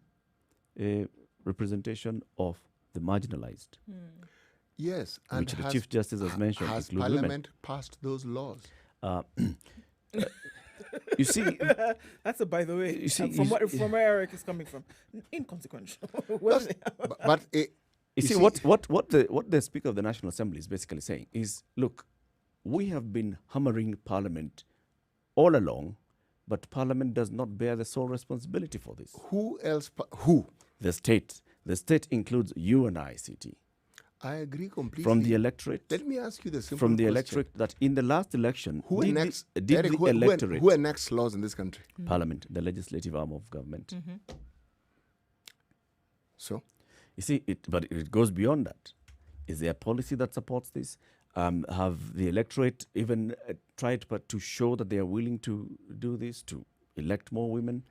representation of the marginalized. Yes, and which the Chief Justice has mentioned. Has Parliament passed those laws? You see, that's a by the way. You see, from where Eric is coming from, inconsequential. You see, what the Speaker of the National Assembly is basically saying is, look, we have been hammering Parliament all along, but Parliament does not bear the sole responsibility for this. Who else? Who? The state. The state includes you and I, CT. I agree completely. From the electorate. Let me ask you the simple From the question. electorate that in the last election, who enacts laws in this country? Parliament, the legislative arm of government. So? You see, but it goes beyond that. Is there a policy that supports this? Have the electorate even tried to show that they are willing to do this, to elect more women?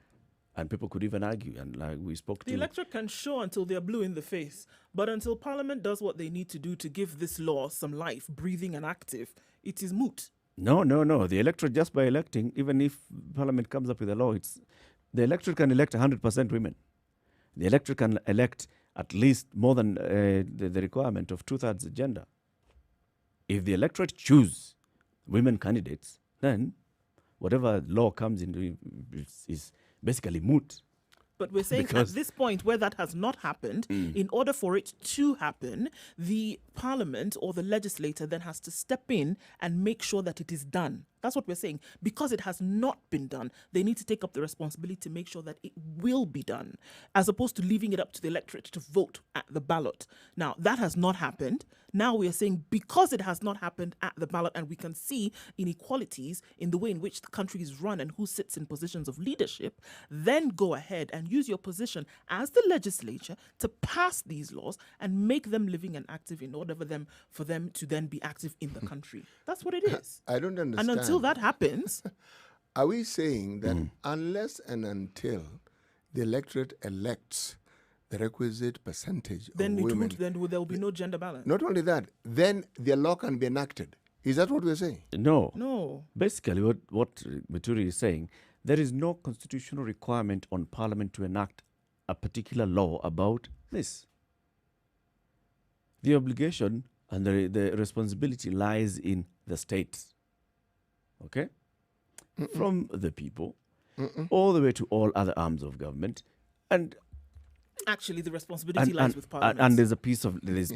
And people could even argue, and like we spoke the electorate can show until they're blue in the face, but until Parliament does what they need to do to give this law some life, breathing and active, it is moot. No. The electorate, just by electing, even if Parliament comes up with a law, the electorate can elect 100% women. The electorate can elect at least more than the requirement of 2/3 gender. If the electorate choose women candidates, then whatever law comes into is basically moot. But we're saying at this point where that has not happened, in order for it to happen, the Parliament or the legislator then has to step in and make sure that it is done. That's what we're saying. Because it has not been done, they need to take up the responsibility to make sure that it will be done, as opposed to leaving it up to the electorate to vote at the ballot. Now, that has not happened. Now we are saying because it has not happened at the ballot, and we can see inequalities in the way in which the country is run and who sits in positions of leadership, then go ahead and use your position as the legislature to pass these laws and make them living and active in order for them to then be active in the country. That's what it is. I don't understand. And until that happens... Are we saying that unless and until the electorate elects the requisite percentage Then of women, there will be no gender balance. not only that, then the law can be enacted. Is that what we're saying? No. Basically, what Muturi is saying, there is no constitutional requirement on Parliament to enact a particular law about this. The obligation and the responsibility lies in the states. Okay? From the people all the way to all other arms of government. And Actually, the responsibility lies with Parliament. And there's a piece of there's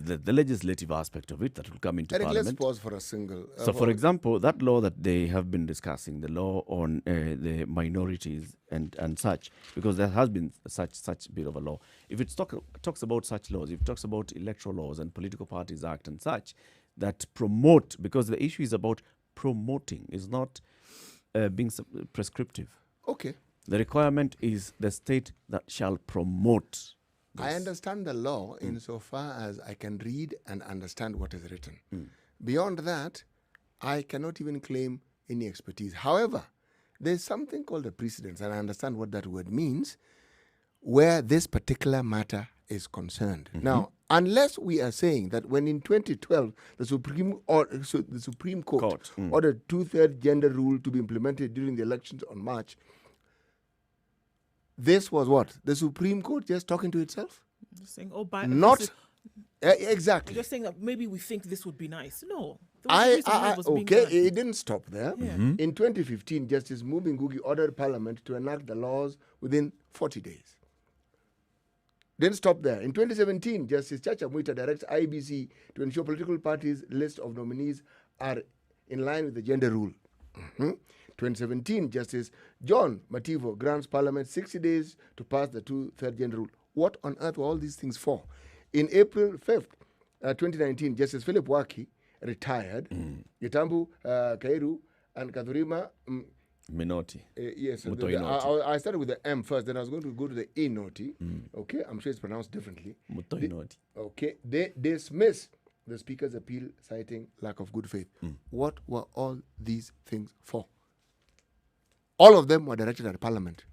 the legislative aspect of it that will come into Eric, Parliament. let's pause for a single. So, for example, that law that they have been discussing, the law on the minorities and such, because there has been such bit of a law. If it talks about such laws, if it talks about electoral laws and Political Parties Act and such, that promote, because the issue is about promoting, is not being prescriptive. Okay. The requirement is the state that shall promote this. I understand the law insofar as I can read and understand what is written. Beyond that, I cannot even claim any expertise. However, there's something called a precedence, and I understand what that word means, where this particular matter is concerned. Now, unless we are saying that when in 2012 the Supreme Court ordered 2/3 gender rule to be implemented during the elections on March, this was what? The Supreme Court just talking to itself? Just saying, exactly. Just saying that maybe we think this would be nice. No. It didn't stop there. In 2015, Justice Mubi Ngugi ordered Parliament to enact the laws within 40 days. Didn't stop there. In 2017, Justice Chacha Mwita directs IBC to ensure political parties' list of nominees are in line with the gender rule. 2017, Justice John Mativo grants Parliament 60 days to pass the 2/3 gender rule. What on earth were all these things for? In April 5th, 2019, Justice Philip Waki retired. Gitambu Kairu and Kathurima Minoti. Yes, Mutoinoti. I started with the M first, then I was going to go to the Inoti. Okay, I'm sure it's pronounced differently. Mutoinoti. Okay, they dismiss the Speaker's appeal citing lack of good faith. What were all these things for? All of them were directed at Parliament.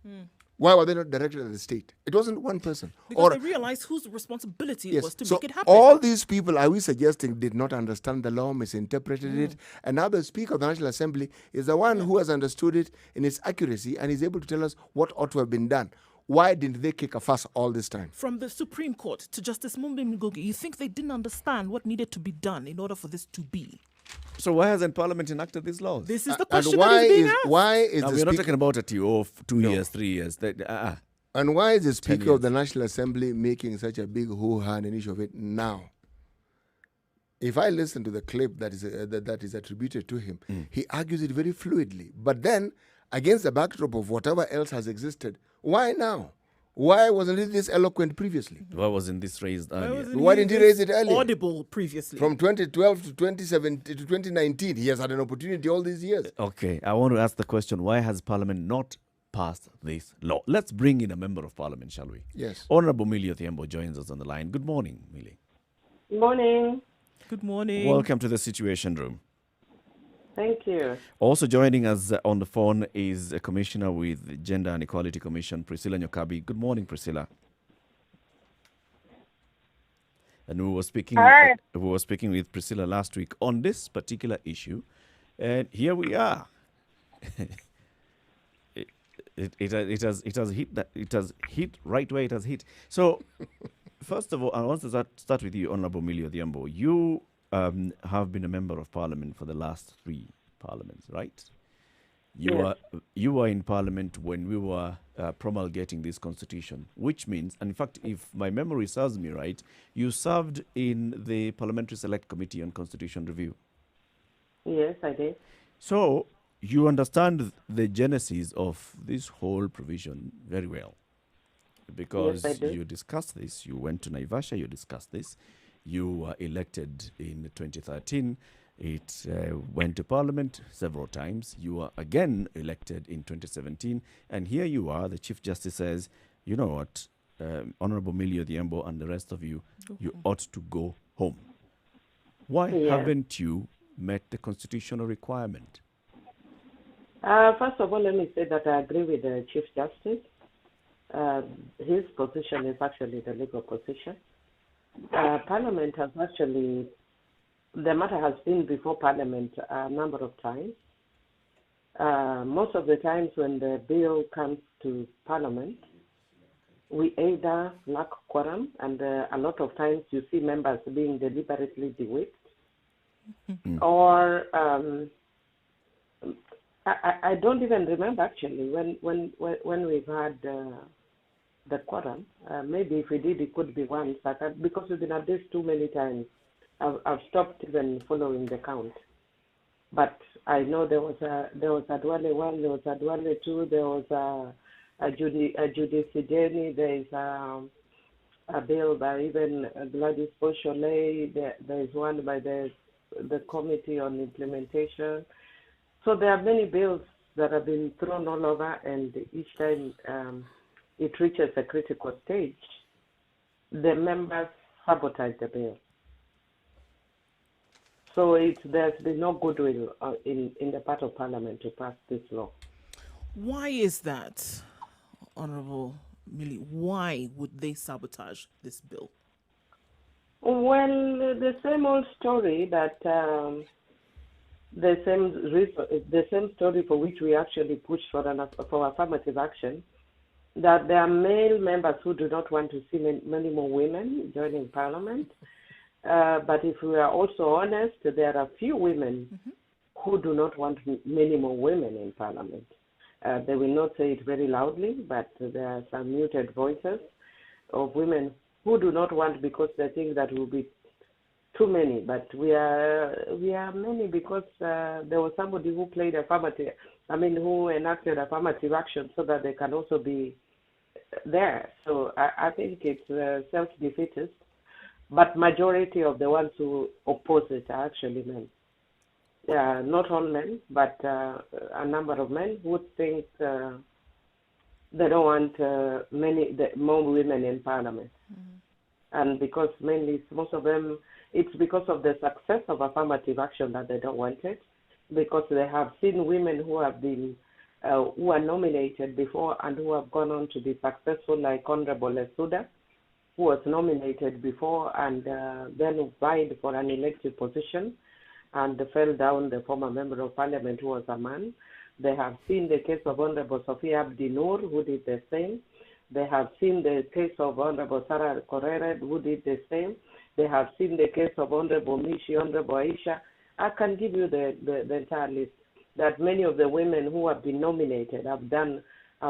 Why were they not directed at the state? It wasn't one person. Because they realized whose responsibility it was to make it happen. All these people, are we suggesting, did not understand the law, misinterpreted it, and now the Speaker of the National Assembly is the one who has understood it in its accuracy and is able to tell us what ought to have been done. Why didn't they kick a fuss all this time? From the Supreme Court to Justice Mubi Ngugi, you think they didn't understand what needed to be done in order for this to be? So why hasn't Parliament enacted these laws? This is the question that is being asked. Why is now, the we're not talking about a TO of 2 years, 3 years. And why is the Speaker of the National Assembly making such a big hoo-ha and an issue of it now? If I listen to the clip that is attributed to him, he argues it very fluidly. But then, against the backdrop of whatever else has existed, why now? Why wasn't it this eloquent previously? Why wasn't this raised earlier? Why didn't he raise it earlier? Audible previously. From 2012 to 2017 to 2019, he has had an opportunity all these years. Okay, I want to ask the question, why has Parliament not passed this law? Let's bring in a member of Parliament, shall we? Yes. Honorable Millie Othiambo joins us on the line. Good morning, Millie. Good morning. Good morning. Welcome to the Situation Room. Thank you. Also joining us on the phone is a commissioner with the Gender and Equality Commission, Priscilla Nyokabi. Good morning, Priscilla. And we were speaking with Priscilla last week on this particular issue, and here we are. It has hit right where it has hit. So, first of all, I want to start with you, Honorable Millie Othiambo. You have been a member of Parliament for the last 3 parliaments, right? You were in Parliament when we were promulgating this constitution, which means, and in fact, if my memory serves me right, you served in the Parliamentary Select Committee on Constitution Review. Yes, I did. So you understand the genesis of this whole provision very well, because yes, I do. You discussed this. You went to Naivasha, you discussed this. You were elected in 2013. It went to Parliament several times. You were again elected in 2017. And here you are, the Chief Justice says, you know what, Honorable Millie Othiambo and the rest of you, you ought to go home. Why haven't you met the constitutional requirement? First of all, let me say that I agree with the Chief Justice. His position is actually the legal position. Parliament has actually, the matter has been before Parliament a number of times. Most of the times when the bill comes to Parliament, we either lack quorum, and a lot of times you see members being deliberately de-whipped, or I don't even remember actually when we've had the quorum. Maybe if we did, it could be once, but because we've been at this too many times, I've stopped even following the count. But I know there was a Dwale 1, there was a Dwale 2, there was a Judicideni, there is a bill by even Gladys Beausoleil, there is one by the Committee on Implementation. So there are many bills that have been thrown all over, and each time it reaches a critical stage, the members sabotage the bill. So there's been no goodwill in the part of Parliament to pass this law. Why is that, Honourable Millie? Why would they sabotage this bill? Well, the same old story that the same story for which we actually push for affirmative action, that there are male members who do not want to see many more women joining Parliament. But if we are also honest, there are few women who do not want many more women in Parliament. They will not say it very loudly, but there are some muted voices of women who do not want because they think that will be too many. But we are many because there was somebody who who enacted affirmative action so that they can also be there. So I think it's self-defeatist. But majority of the ones who oppose it are actually men. Not all men, but a number of men who think they don't want more women in Parliament. And because mainly most of them, it's because of the success of affirmative action that they don't want it, because they have seen women who have been who are nominated before and who have gone on to be successful, like Honorable Lesuda, who was nominated before and then vied for an elected position and fell down, the former member of Parliament who was a man. They have seen the case of Honorable Sophia Abdi Noor, who did the same. They have seen the case of Honorable Sarah Korere, who did the same. They have seen the case of Honorable Mishi, Honorable Aisha. I can give you the entire list, that many of the women who have been nominated have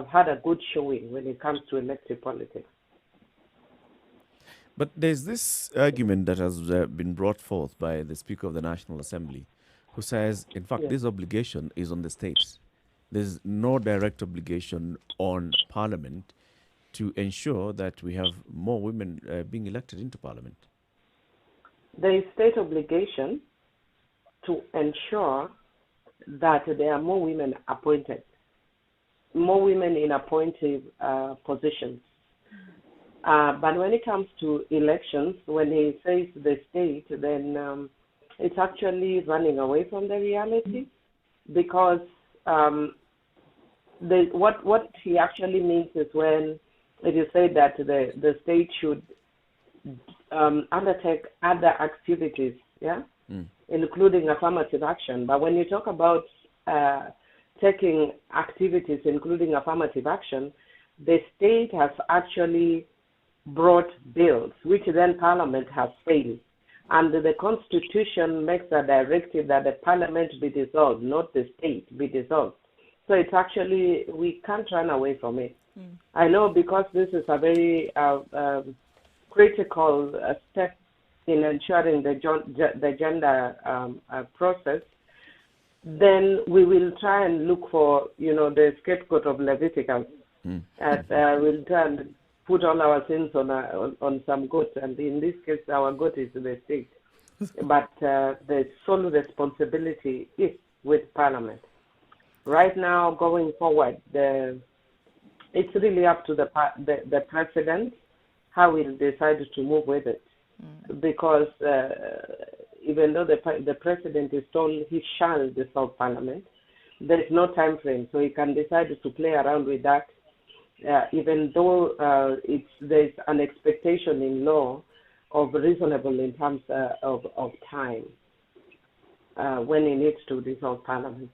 had a good showing when it comes to elected politics. But there's this argument that has been brought forth by the Speaker of the National Assembly, who says, in fact, this obligation is on the states. There's no direct obligation on Parliament to ensure that we have more women being elected into Parliament. There is state obligation to ensure that there are more women appointed, more women in appointive positions. But when it comes to elections, when he says the state, then it's actually running away from the reality, because what he actually means is when it is said that the state should undertake other activities, including affirmative action. But when you talk about taking activities including affirmative action, the state has actually brought bills, which then Parliament has failed. And the Constitution makes a directive that the Parliament be dissolved, not the state be dissolved. So it's actually, we can't run away from it. I know, because this is a very critical step in ensuring the gender process, then we will try and look for, the scapegoat of Leviticus. We'll try and put all our sins on some goat, and in this case, our goat is the state. But the sole responsibility is with Parliament. Right now, going forward, it's really up to the President how he'll decide to move with it. Because even though the President is told he shall dissolve Parliament, there's no time frame, so he can decide to play around with that, even though there's an expectation in law of reasonable in terms of time when he needs to dissolve Parliament.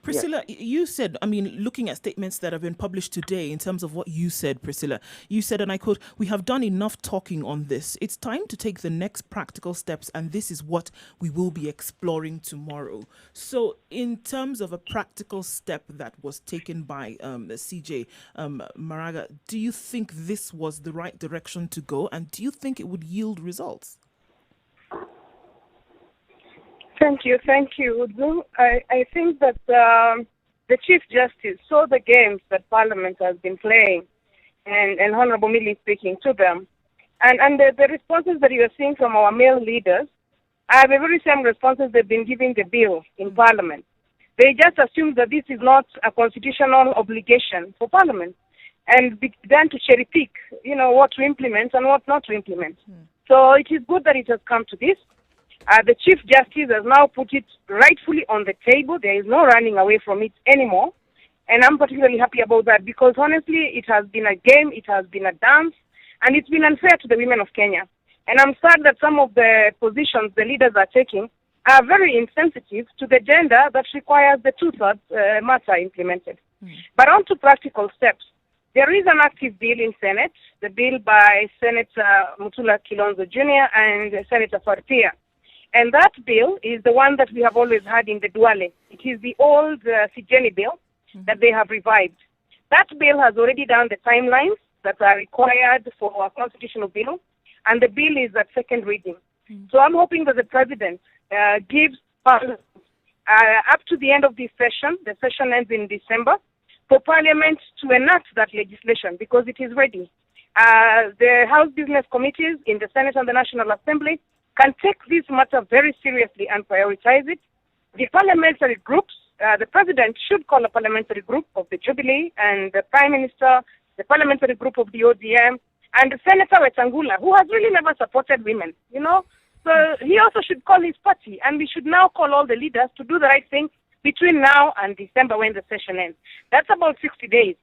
Priscilla, you said, looking at statements that have been published today in terms of what you said, Priscilla, you said, and I quote, "We have done enough talking on this. It's time to take the next practical steps, and this is what we will be exploring tomorrow." So in terms of a practical step that was taken by CJ Maraga, do you think this was the right direction to go, and do you think it would yield results? Thank you, Udu. I think that the Chief Justice saw the games that Parliament has been playing, and Honorable Millie speaking to them. And the responses that you are seeing from our male leaders are the very same responses they've been giving the bill in Parliament. They just assume that this is not a constitutional obligation for Parliament and began to cherry pick, what to implement and what not to implement. So it is good that it has come to this. The Chief Justice has now put it rightfully on the table. There is no running away from it anymore. And I'm particularly happy about that because, honestly, it has been a game, it has been a dance, and it's been unfair to the women of Kenya. And I'm sad that some of the positions the leaders are taking are very insensitive to the gender that requires the two-thirds matter implemented. But on to practical steps. There is an active bill in Senate, the bill by Senator Mutula Kilonzo Jr. and Senator Fartia. And that bill is the one that we have always had in the Duale. It is the old Sijeni bill that they have revived. That bill has already done the timelines that are required for a constitutional bill, and the bill is at second reading. So I'm hoping that the President gives Parliament up to the end of this session. The session ends in December, for Parliament to enact that legislation because it is ready. The House Business Committees in the Senate and the National Assembly can take this matter very seriously and prioritize it. The parliamentary groups, the President should call a parliamentary group of the Jubilee and the Prime Minister, the parliamentary group of the ODM, and Senator Wetangula, who has really never supported women, So he also should call his party, and we should now call all the leaders to do the right thing between now and December when the session ends. That's about 60 days.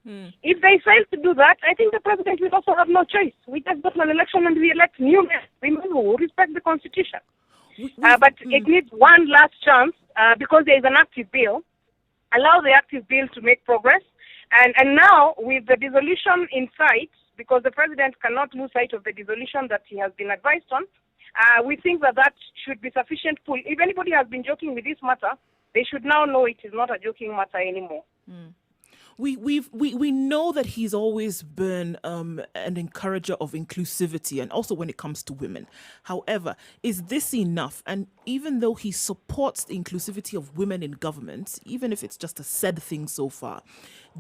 If they fail to do that, I think the President will also have no choice. We just got an election and we elect new women who respect the Constitution. But it needs one last chance because there is an active bill. Allow the active bill to make progress. And now, with the dissolution in sight, because the President cannot lose sight of the dissolution that he has been advised on, we think that should be sufficient pull. If anybody has been joking with this matter, they should now know it is not a joking matter anymore. We know that he's always been an encourager of inclusivity, and also when it comes to women. However, is this enough? And even though he supports the inclusivity of women in government, even if it's just a said thing so far,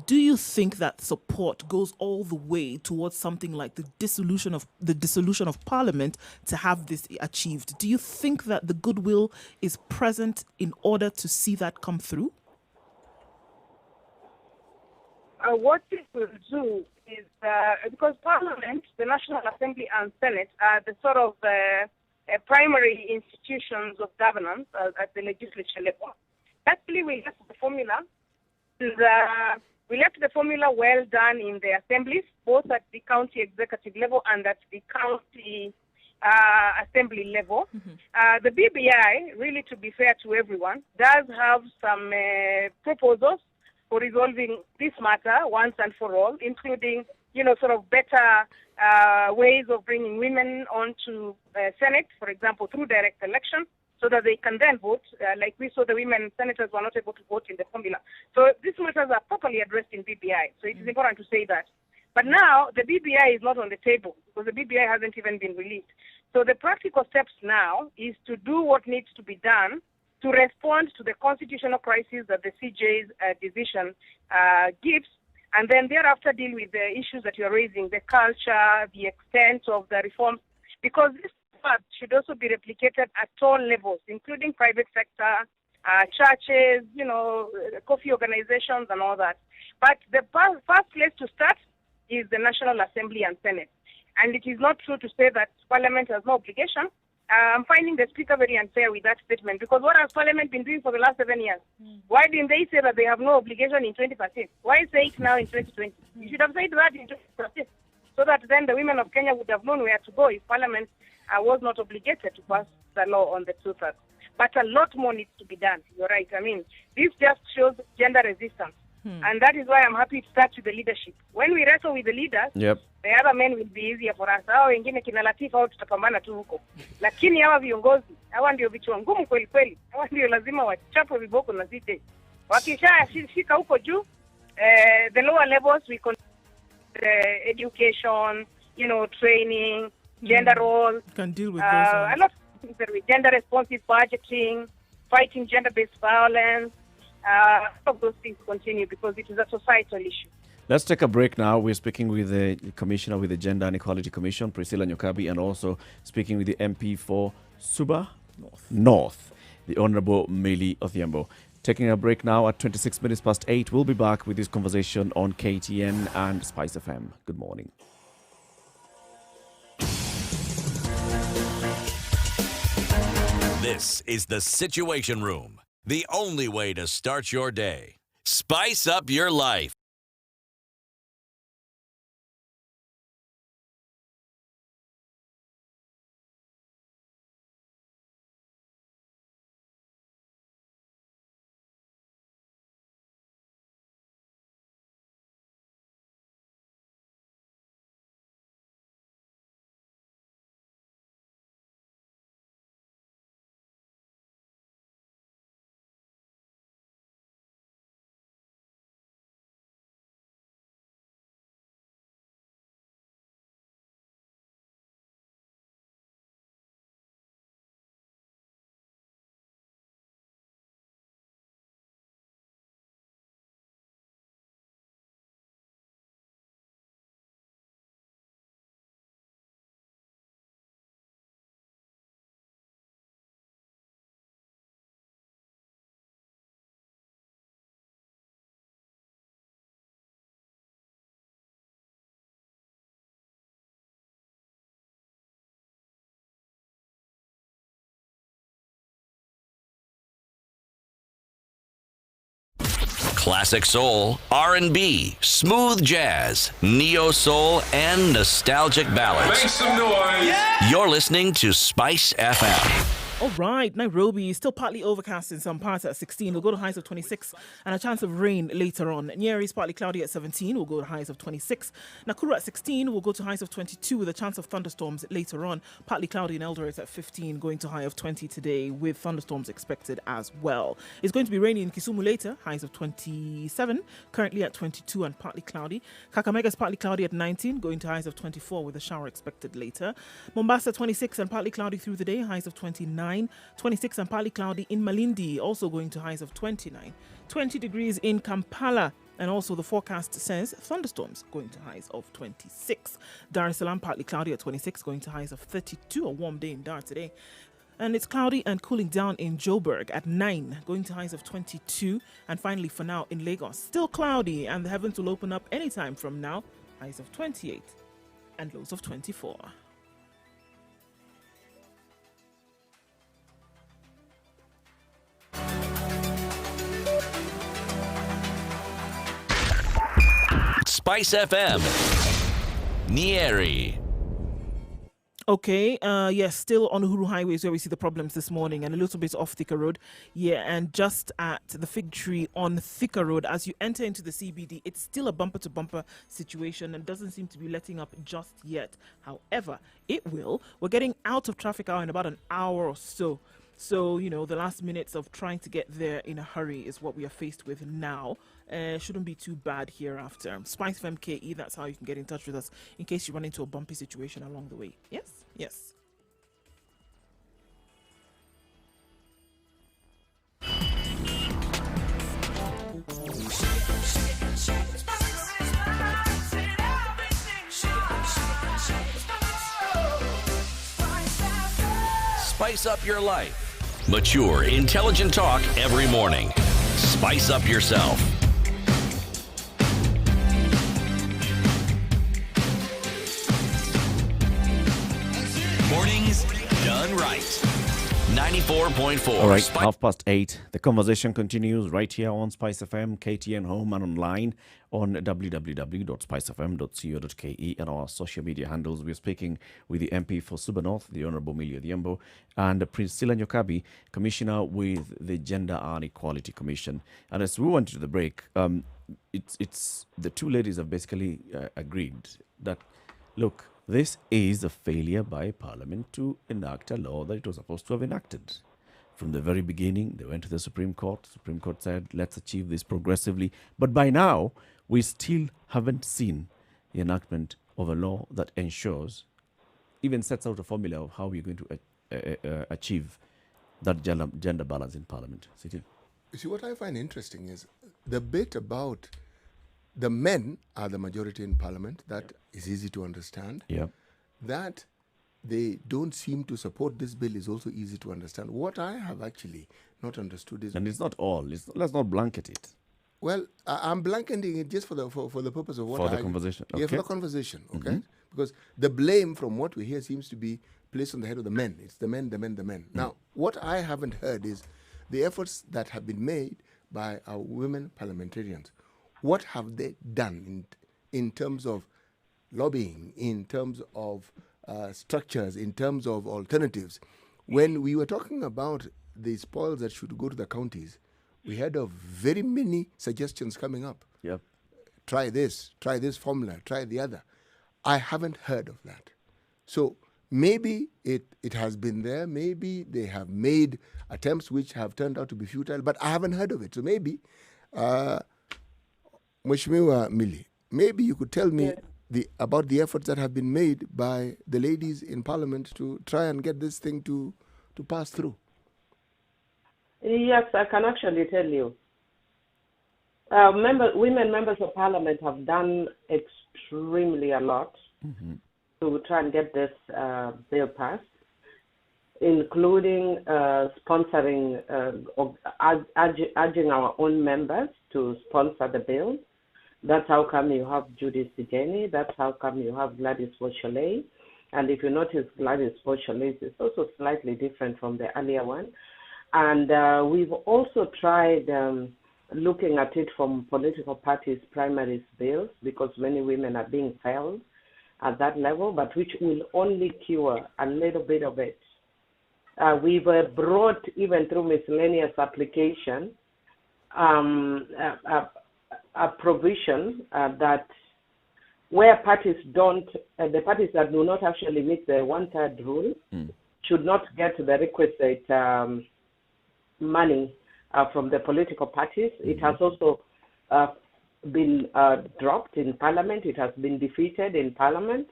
do you think that support goes all the way towards something like the dissolution of Parliament to have this achieved? Do you think that the goodwill is present in order to see that come through? What it will do is, because Parliament, the National Assembly and Senate are the sort of primary institutions of governance at the legislature level. Actually, we left the formula. We left the formula well done in the assemblies, both at the county executive level and at the county assembly level. The BBI, really to be fair to everyone, does have some proposals for resolving this matter once and for all, including, sort of better ways of bringing women onto Senate, for example, through direct election, so that they can then vote, like we saw the women senators were not able to vote in the formula. So these matters are properly addressed in BBI, so it is important to say that. But now, the BBI is not on the table, because the BBI hasn't even been released. So the practical steps now is to do what needs to be done to respond to the constitutional crisis that the CJ's decision gives, and then thereafter deal with the issues that you're raising, the culture, the extent of the reforms, because this part should also be replicated at all levels, including private sector, churches, coffee organizations and all that. But the first place to start is the National Assembly and Senate. And it is not true to say that Parliament has no obligation. I'm finding the speaker very unfair with that statement, because what has Parliament been doing for the last 7 years? Why didn't they say that they have no obligation in 20%? Why say it now in 2020? You should have said that in 20%, so that then the women of Kenya would have known where to go if Parliament was not obligated to pass the law on the 2/3. But a lot more needs to be done. You're right. I mean, this just shows gender resistance. And that is why I'm happy to start with the leadership. When we wrestle with the leaders, the other men will be easier for us. Hao wengine kina Latifa au tutapambana tu huko. Lakini hawa viongozi, hawa ndio vichwa ngumu kweli kweli. Hawa ndio lazima wachapwe viboko na zite. Wakishafika huko juu, the lower levels we education, training, gender roles. Can deal with those. A lot of things with gender responsive budgeting, fighting gender-based violence. All of those things continue because it is a societal issue. Let's take a break now. We're speaking with the Commissioner with the Gender and Equality Commission, Priscilla Nyokabi, and also speaking with the MP for Suba North, the Honorable Meli Odhiambo. Taking a break now at 26 minutes past 8. We'll be back with this conversation on KTN and Spice FM. Good morning. This is the Situation Room, the only way to start your day. Spice up your life. Classic soul, R&B, smooth jazz, neo soul, and nostalgic ballads. Make some noise. Yeah! You're listening to Spice FM. All right, Nairobi is still partly overcast in some parts at 16. We'll go to highs of 26 and a chance of rain later on. Nyeri is partly cloudy at 17. We'll go to highs of 26. Nakuru at 16. We'll go to highs of 22 with a chance of thunderstorms later on. Partly cloudy in Eldoret at 15, going to high of 20 today with thunderstorms expected as well. It's going to be rainy in Kisumu later, highs of 27. Currently at 22 and partly cloudy. Kakamega is partly cloudy at 19, going to highs of 24 with a shower expected later. Mombasa 26 and partly cloudy through the day, highs of 29. 26 and partly cloudy in Malindi, also going to highs of 29. 20 degrees in Kampala, and also the forecast says thunderstorms going to highs of 26. Dar es Salaam partly cloudy at 26, going to highs of 32. A warm day in Dar today. And it's cloudy and cooling down in Joburg at 9, going to highs of 22. And finally, for now, in Lagos, still cloudy, and the heavens will open up anytime from now, highs of 28 and lows of 24. Spice FM, Nyeri. Okay, yes, still on Uhuru Highways where we see the problems this morning, and a little bit off Thika Road. Yeah, and just at the Fig Tree on Thika Road, as you enter into the CBD, it's still a bumper-to-bumper situation and doesn't seem to be letting up just yet. However, it will. We're getting out of traffic hour in about an hour or so. So, the last minutes of trying to get there in a hurry is what we are faced with now. Shouldn't be too bad hereafter. Spice FM KE, that's how you can get in touch with us in case you run into a bumpy situation along the way. Yes? Yes. Spice up your life. Mature, intelligent talk every morning. Spice up yourself. Mornings done done right. 94.4. All right, 8:30. The conversation continues right here on Spice FM, KTN Home, and online on www.spicefm.co.ke and our social media handles. We're speaking with the MP for Suba North, the Honorable Millie Odhiambo, and Priscilla Nyokabi, Commissioner with the Gender and Equality Commission. And as we went to the break, it's the two ladies have basically agreed that, look, this is a failure by Parliament to enact a law that it was supposed to have enacted. From the very beginning, they went to the Supreme Court. Supreme Court said, let's achieve this progressively. But by now, we still haven't seen the enactment of a law that ensures, even sets out a formula of how we're going to achieve that gender balance in Parliament. You see, what I find interesting is the bit about the men are the majority in Parliament. That is easy to understand. Yeah. That they don't seem to support this bill is also easy to understand. What I have actually not understood is... And it's not all. Let's not blanket it. Well, I'm blanketing it just for the purpose of what For the conversation. Okay. Yeah, for the conversation, okay? Mm-hmm. Because the blame from what we hear seems to be placed on the head of the men. It's the men, the men, the men. Now, what I haven't heard is the efforts that have been made by our women parliamentarians. What have they done in terms of lobbying, in terms of structures, in terms of alternatives? When we were talking about the spoils that should go to the counties, we had of very many suggestions coming up. Yep. Try this formula, try the other. I haven't heard of that. So maybe it has been there. Maybe they have made attempts which have turned out to be futile, but I haven't heard of it. So maybe... Mheshimiwa Millie, maybe you could tell me about the efforts that have been made by the ladies in Parliament to try and get this thing to pass through. Yes, I can actually tell you. Women members of Parliament have done extremely a lot to try and get this bill passed, including sponsoring, urging our own members to sponsor the bill. That's how come you have Judith Sijeni. That's how come you have Gladys Bochole. And if you notice, Gladys Bochole is also slightly different from the earlier one. And we've also tried looking at it from political parties' primaries bills, because many women are being failed at that level, but which will only cure a little bit of it. We were brought, even through miscellaneous application, a provision that where parties don't, the parties that do not actually meet the 1/3 rule should not get the requisite money from the political parties. It has also been dropped in Parliament. It has been defeated in Parliament.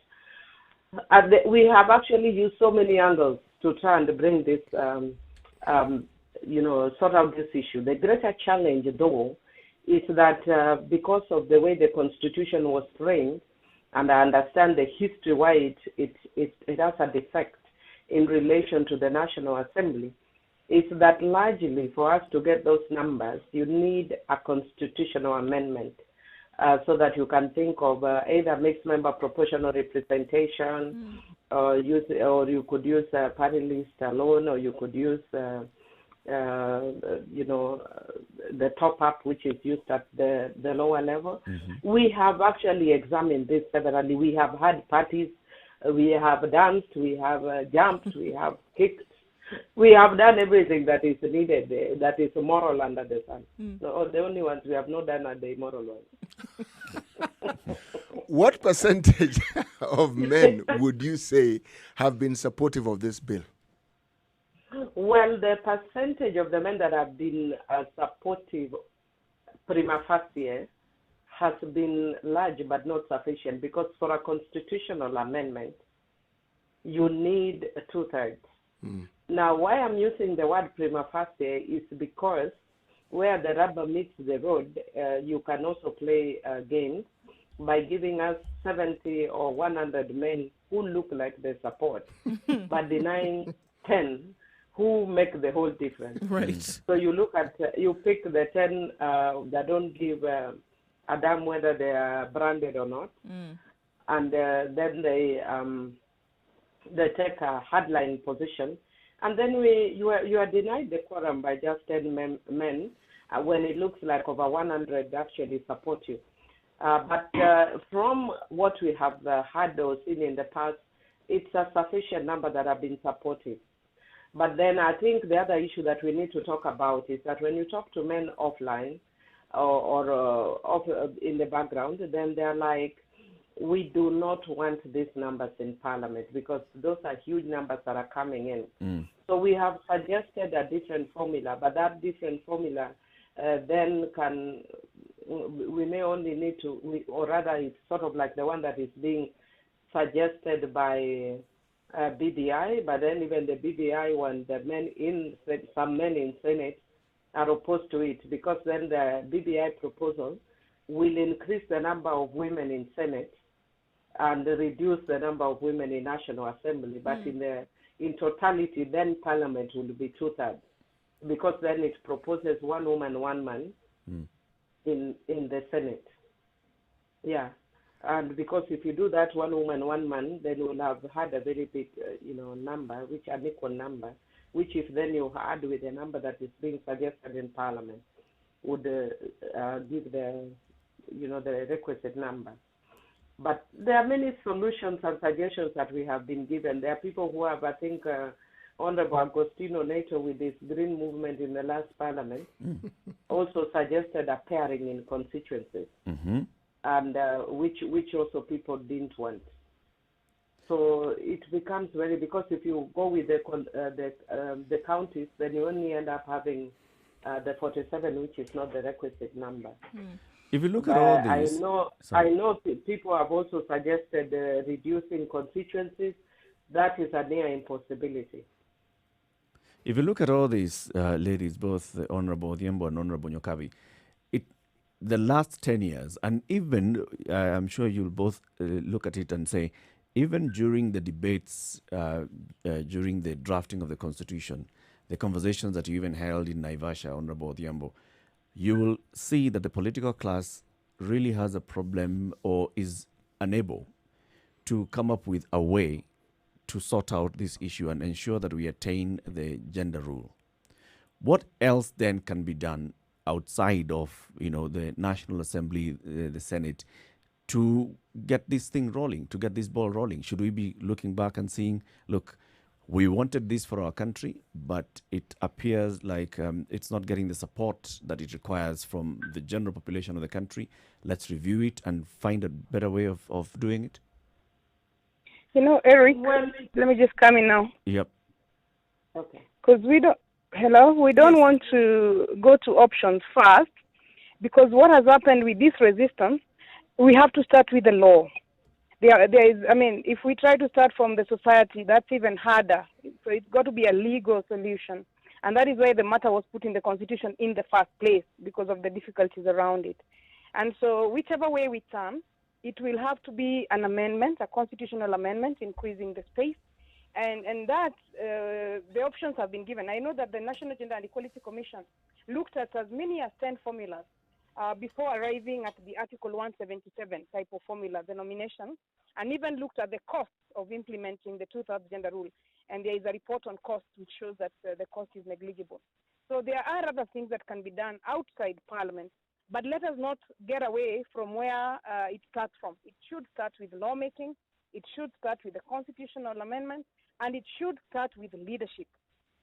We have actually used so many angles to try and bring this, sort out this issue. The greater challenge, though, is that because of the way the Constitution was framed, and I understand the history why it has a defect in relation to the National Assembly, is that largely for us to get those numbers, you need a constitutional amendment so that you can think of either mixed member proportional representation, or you could use a party list alone, or you could use the top up, which is used at the lower level. We have actually examined this severally. We have had parties, we have danced, we have jumped, we have kicked, we have done everything that is needed, that is moral under the sun. So the only ones we have not done are the immoral ones. What percentage of men would you say have been supportive of this bill? Well, the percentage of the men that have been supportive prima facie has been large but not sufficient, because for a constitutional amendment, you need 2/3. Now, why I'm using the word prima facie is because where the rubber meets the road, you can also play games by giving us 70 or 100 men who look like they support, but denying 10 who make the whole difference. Right. So you look at, you pick the 10 that don't give a damn whether they are branded or not, and then they they take a hardline position, and then you are denied the quorum by just 10 men when it looks like over 100 actually support you. But from what we have heard or seen in the past, it's a sufficient number that have been supportive. But then I think the other issue that we need to talk about is that when you talk to men offline or in the background, then they're like, we do not want these numbers in Parliament because those are huge numbers that are coming in. So we have suggested a different formula, but that different formula then we may only need to, or rather it's sort of like the one that is being suggested by BBI, but then even the BBI one, some men in Senate are opposed to it because then the BBI proposal will increase the number of women in Senate and reduce the number of women in National Assembly. But in totality, then Parliament will be 2/3 because then it proposes one woman, one man in the Senate. Yeah. And because if you do that one woman, one man, then you will have had a very big, number, which an equal number, which if then you add with the number that is being suggested in Parliament, would give the requisite number. But there are many solutions and suggestions that we have been given. There are people who have, I think, Honorable Agostino Neto with his Green Movement in the last Parliament also suggested a pairing in constituencies. And which also people didn't want. So it becomes because if you go with the counties, then you only end up having the 47, which is not the requisite number. If you look at all these, I know people have also suggested reducing constituencies. That is a near impossibility. If you look at all these ladies, both the Honorable Odhiambo and Honorable Nyokabi, the last 10 years, and even, I'm sure you'll both look at it and say, even during the debates, during the drafting of the Constitution, the conversations that you even held in Naivasha, Honorable Odhiambo, you will see that the political class really has a problem or is unable to come up with a way to sort out this issue and ensure that we attain the gender rule. What else then can be done outside of the National Assembly, the Senate, to get this thing rolling, to get this ball rolling? Should we be looking back and seeing, look, we wanted this for our country, but it appears like it's not getting the support that it requires from the general population of the country. Let's review it and find a better way of doing it. Eric, let me just come in now. Yep. Okay. Because we don't want to go to options first, because what has happened with this resistance, we have to start with the law. There is, if we try to start from the society, that's even harder. So it's got to be a legal solution. And that is why the matter was put in the Constitution in the first place, because of the difficulties around it. And so whichever way we turn, it will have to be an amendment, a constitutional amendment, increasing the space. And that, the options have been given. I know that the National Gender and Equality Commission looked at as many as 10 formulas before arriving at the Article 177 type of formula, the nomination, and even looked at the costs of implementing the 2/3 gender rule. And there is a report on costs which shows that the cost is negligible. So there are other things that can be done outside Parliament, but let us not get away from where it starts from. It should start with lawmaking, it should start with the constitutional amendment, and it should start with leadership.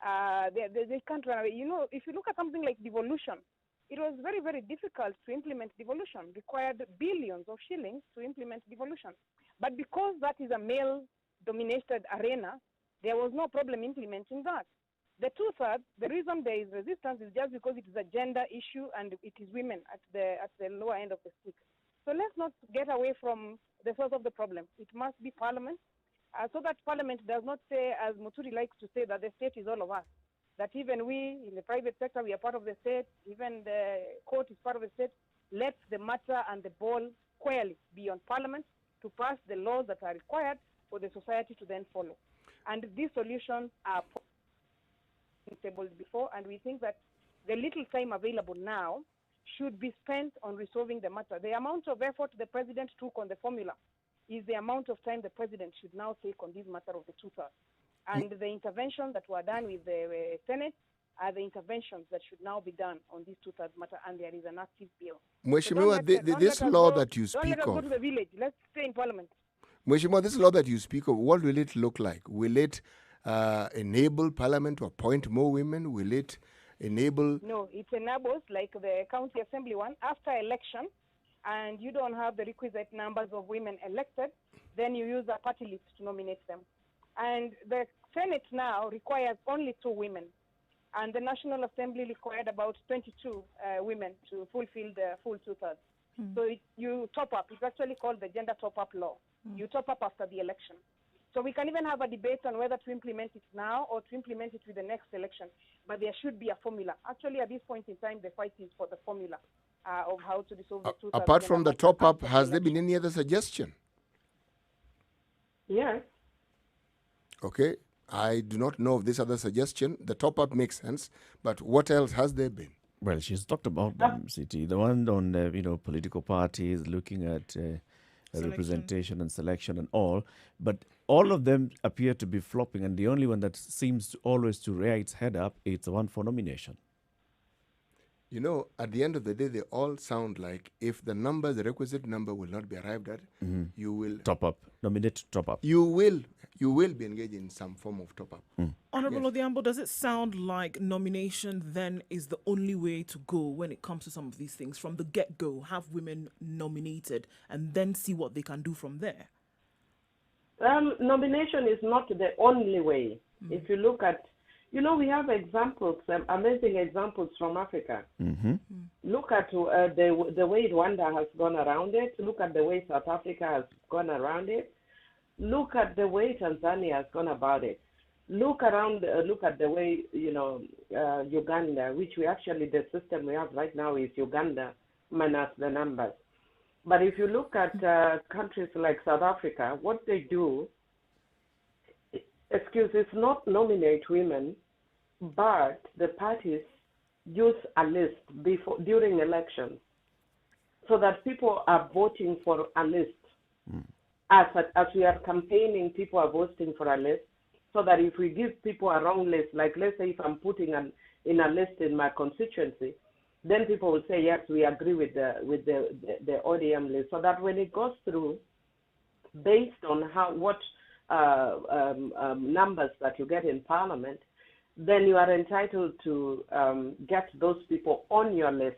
They can't run away. If you look at something like devolution, it was very, very difficult to implement devolution, required billions of shillings to implement devolution. But because that is a male-dominated arena, there was no problem implementing that. The 2/3, the reason there is resistance is just because it is a gender issue and it is women at the lower end of the stick. So let's not get away from the source of the problem. It must be Parliament, so that Parliament does not say, as Muturi likes to say, that the state is all of us. That even we, in the private sector, we are part of the state, even the court is part of the state. Let the matter and the ball squarely be on Parliament to pass the laws that are required for the society to then follow. And these solutions are tabled before, and we think that the little time available now should be spent on resolving the matter. The amount of effort the president took on the formula is the amount of time the president should now take on this matter of the two-thirds. And the interventions that were done with the Senate are the interventions that should now be done on this two-thirds matter, and there is an active bill. Mheshimiwa, this law that you speak don't let us go of, to the village. Let's stay in parliament. Mheshimiwa, this law that you speak of, what will it look like? Will it enable parliament to appoint more women? Will it enable? No, it enables, like the county assembly one, after election, and you don't have the requisite numbers of women elected, then you use a party list to nominate them. And the Senate now requires only 2 women, and the National Assembly required about 22 women to fulfill the full two-thirds. So you top up. It's actually called the gender top-up law. You top up after the election. So we can even have a debate on whether to implement it now or to implement it with the next election. But there should be a formula. Actually, at this point in time, the fight is for the formula of how to dissolve the two-thirds. Apart from the top-up, has there been any other suggestion? Yes. Okay. I do not know of this other suggestion. The top-up makes sense, but what else has there been? Well, she's talked about them, City. The one on, political parties, looking at representation and selection and all. But all of them appear to be flopping, and the only one that seems always to rear its head up is the one for nomination. You know, at the end of the day, they all sound like if the requisite number will not be arrived at, you will... Top up. Nominate top up. You will be engaged in some form of top up. Honorable Odhiambo, does it sound like nomination then is the only way to go when it comes to some of these things? From the get-go, have women nominated and then see what they can do from there? Nomination is not the only way. If you look at, we have examples, amazing examples from Africa. Look at the way Rwanda has gone around it. Look at the way South Africa has gone around it. Look at the way Tanzania has gone about it. Look at the way, Uganda, which the system we have right now is Uganda minus the numbers. But if you look at countries like South Africa, what they do, is not nominate women, but the parties use a list during elections so that people are voting for a list. As we are campaigning, people are voting for a list, so that if we give people a wrong list, like let's say if I'm putting in a list in my constituency, then people will say, yes, we agree with the ODM list, so that when it goes through, based on what numbers that you get in Parliament, then you are entitled to get those people on your list,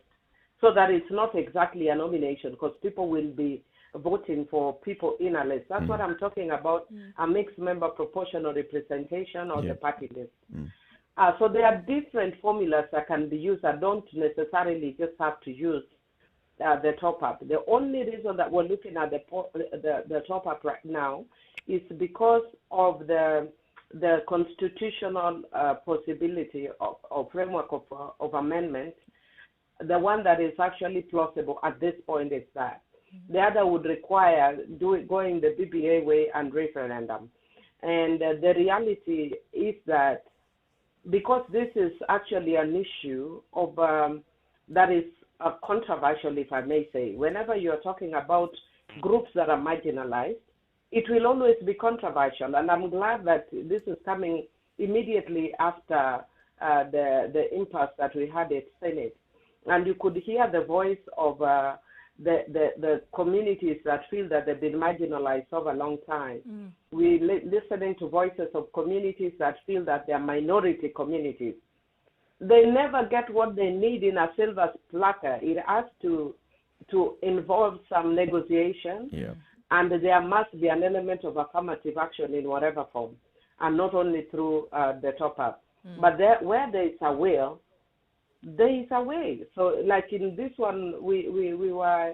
so that it's not exactly a nomination, because people will be voting for people in a list. That's what I'm talking about, a mixed member proportional representation or the party list. So there are different formulas that can be used. I don't necessarily just have to use the top-up. The only reason that we're looking at the top-up right now is because of the constitutional possibility of framework of amendment. The one that is actually plausible at this point is that. The other would require going the BBA way and referendum. And the reality is that because this is actually an issue of that is controversial, if I may say, whenever you're talking about groups that are marginalized, it will always be controversial. And I'm glad that this is coming immediately after the impasse that we had at Senate. And you could hear the voice of the communities that feel that they've been marginalized over a long time. We're listening to voices of communities that feel that they're minority communities. They never get what they need in a silver platter. It has to involve some negotiation, and there must be an element of affirmative action in whatever form, and not only through the top-up. But where there is a will, there is a way. So like in this one, we were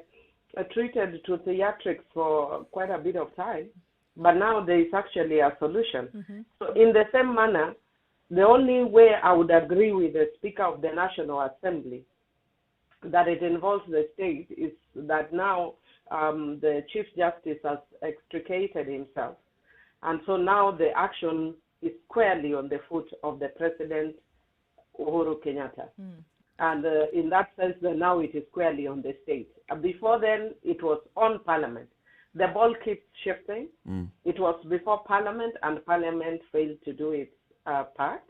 treated to theatrics for quite a bit of time, but now there is actually a solution. So in the same manner, the only way I would agree with the Speaker of the National Assembly that it involves the state is that now the Chief Justice has extricated himself. And so now the action is squarely on the foot of the President, Uhuru Kenyatta. And in that sense, now it is squarely on the state. Before then, it was on Parliament. the ball keeps shifting. It was before Parliament, and Parliament failed to do its part.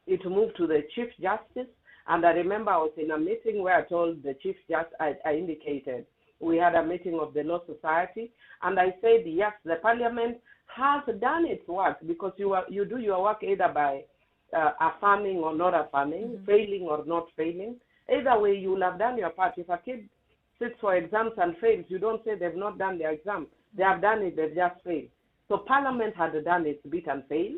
It moved to the Chief Justice, and I remember I was in a meeting where I told the Chief Justice, I indicated, we had a meeting of the Law Society, and I said, yes, the Parliament has done its work, because you do your work either by affirming or not affirming, failing or not failing. Either way, you will have done your part. If a kid sits for exams and fails, you don't say they've not done their exam. They have done it, they've just failed. So Parliament had done its bit and failed.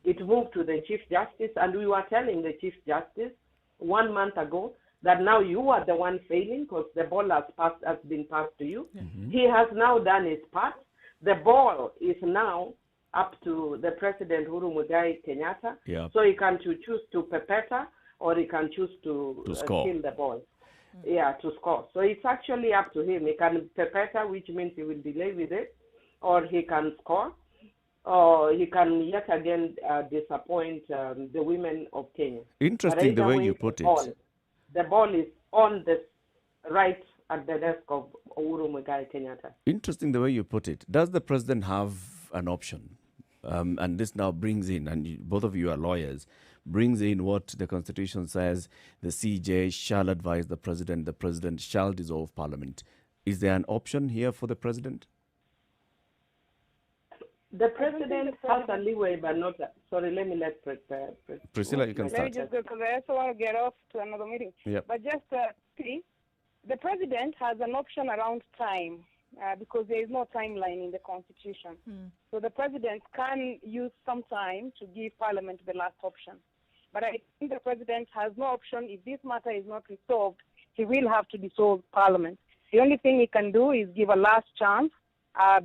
It moved to the Chief Justice, and we were telling the Chief Justice 1 month ago that now you are the one failing because the ball has been passed to you. He has now done his part. The ball is now up to the President, Uhuru Muigai Kenyatta. So he can choose to perpetra, or he can choose to kill the ball. To score. So it's actually up to him. He can perpetra, which means he will delay with it, or he can score, or he can yet again disappoint the women of Kenya. Interesting the way you put it. The ball is on the right at the desk of Uhuru Muigai Kenyatta. Interesting the way you put it. Does the president have an option? And this now brings in, and both of you are lawyers, brings in what the Constitution says: the CJ shall advise the president shall dissolve Parliament. Is there an option here for the president? The president has a leeway, but not. Sorry, let me let Priscilla, you can start. Let me just go, because I also want to get off to another meeting. But just see, the president has an option around time. Because there is no timeline in the Constitution. So the president can use some time to give Parliament the last option. But I think the president has no option. If this matter is not resolved, he will have to dissolve Parliament. The only thing he can do is give a last chance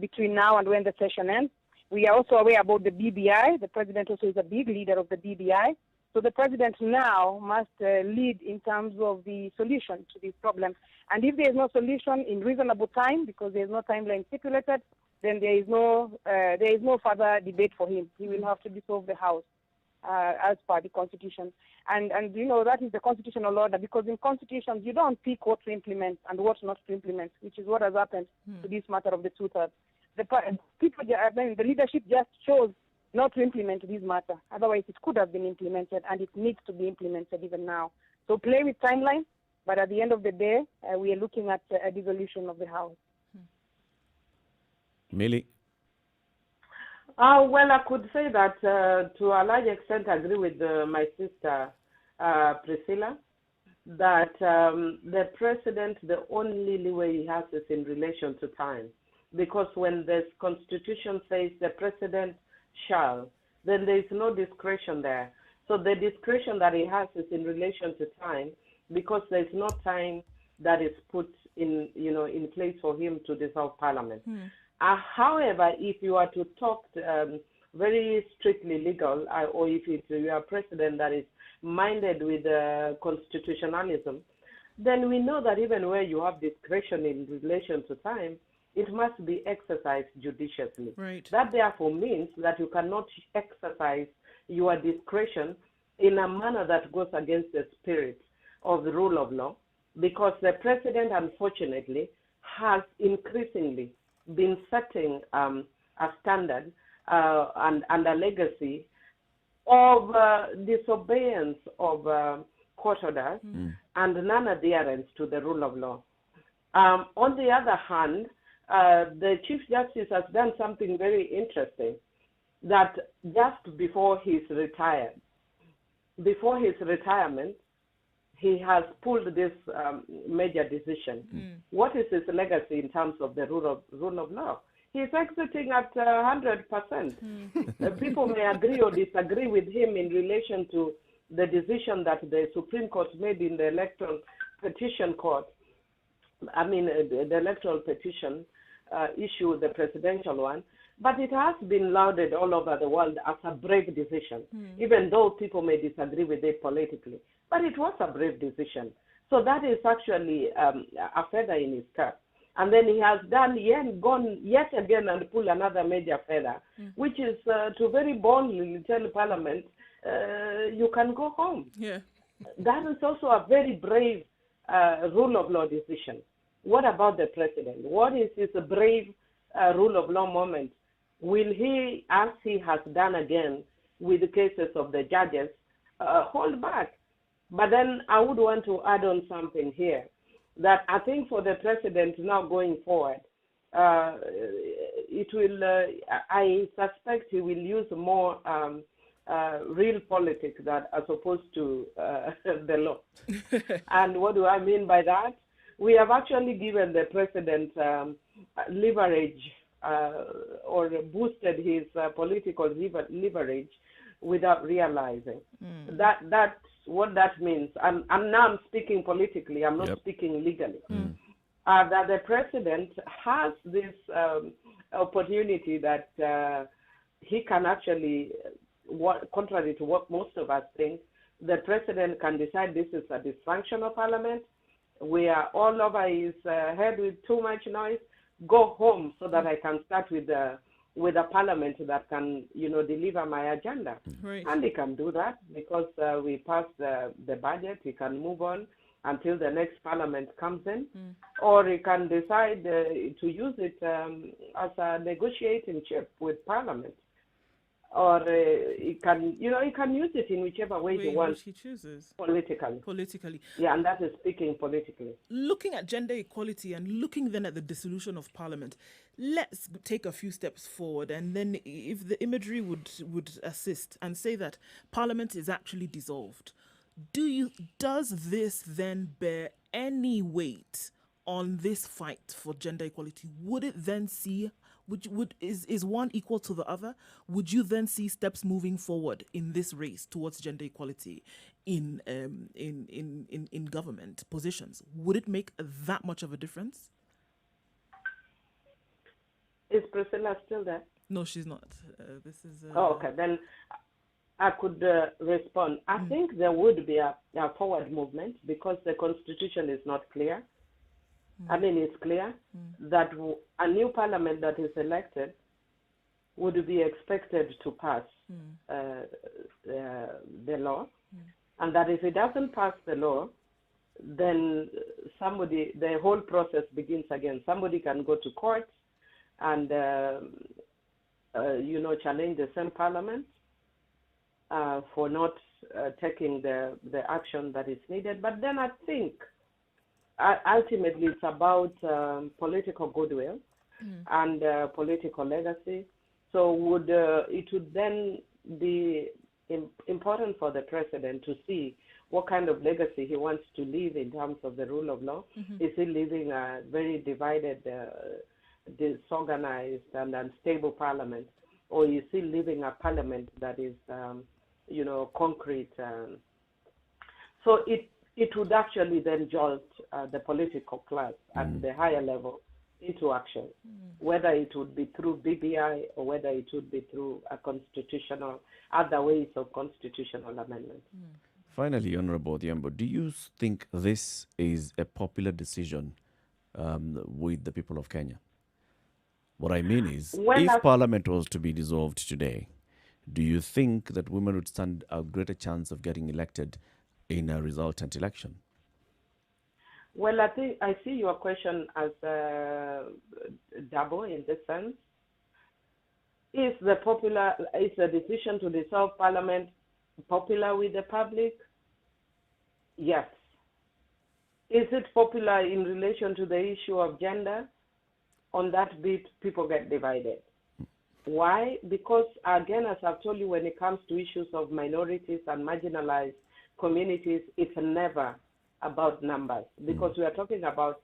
between now and when the session ends. We are also aware about the BBI. The president also is a big leader of the BBI. So the president now must lead in terms of the solution to this problem. And if there is no solution in reasonable time, because there is no timeline stipulated, then there is no further debate for him. He will have to dissolve the House as per the Constitution. And you know, that is the constitutional order, because in constitutions you don't pick what to implement and what not to implement, which is what has happened to this matter of the 2/3. The leadership just chose not to implement this matter. Otherwise, it could have been implemented, and it needs to be implemented even now. So play with timeline, but at the end of the day, we are looking at a dissolution of the House. Millie? Well, I could say that to a large extent I agree with my sister Priscilla, that the president, the only leeway he has is in relation to time. Because when the Constitution says the president shall, then there is no discretion there. So the discretion that he has is in relation to time, because there is no time that is put in place for him to dissolve Parliament. However, if you are to talk very strictly legal, or if you are a president that is minded with constitutionalism, then we know that even where you have discretion in relation to time, it must be exercised judiciously. That therefore means that you cannot exercise your discretion in a manner that goes against the spirit of the rule of law, because the president, unfortunately, has increasingly been setting a standard and a legacy of disobedience of court orders and non-adherence to the rule of law. On the other hand, the Chief Justice has done something very interesting, that just before his retirement, he has pulled this major decision. What is his legacy in terms of the rule of law? He's exiting at 100%. People may agree or disagree with him in relation to the decision that the Supreme Court made in the electoral petition court. The electoral petition issue, the presidential one, but it has been lauded all over the world as a brave decision, even though people may disagree with it politically. But it was a brave decision. So that is actually a feather in his cap. And then he has gone yet again and pulled another major feather, which is to very boldly tell Parliament, you can go home. That is also a very brave rule of law decision. What about the president? What is his brave rule of law moment, will he, as he has done again with the cases of the judges, hold back? But then I would want to add on something here, that I think for the president now going forward, it will, I suspect he will use more real politics that as opposed to the law. And what do I mean by that? We have actually given the president leverage or boosted his political leverage without realizing. That's what that means. And now I'm speaking politically, I'm not speaking legally. That the president has this opportunity that he can actually, contrary to what most of us think, the president can decide this is a dysfunctional parliament. We are all over his head with too much noise. Go home so that I can start with a parliament that can, deliver my agenda. Right. And he can do that because we passed the budget. He can move on until the next parliament comes in, or he can decide to use it as a negotiating chip with parliament, or he can use it in whichever way he wants. He chooses politically. Yeah, and that is speaking politically. Looking at gender equality and looking then at the dissolution of parliament, let's take a few steps forward, and then if the imagery would assist and say that parliament is actually dissolved, does this then bear any weight on this fight for gender equality? Would it then see, is one equal to the other? Would you then see steps moving forward in this race towards gender equality in government positions? Would it make that much of a difference? Is Priscilla still there? No, she's not. This is. Okay, then I could respond. I think there would be a forward movement because the constitution is not clear. I mean, it's clear that a new parliament that is elected would be expected to pass the law, and that if it doesn't pass the law, then the whole process begins again. Somebody can go to court and, challenge the same parliament for not taking the action that is needed. But then I think ultimately it's about political goodwill and political legacy. So it would then be important for the president to see what kind of legacy he wants to leave in terms of the rule of law. Is he leaving a very divided, disorganized and unstable parliament, or is he leaving a parliament that is concrete? So it would actually then jolt the political class at the higher level into action, whether it would be through BBI or whether it would be through other ways of constitutional amendment. Finally, Honorable Odhiambo, do you think this is a popular decision with the people of Kenya? What I mean is, if Parliament was to be dissolved today, do you think that women would stand a greater chance of getting elected in a resultant election? Well, I think I see your question as double in this sense. Is the decision to dissolve Parliament popular with the public? Yes. Is it popular in relation to the issue of gender? On that bit, people get divided. Why? Because, again, as I've told you, when it comes to issues of minorities and marginalized communities, it's never about numbers, because we are talking about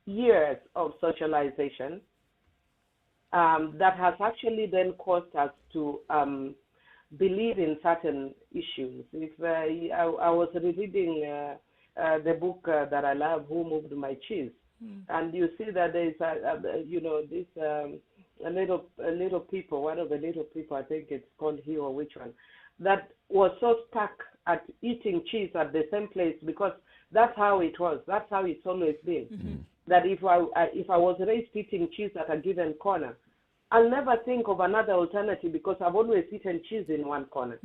years of socialization that has actually then caused us to believe in certain issues. If I was reading the book that I love, Who Moved My Cheese, and you see that there is little people, one of the little people, I think it's called He or which one, that was so stuck at eating cheese at the same place because that's how it was. That's how it's always been. That if I was raised eating cheese at a given corner, I'll never think of another alternative because I've always eaten cheese in one corner.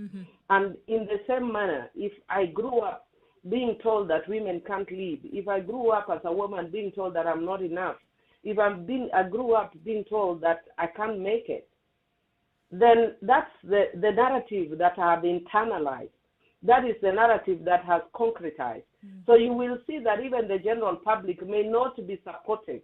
And in the same manner, if I grew up being told that women can't lead, if I grew up as a woman being told that I'm not enough, if I grew up being told that I can't make it, then that's the narrative that I have internalized. That is the narrative that has concretized. So you will see that even the general public may not be supportive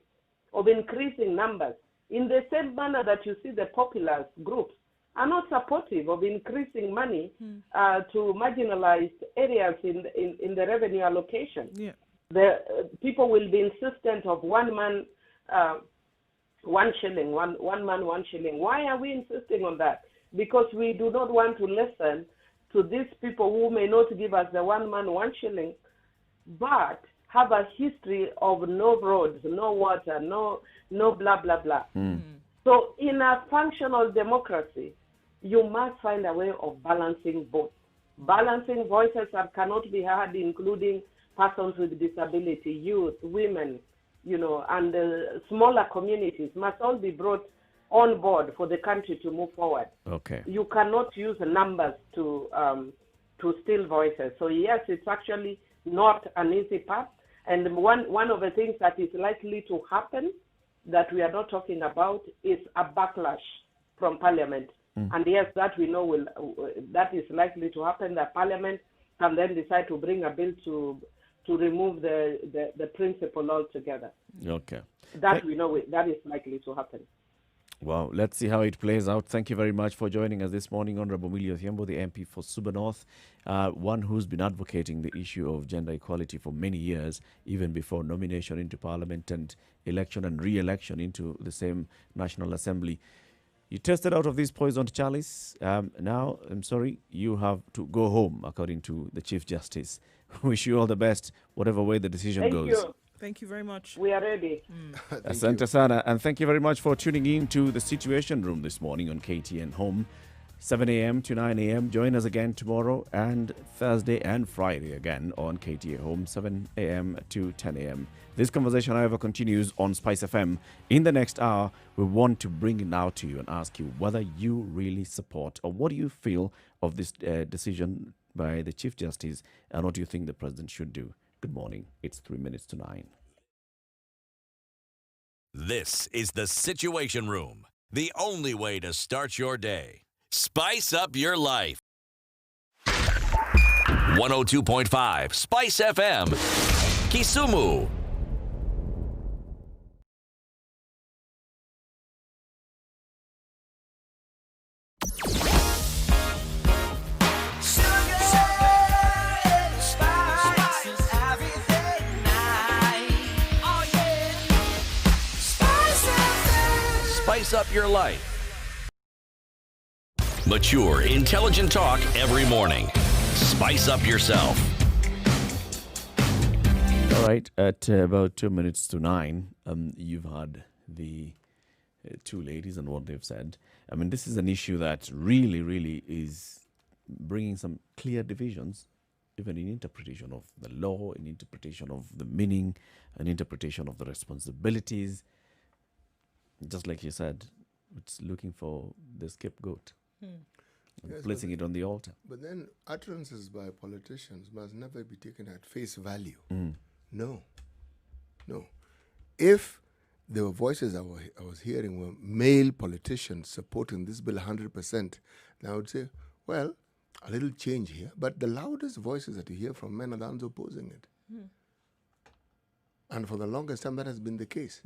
of increasing numbers in the same manner that you see the populist groups are not supportive of increasing money to marginalized areas in the revenue allocation. Yeah. The people will be insistent of one man, 1 shilling, one man, 1 shilling. Why are we insisting on that? Because we do not want to listen to these people who may not give us the 1 man, 1 shilling, but have a history of no roads, no water, no blah, blah, blah. So in a functional democracy, you must find a way of balancing both. Balancing voices that cannot be heard, including persons with disability, youth, women, and smaller communities must all be brought on board for the country to move forward. Okay. You cannot use numbers to steal voices. So yes, it's actually not an easy path. And one of the things that is likely to happen that we are not talking about is a backlash from Parliament. And yes, that we know that is likely to happen. That Parliament can then decide to bring a bill to remove the principle altogether. Okay. That we know that is likely to happen. Well, let's see how it plays out. Thank you very much for joining us this morning, Honorable Millie Odhiambo, the MP for Suba North, one who's been advocating the issue of gender equality for many years, even before nomination into Parliament and election and re-election into the same National Assembly. You tested out of this poisoned chalice. Now, I'm sorry, you have to go home, according to the Chief Justice. Wish you all the best, whatever way the decision goes. Thank you. Thank you very much. We are ready. Asante sana, and thank you very much for tuning in to the Situation Room this morning on KTN Home, 7 a.m. to 9 a.m. Join us again tomorrow and Thursday and Friday again on KTN Home, 7 a.m. to 10 a.m. This conversation, however, continues on Spice FM. In the next hour, we want to bring it now to you and ask you whether you really support or what do you feel of this decision by the Chief Justice and what do you think the President should do. Good morning. It's 3 minutes to 9. This is the Situation Room, the only way to start your day. Spice up your life. 102.5 Spice FM, Kisumu. Spice up your life. Mature, intelligent talk every morning. Spice up yourself. All right, at about 2 minutes to 9, you've heard the two ladies and what they've said. I mean, this is an issue that really is bringing some clear divisions, even in interpretation of the law, in interpretation of the meaning, and interpretation of the responsibilities. Just like you said, it's looking for the scapegoat, Yes, placing it on the altar. But then utterances by politicians must never be taken at face value. No. If the voices I was hearing were male politicians supporting this bill 100%, then I would say, well, a little change here. But the loudest voices that you hear from men are the ones opposing it. And for the longest time, that has been the case.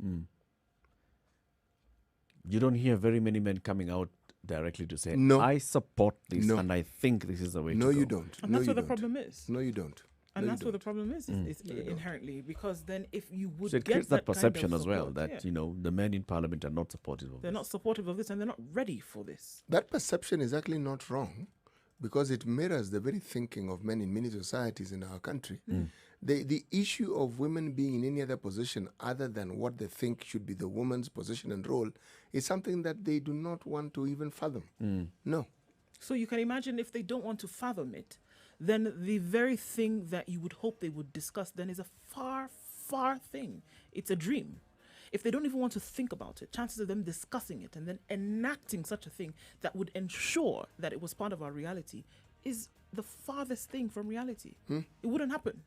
You don't hear very many men coming out directly to say, No. I support this No. and I think this is the way to go. No, you don't. And No, that's you what the don't. problem is. No, you don't. And No, that's you what the don't. problem is inherently, because then if you would So it get creates that kind of perception as well support, that, the men in Parliament are not supportive of they're this. not supportive of this and they're not ready for this. That perception is actually not wrong because it mirrors the very thinking of men in many societies in our country. The issue of women being in any other position other than what they think should be the woman's position and role is something that they do not want to even fathom. No. So you can imagine if they don't want to fathom it, then the very thing that you would hope they would discuss then is a far thing. It's a dream. If they don't even want to think about it, chances of them discussing it and then enacting such a thing that would ensure that it was part of our reality is the farthest thing from reality. It wouldn't happen.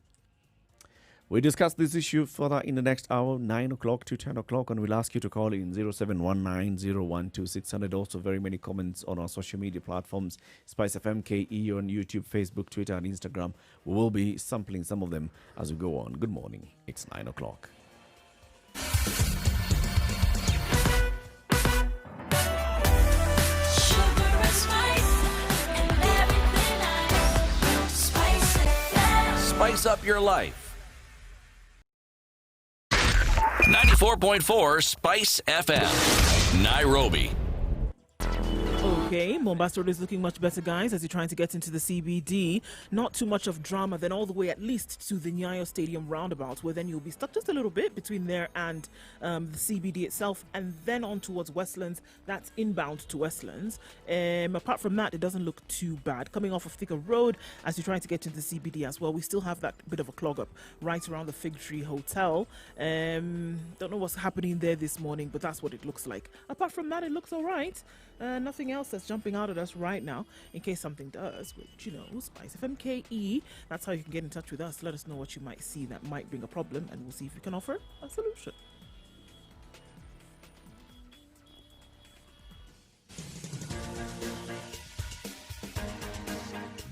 We discuss this issue further in the next hour, 9 o'clock to 10 o'clock, and we'll ask you to call in 0719-012-600. Also, very many comments on our social media platforms, Spice FM KE on YouTube, Facebook, Twitter, and Instagram. We will be sampling some of them as we go on. Good morning. It's 9 o'clock. Spice up your life. 94.4 Spice FM, Nairobi. Okay, Mombasa Road is looking much better, guys, as you're trying to get into the CBD. Not too much of drama, then all the way at least to the Nyayo Stadium roundabout, where then you'll be stuck just a little bit between there and the CBD itself, and then on towards Westlands. That's inbound to Westlands. Apart from that, it doesn't look too bad. Coming off of Thika Road, as you're trying to get into the CBD as well, we still have that bit of a clog up right around the Fig Tree Hotel. Don't know what's happening there this morning, but that's what it looks like. Apart from that, it looks all right. Nothing else that's jumping out at us right now, in case something does, which, Spice FM KE. That's how you can get in touch with us. Let us know what you might see that might bring a problem, and we'll see if we can offer a solution.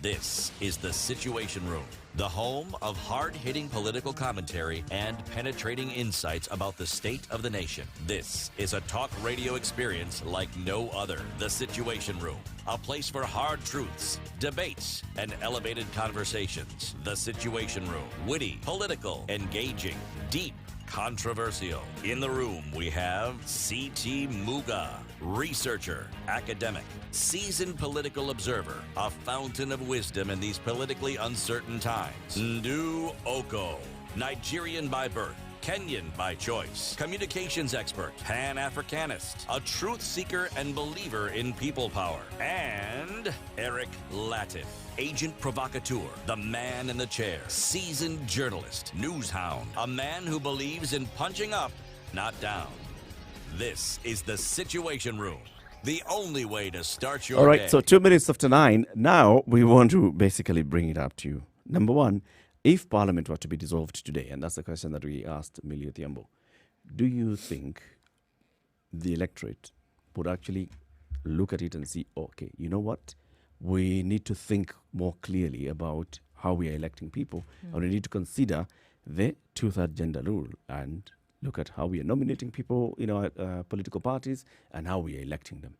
This is The Situation Room, the home of hard-hitting political commentary and penetrating insights about the state of the nation. This is a talk radio experience like no other. The Situation Room, a place for hard truths, debates, and elevated conversations. The Situation Room, witty, political, engaging, deep, controversial. In the room, we have C.T. Muga, researcher, academic, seasoned political observer, a fountain of wisdom in these politically uncertain times. Ndu Oko, Nigerian by birth, Kenyan by choice, communications expert, Pan-Africanist, a truth seeker and believer in people power, and Eric Latif, agent provocateur, the man in the chair, seasoned journalist, news hound, a man who believes in punching up, not down. This is The Situation Room, the only way to start your day. All right, so 2 minutes after 9. Now we want to basically bring it up to you. Number one, if Parliament were to be dissolved today, and that's the question that we asked Millie Odhiambo, do you think the electorate would actually look at it and see, okay, you know what? We need to think more clearly about how we are electing people, and we need to consider the two-third gender rule and look at how we are nominating people in our political parties and how we are electing them.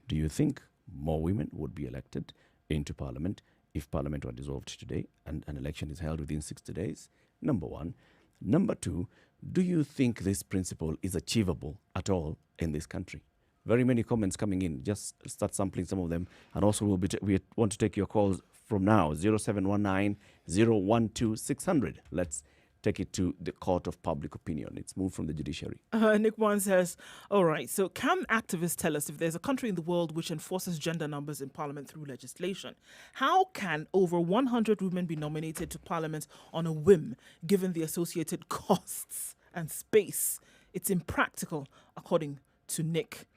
Do you think more women would be elected into Parliament if Parliament were dissolved today and an election is held within 60 days? Number one. Number two, do you think this principle is achievable at all in this country? Very many comments coming in. Just start sampling some of them. And also we want to take your calls from now, 0719-012-600. Let's take it to the court of public opinion. It's moved from the judiciary. Nick One says, all right, so can activists tell us if there's a country in the world which enforces gender numbers in parliament through legislation? How can over 100 women be nominated to parliament on a whim, given the associated costs and space? It's impractical, according to Nick.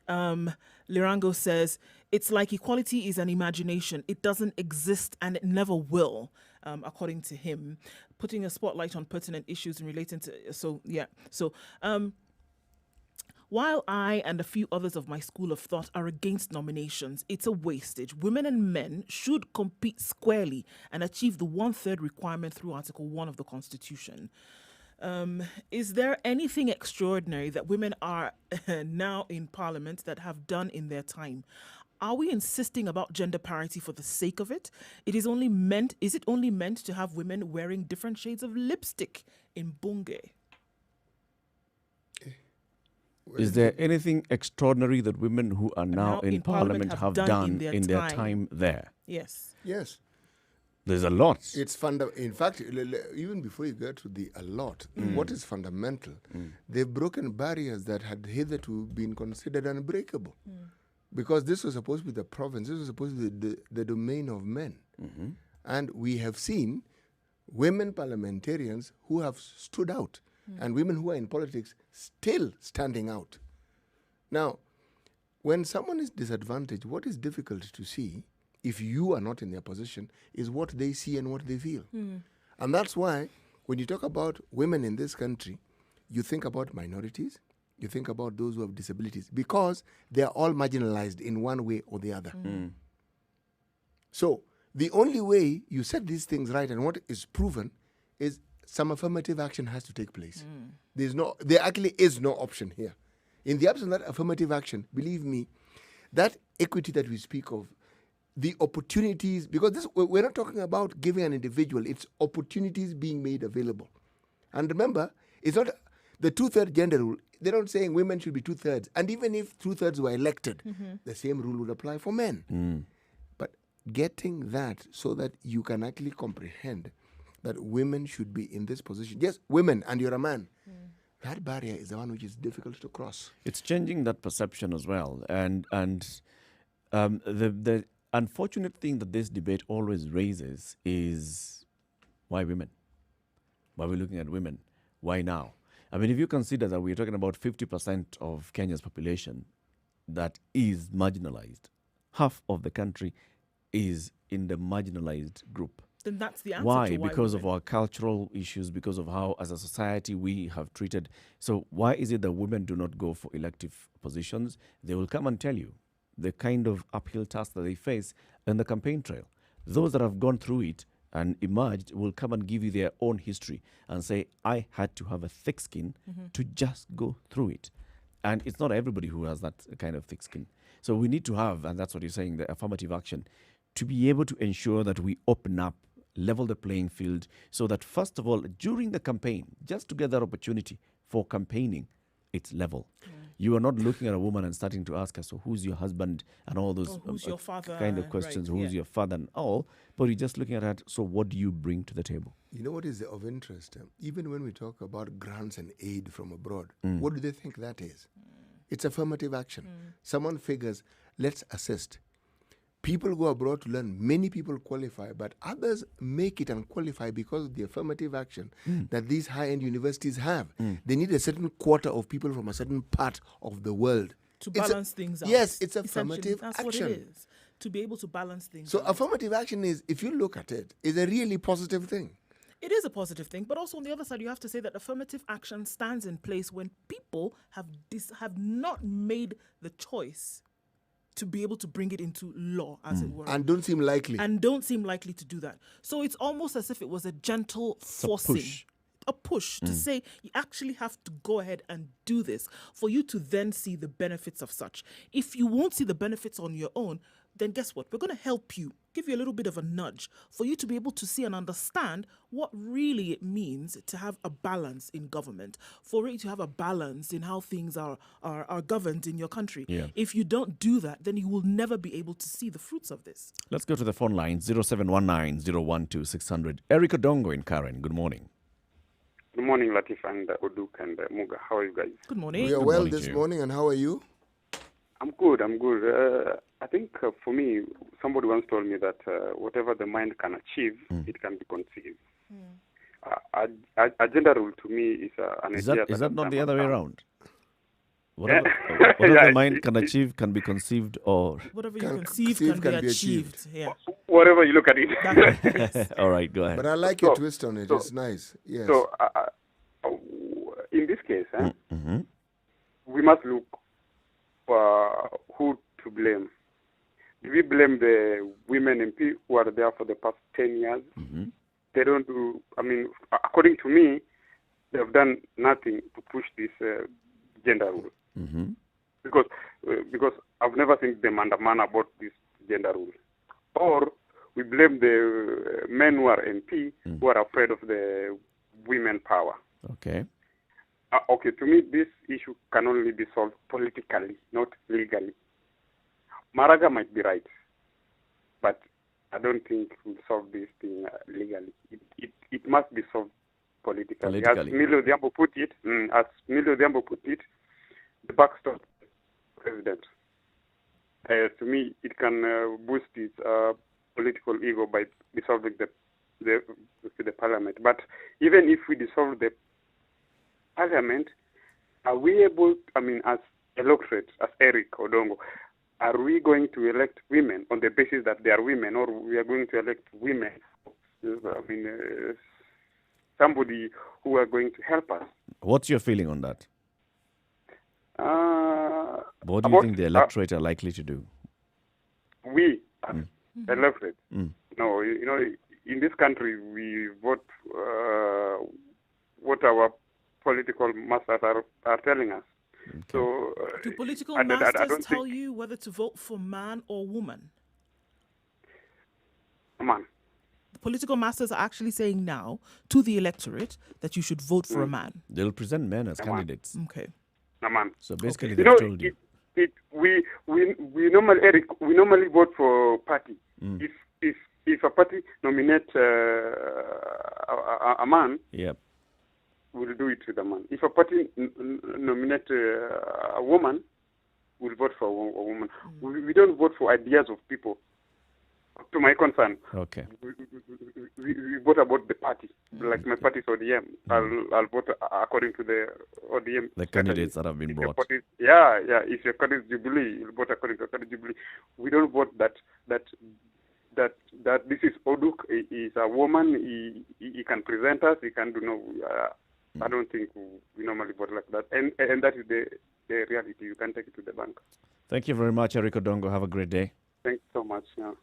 Lirango says, it's like equality is an imagination. It doesn't exist and it never will, according to him. Putting a spotlight on pertinent issues and relating to... While I and a few others of my school of thought are against nominations, it's a wastage. Women and men should compete squarely and achieve the 1/3 requirement through Article 1 of the Constitution. Is there anything extraordinary that women are now in Parliament that have done in their time? Are we insisting about gender parity for the sake of it? Is it only meant to have women wearing different shades of lipstick in Bunge? Is there anything extraordinary that women who are now in Parliament have done in their time there? Yes. Yes. There's a lot. It's in fact, even before you get to the a lot, what is fundamental? They've broken barriers that had hitherto been considered unbreakable. Because this was supposed to be the province, this was supposed to be the domain of men. And we have seen women parliamentarians who have stood out and women who are in politics still standing out. Now, when someone is disadvantaged, what is difficult to see, if you are not in their position, is what they see and what they feel. And that's why when you talk about women in this country, you think about minorities, you think about those who have disabilities, because they are all marginalized in one way or the other. So the only way you set these things right, and what is proven, is some affirmative action has to take place. There actually is no option here. In the absence of that affirmative action, believe me, that equity that we speak of, the opportunities, because we're not talking about giving an individual, it's opportunities being made available. And remember, it's not the 2/3 gender rule. They're not saying women should be 2/3. And even if 2/3 were elected, the same rule would apply for men. But getting that so that you can actually comprehend that women should be in this position. Yes, women, and you're a man. That barrier is the one which is difficult to cross. It's changing that perception as well. And the unfortunate thing that this debate always raises is why women? Why are we looking at women? Why now? I mean, if you consider that we're talking about 50% of Kenya's population that is marginalized, half of the country is in the marginalized group. Then that's the answer. Why? To why Because women. of our cultural issues, because of how, as a society, we have treated. So why is it that women do not go for elective positions? They will come and tell you the kind of uphill task that they face on the campaign trail. Those that have gone through it and emerged will come and give you their own history and say, I had to have a thick skin to just go through it. And it's not everybody who has that kind of thick skin. So we need to have, and that's what you're saying, the affirmative action, to be able to ensure that we open up, level the playing field, so that first of all, during the campaign, just to get that opportunity for campaigning, it's level. You are not looking at a woman and starting to ask her, so who's your husband and all those who's your father, kind of questions, right, who's your father and all, but you're just looking at her, so what do you bring to the table? You know what is of interest? Even when we talk about grants and aid from abroad, what do they think that is? It's affirmative action. Someone figures, let's assist. People go abroad to learn. Many people qualify, but others make it and qualify because of the affirmative action that these high-end universities have. They need a certain quota of people from a certain part of the world. To balance things out. Yes, it's Essentially, affirmative that's action. what it is. To be able to balance things So out. affirmative action is, if you look at it, is a really positive thing. It is a positive thing, but also on the other side, you have to say that affirmative action stands in place when people have not made the choice to be able to bring it into law, as it were. And don't seem likely. And don't seem likely to do that. So it's almost as if it was a gentle forcing. A push to say you actually have to go ahead and do this for you to then see the benefits of such. If you won't see the benefits on your own, then guess what? We're going to help you, give you a little bit of a nudge for you to be able to see and understand what really it means to have a balance in government, for it to have a balance in how things are governed in your country. Yeah. If you don't do that, then you will never be able to see the fruits of this. Let's go to the phone line, 0719-012-600. Eric Odongo in Karen, good morning. Good morning, Latif and Oduk and Muga. How are you guys? Good morning. We are Good well morning this to you. morning, and how are you? I'm good. I think for me, somebody once told me that whatever the mind can achieve, it can be conceived. A gender rule to me is an idea. Is that not the other way around? Yeah. Whatever the mind can achieve can be conceived, or Whatever you conceive can be achieved. Yeah. Whatever you look at it. Yes. all right, go ahead. But I like your twist on it. It's nice. Yes. So in this case, we must look who to blame. Do we blame the women MP who are there for the past 10 years? They don't do, according to me, they have done nothing to push this gender rule. Because I've never seen them undermine about this gender rule. Or we blame the men who are MP who are afraid of the women power. Okay. Okay, to me, this issue can only be solved politically, not legally. Maraga might be right, but I don't think we'll solve this thing legally. It must be solved politically. As Milo Diambo put it, the backstop president. To me, it can boost his political ego by dissolving the parliament. But even if we dissolve the parliament, are we able, as electorate, as Eric Odongo, are we going to elect women on the basis that they are women, or we are going to elect women, somebody who are going to help us. What's your feeling on that? What do you About, think the electorate are likely to do? We, electorate. No, you know, in this country, we vote what our political masters are telling us. Okay. So, do political I masters don't tell think you whether to vote for man or woman? man. The political masters are actually saying now to the electorate that you should vote for a man. They'll present men as candidates. Okay. No, man. So basically, You they've know, told you. we normally, Eric, we normally vote for party. If a party nominates a man, Yep. we'll do it with a man. If a party nominates a woman, we'll vote for a woman. We don't vote for ideas of people. To my concern, Okay. we vote about the party. Like my party is ODM. I'll vote according to the ODM. The candidates that have been brought. Yeah. If your party is Jubilee, you'll vote according to the Jubilee. We don't vote that this is Oduk. He is a woman. He can present us. He can do no. I don't think we normally vote like that. And that is the reality. You can take it to the bank. Thank you very much, Eric Odongo. Have a great day. Thanks so much. Yeah.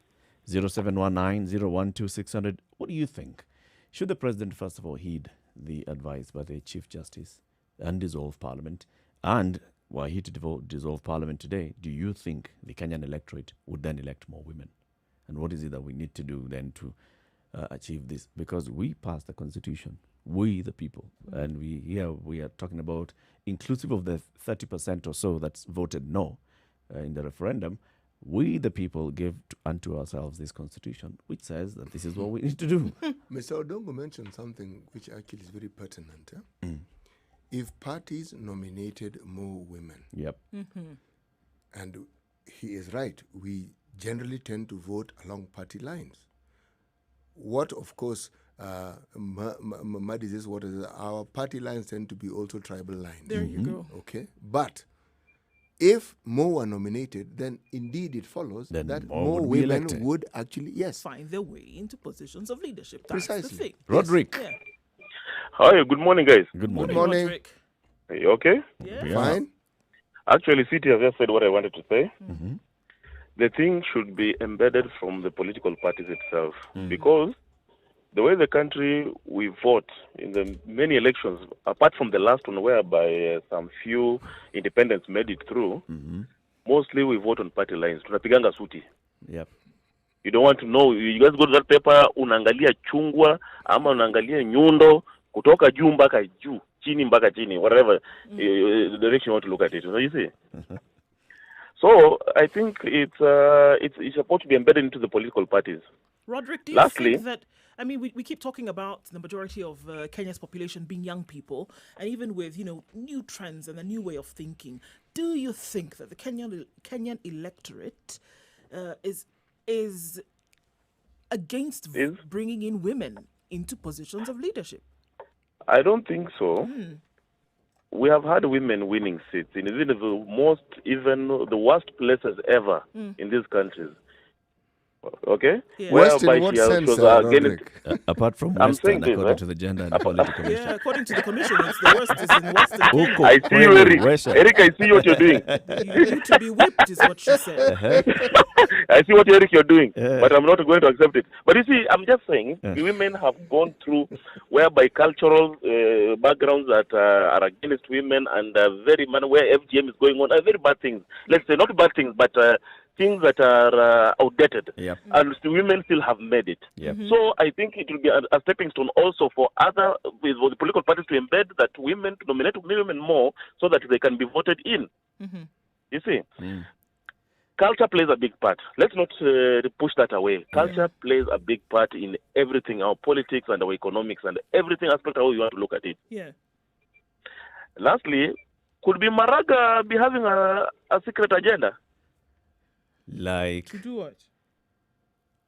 0719-012-600. What do you think? Should the president, first of all, heed the advice by the Chief Justice and dissolve Parliament? And were he to dissolve Parliament today, do you think the Kenyan electorate would then elect more women? And what is it that we need to do then to achieve this? Because we passed the Constitution, we the people, and we are talking about inclusive of the 30% or so that's voted no in the referendum. We, the people, give unto ourselves this constitution, which says that this is what we need to do. Mr. Odongo mentioned something which actually is very pertinent. If parties nominated more women, and he is right, we generally tend to vote along party lines. What, of course, is what is our party lines tend to be also tribal lines. There you go. Okay, but if more are nominated, then indeed it follows then that more more would be women elected. would actually, Find their way into positions of leadership. That's Precisely. the thing. Roderick. Yeah. Hi, good morning, guys. Good morning. Roderick. Are you okay? Yeah. Fine. Actually, City has just said what I wanted to say. The thing should be embedded from the political parties itself, because the way the country we vote in the many elections, apart from the last one whereby some few independents made it through, mostly we vote on party lines. Tunapiganga suti. Yep. You don't want to know. You guys go to that paper, unaangalia chungwa, ama unaangalia nyundo, kutoka juu mpaka juu, chini mpaka chini, whatever the direction you want to look at it. So you see? So I think it's supposed to be embedded into the political parties. Roderick, do you think that, I mean, we keep talking about the majority of Kenya's population being young people, and even with, new trends and a new way of thinking, do you think that the Kenyan electorate is against bringing in women into positions of leadership? I don't think so. We have had women winning seats in even the worst places ever in these countries. Okay? Yeah. Worst in what sense, Roderick? Apart from I'm Western, saying according to the Gender and Equality Commission. Yeah, according to the commission, it's the worst is in Western Kenya. I see you, Eric. Eric, I see what you're doing. You need to be whipped, is what she said. I see what, Eric, you're doing, but I'm not going to accept it. But you see, I'm just saying, women have gone through whereby cultural backgrounds that are against women and where FGM is going on, very bad things. Let's say not bad things, but things that are outdated, and the women still have made it. So I think it will be a stepping stone also for the political parties to embed that women, to nominate women more so that they can be voted in. You see? Culture plays a big part. Let's not push that away. Culture plays a big part in everything, our politics and our economics and everything aspect of how you want to look at it. Yeah. Lastly, could be Maraga be having a secret agenda? Like? To do what?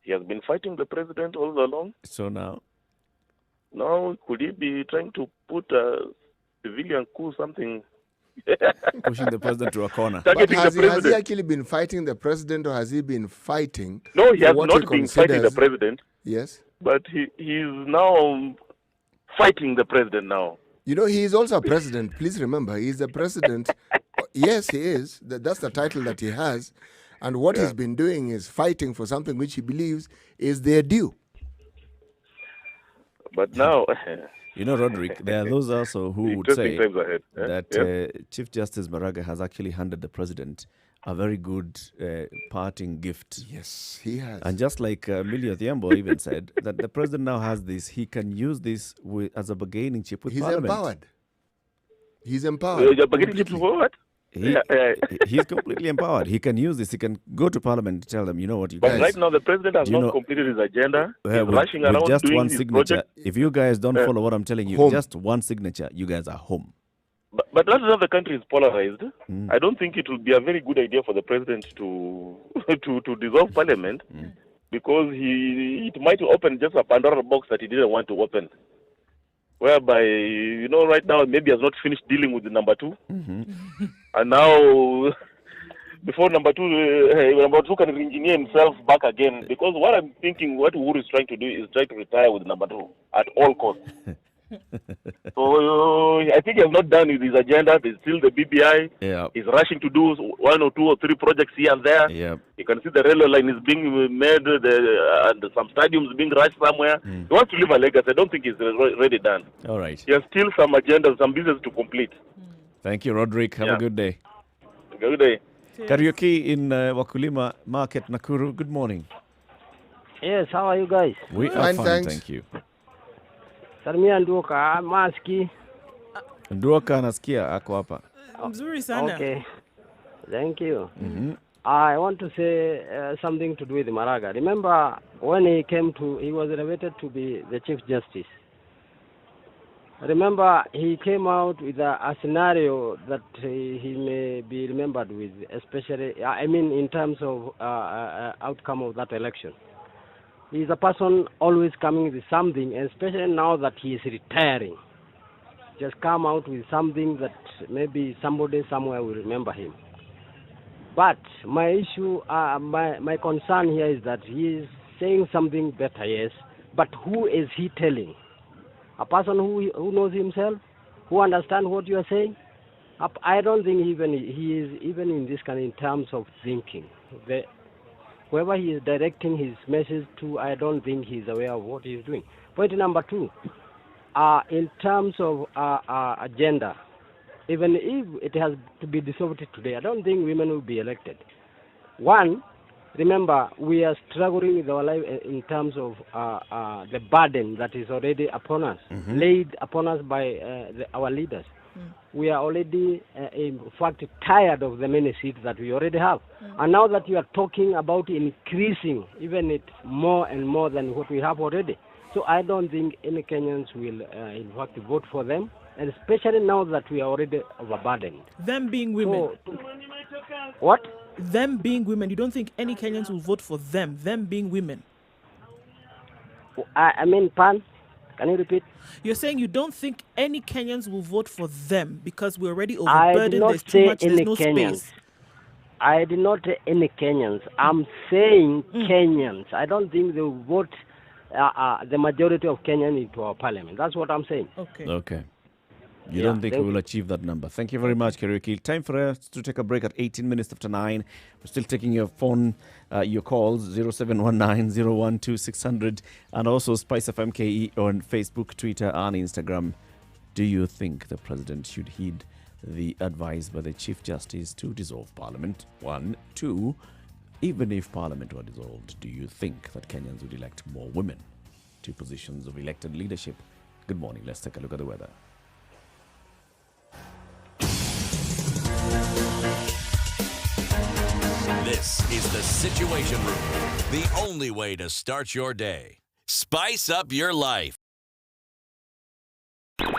He has been fighting the president all along. So now? Now, could he be trying to put a civilian coup, something? Pushing the president to a corner. But has he actually been fighting the president, or has he been fighting? No, he has not been fighting the president. Yes. But he is now fighting the president now. You know, he is also a president. Please remember, he is the president. Yes, he is. That's the title that he has. And what he's been doing is fighting for something which he believes is their due. But now... You know, Roderick, there are those also who would say that Chief Justice Maraga has actually handed the president a very good parting gift. Yes, he has. And just like Millie Odhiambo even said, that the president now has this, he can use this as a bargaining chip with Parliament. He's empowered. Bargaining chip for what? He's completely empowered. He can use this. He can go to Parliament to tell them, you know what, you guys... But right now, the president has not completed his agenda. He's rushing around just doing one his signature. project. If you guys don't follow what I'm telling you, just one signature, you guys are home. But that's how the country is polarized. I don't think it will be a very good idea for the president to to dissolve Parliament because it might open just a Pandora box that he didn't want to open. Whereby, you know, right now, maybe has not finished dealing with the number two. And now, before number two can re-engineer himself back again. Because what I'm thinking, what Uhuru is trying to do is try to retire with number two at all costs. So I think he has not done with his agenda. There's still the BBI. He's rushing to do 1 or 2 or 3 projects here and there. You can see the railway line is being made, and some stadiums being rushed somewhere. He wants to leave a legacy. I don't think he's already done. All right. He has still some agendas, some business to complete. Thank you, Roderick. Have a good day. Good day. Karaoke in Wakulima Market, Nakuru. Good morning. Yes, how are you guys? We are fine, thank you. Salimia Nduoka, maski. Nduoka anasikia ako hapa. Mzuri sana. Okay. Thank you. I want to say something to do with Maraga. Remember when he was elevated to be the Chief Justice. Remember he came out with a scenario that he may be remembered with, especially, I mean, in terms of outcome of that election. He's a person always coming with something, and especially now that he is retiring. Just come out with something that maybe somebody somewhere will remember him. But my issue, my concern here is that he is saying something better, yes, but who is he telling? A person who knows himself, who understands what you are saying? I don't think he is even in this kind in terms of thinking. Whoever he is directing his message to, I don't think he's aware of what he's doing. Point number 2, in terms of agenda, even if it has to be dissolved today, I don't think women will be elected. One, remember, we are struggling with our life in terms of the burden that is already upon us, laid upon us by our leaders. We are already, in fact, tired of the many seats that we already have. And now that you are talking about increasing even it more and more than what we have already. So I don't think any Kenyans will, in fact, vote for them, and especially now that we are already overburdened. Them being women. What? Them being women. You don't think any Kenyans will vote for them being women? I mean, Pan, can you repeat? You're saying you don't think any Kenyans will vote for them because we're already overburdened, there's too much, there's no space. I did not say any Kenyans. I'm saying Kenyans. I don't think they will vote the majority of Kenyans into our parliament. That's what I'm saying. Okay. You don't think we will achieve that number. Thank you very much, Karaoke. Time for us to take a break at 18 minutes after 9. We're still taking your phone, your calls, 0719-012-600, and also Spice FM KE on Facebook, Twitter, and Instagram. Do you think the president should heed the advice by the Chief Justice to dissolve Parliament? 1. 2, even if Parliament were dissolved, do you think that Kenyans would elect more women to positions of elected leadership? Good morning. Let's take a look at the weather. This is the Situation Room, the only way to start your day. Spice up your life. All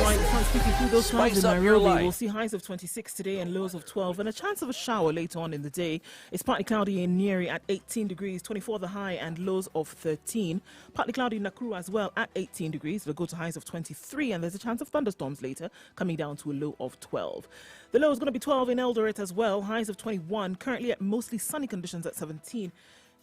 right, speaking with those clouds in Spice up your Nairobi. life. We'll see highs of 26 today and lows of 12, and a chance of a shower later on in the day. It's partly cloudy in Nyeri at 18 degrees, 24 the high, and lows of 13. Partly cloudy in Nakuru as well at 18 degrees. It'll go to highs of 23, and there's a chance of thunderstorms later, coming down to a low of 12. The low is going to be 12 in Eldoret as well, highs of 21. Currently at mostly sunny conditions at 17.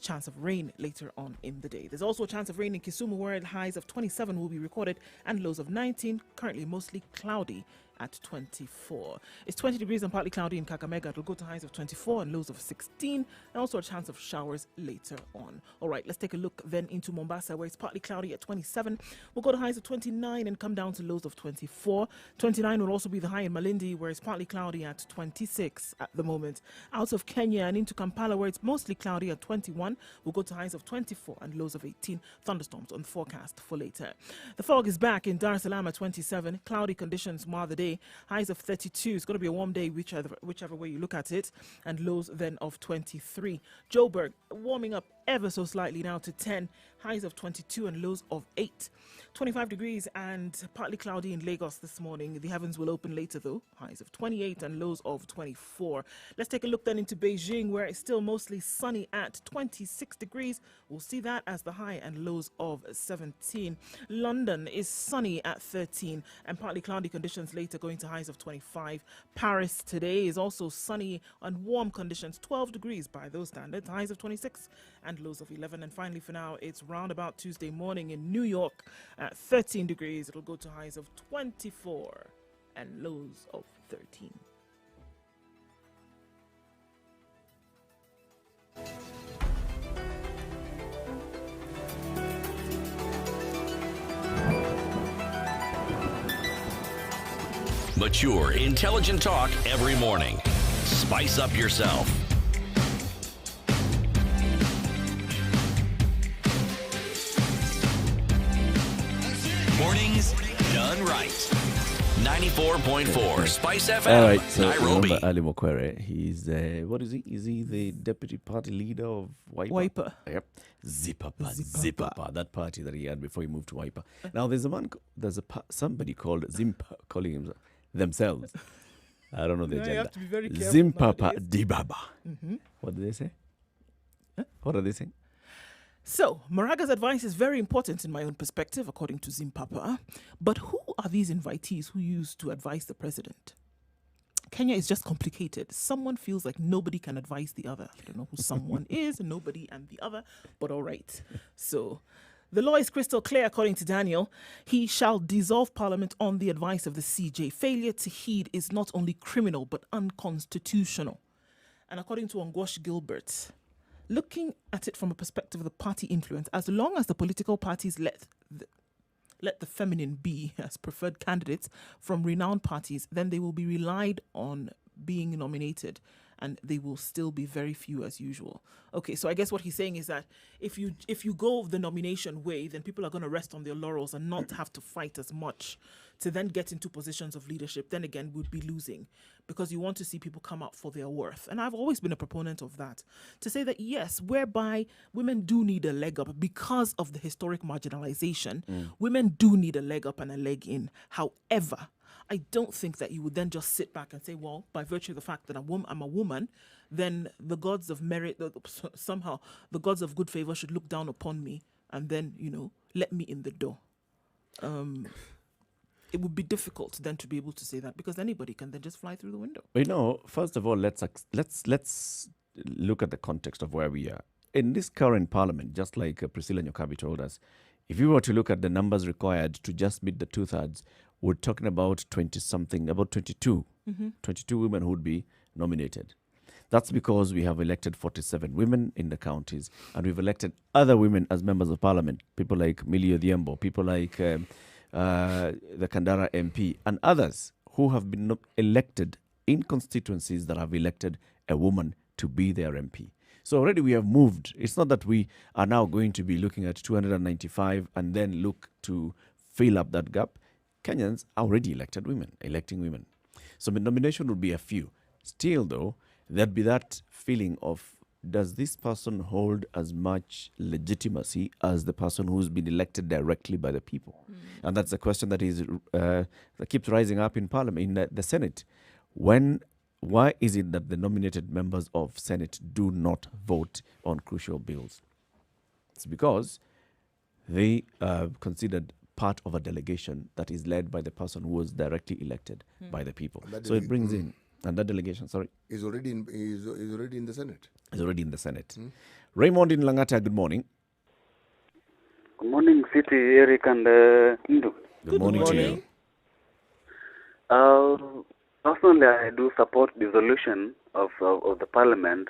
Chance of rain later on in the day. There's also a chance of rain in Kisumu, where highs of 27 will be recorded and lows of 19. Currently mostly cloudy at 24. It's 20 degrees and partly cloudy in Kakamega. It'll go to highs of 24 and lows of 16, and also a chance of showers later on. All right, let's take a look then into Mombasa, where it's partly cloudy at 27. We'll go to highs of 29 and come down to lows of 24. 29 will also be the high in Malindi, where it's partly cloudy at 26 at the moment. Out of Kenya and into Kampala, where it's mostly cloudy at 21, we'll go to highs of 24 and lows of 18. Thunderstorms on the forecast for later. The fog is back in Dar es Salaam at 27. Cloudy conditions mar the day. Highs of 32. It's going to be a warm day, whichever way you look at it, and lows then of 23. Joburg warming up ever so slightly now to 10. Highs of 22 and lows of 8. 25 degrees and partly cloudy in Lagos this morning. The heavens will open later though. Highs of 28 and lows of 24. Let's take a look then into Beijing, where it's still mostly sunny at 26 degrees. We'll see that as the high and lows of 17. London is sunny at 13 and partly cloudy conditions later, going to highs of 25. Paris today is also sunny and warm conditions, 12 degrees by those standards, highs of 26 and lows of 11. And finally for now, it's roundabout Tuesday morning in New York at 13 degrees. It'll go to highs of 24 and lows of 13. Mature, intelligent talk every morning. Spice up yourself. Mornings done right. 94.4 Spice FM, All right, so Nairobi. remember Ali Mokwere. He's, what is he? Is he the deputy party leader of Wiper? Yep. Zipapa. That party that he had before he moved to Wiper. Now, there's somebody called Zimpa, calling him themselves. I don't know their Yeah, gender. you have to be very careful Zimpapa nowadays. Dibaba. Mhm. What did they say? What are they saying? So, Maraga's advice is very important in my own perspective, according to Zimpapa. But who are these invitees who used to advise the president? Kenya is just complicated. Someone feels like nobody can advise the other. I don't know who someone is, nobody and the other, but all right. So, the law is crystal clear, according to Daniel. He shall dissolve parliament on the advice of the CJ. Failure to heed is not only criminal, but unconstitutional. And according to Ongwash Gilbert, looking at it from a perspective of the party influence, as long as the political parties let the feminine be as preferred candidates from renowned parties, then they will be relied on being nominated, and they will still be very few as usual. Okay, so I guess what he's saying is that if you go the nomination way, then people are going to rest on their laurels and not have to fight as much to then get into positions of leadership. Then again, we'd be losing, because you want to see people come out for their worth. And I've always been a proponent of that, to say that yes, whereby women do need a leg up because of the historic marginalization, women do need a leg up and a leg in. However, I don't think that you would then just sit back and say, well, by virtue of the fact that I'm a woman, then the gods of merit, somehow the gods of good favor should look down upon me and then, let me in the door. It would be difficult then to be able to say that, because anybody can then just fly through the window. First of all, let's look at the context of where we are. In this current parliament, just like Priscilla Nyokabi told us, if you were to look at the numbers required to just meet the 2/3, we're talking about 20-something, about 22. 22 women who would be nominated. That's because we have elected 47 women in the counties, and we've elected other women as members of parliament, people like Millie Odhiambo, people like the Kandara MP, and others who have been elected in constituencies that have elected a woman to be their MP. So already we have moved. It's not that we are now going to be looking at 295 and then look to fill up that gap. Kenyans are already electing women. So the nomination would be a few. Still, though, there'd be that feeling of does this person hold as much legitimacy as the person who's been elected directly by the people? And that's a question that is that keeps rising up in Parliament, in the Senate. Why is it that the nominated members of Senate do not vote on crucial bills? It's because they are considered part of a delegation that is led by the person who was directly elected by the people. So it brings in, and that delegation, is already in the Senate. Is already in the Senate. Raymond in Langata, good morning. Good morning, City, Eric, and Indu. Good morning to you. Personally, I do support dissolution of the Parliament,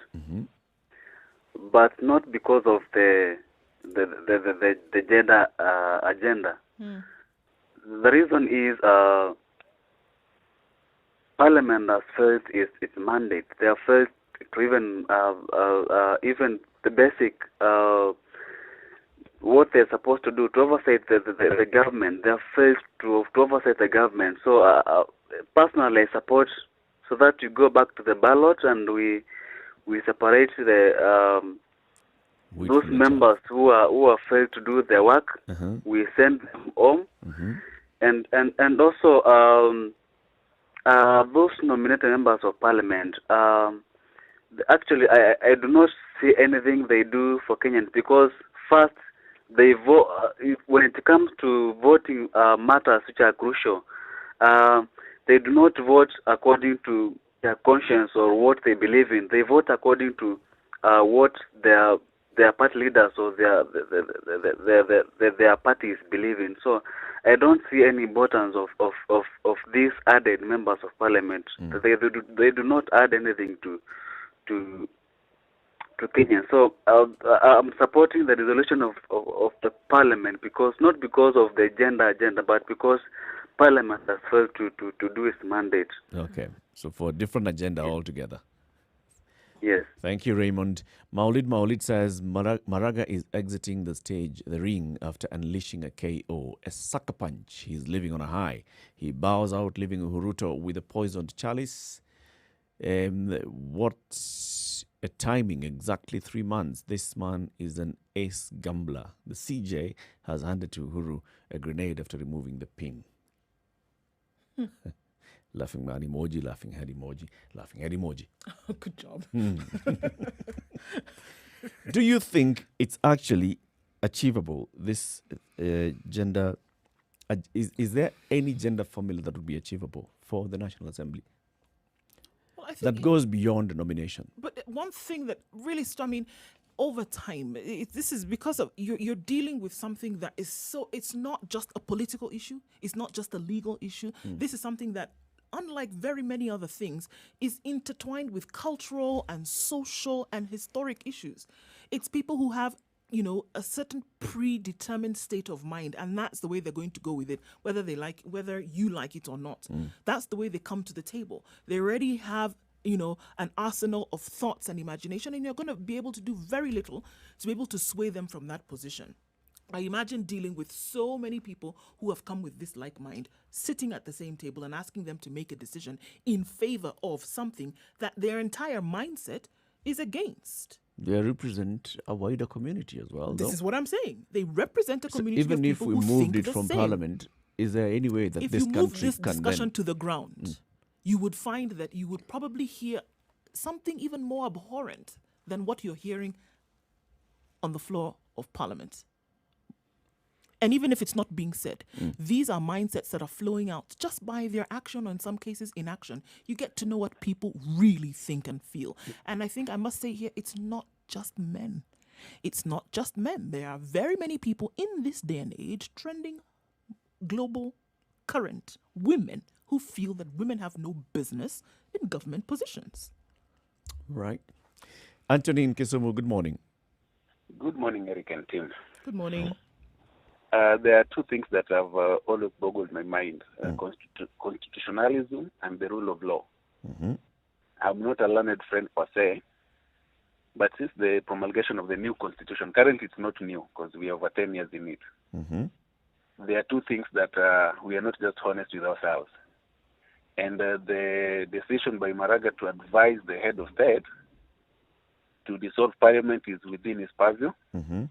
but not because of the gender agenda. The reason is Parliament has failed its mandate. They have failed to even the basic what they're supposed to do to oversight the government. They have failed to oversight the government. So personally, I support so that you go back to the ballot and we separate those members who are failed to do their work. We send them home, and also those nominated members of Parliament. Actually, I do not see anything they do for Kenyans, because first they vote when it comes to voting matters which are crucial. They do not vote according to their conscience or what they believe in. They vote according to what their party leaders or their parties believe in. So I don't see any importance of these added members of Parliament. They do not add anything to Kenya. So I'm supporting the resolution of the Parliament, not because of the gender agenda, but because Parliament has failed to do its mandate. Okay, so for a different agenda altogether. Yes. Thank you, Raymond. Maulid says Maraga is exiting the ring after unleashing a KO, a sucker punch. He's living on a high. He bows out, leaving Uhuruto with a poisoned chalice. What a timing, exactly 3 months. This man is an ace gambler. The CJ has handed to Uhuru a grenade after removing the pin. Laughing man emoji, laughing head emoji, laughing head emoji. Good job. Do you think it's actually achievable, this gender? Is there any gender formula that would be achievable for the National Assembly? Well, I think that goes beyond the nomination. But one thing that really, over time, this is because of you're dealing with something that is it's not just a political issue. It's not just a legal issue. This is something that, unlike very many other things, is intertwined with cultural and social and historic issues. It's people who have, a certain predetermined state of mind, and that's the way they're going to go with it, whether you like it or not. That's the way they come to the table. They already have, an arsenal of thoughts and imagination, and you're going to be able to do very little to be able to sway them from that position. I imagine dealing with so many people who have come with this like mind, sitting at the same table and asking them to make a decision in favor of something that their entire mindset is against. They represent a wider community as well. This is what I'm saying. They represent a community of people who think the same. Even if we moved it from Parliament, is there any way that this country can If you move this discussion to the ground, you would find that you would probably hear something even more abhorrent than what you're hearing on the floor of Parliament. And even if it's not being said, these are mindsets that are flowing out just by their action, or in some cases inaction. You get to know what people really think and feel. And I think I must say here, it's not just men. It's not just men. There are very many people in this day and age, trending global current women, who feel that women have no business in government positions. Right. Anthony in Kisumu, good morning. Good morning, Eric and Tim. Good morning. There are two things that have always boggled my mind, constitutionalism and the rule of law. I'm not a learned friend per se, but since the promulgation of the new constitution, currently it's not new because we are over 10 years in it, there are two things that we are not just honest with ourselves. And the decision by Maraga to advise the head of state to dissolve parliament is within his purview, Mm-hmm.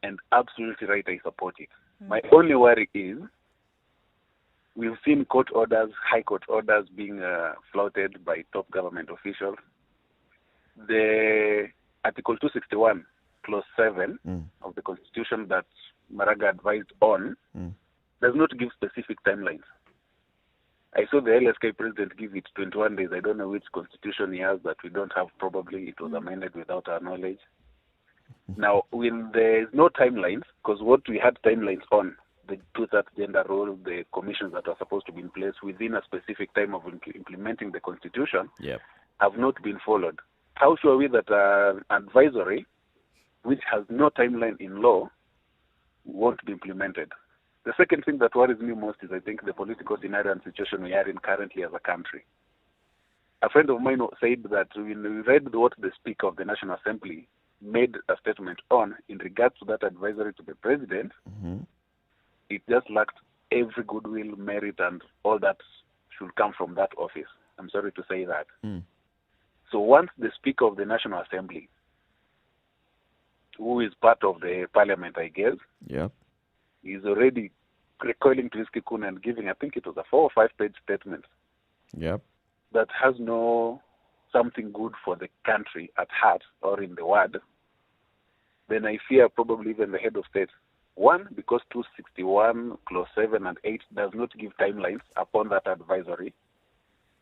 and absolutely right, I support it. My only worry is we've seen court orders, high court orders being flouted by top government officials. The Article 261, Clause 7 of the Constitution that Maraga advised on does not give specific timelines. I saw the LSK president give it 21 days. I don't know which constitution he has that we don't have. Probably it was amended without our knowledge. Now, when there is no timelines, because what we had timelines on, the two-thirds gender role, the commissions that are supposed to be in place within a specific time of implementing the constitution, have not been followed. How sure are we that advisory, which has no timeline in law, won't be implemented? The second thing that worries me most is, I think, the political scenario and situation we are in currently as a country. A friend of mine said that when we read what the Speaker of the National Assembly made a statement on in regards to that advisory to the president, it just lacked every goodwill, merit, and all that should come from that office. I'm sorry to say that. So once the Speaker of the National Assembly, who is part of the parliament, I guess, is already recoiling to his cocoon and giving, I think it was a 4 or 5 page statement that has no something good for the country at heart or in the word, then I fear probably even the head of state. One, because 261, Clause 7 and 8 does not give timelines upon that advisory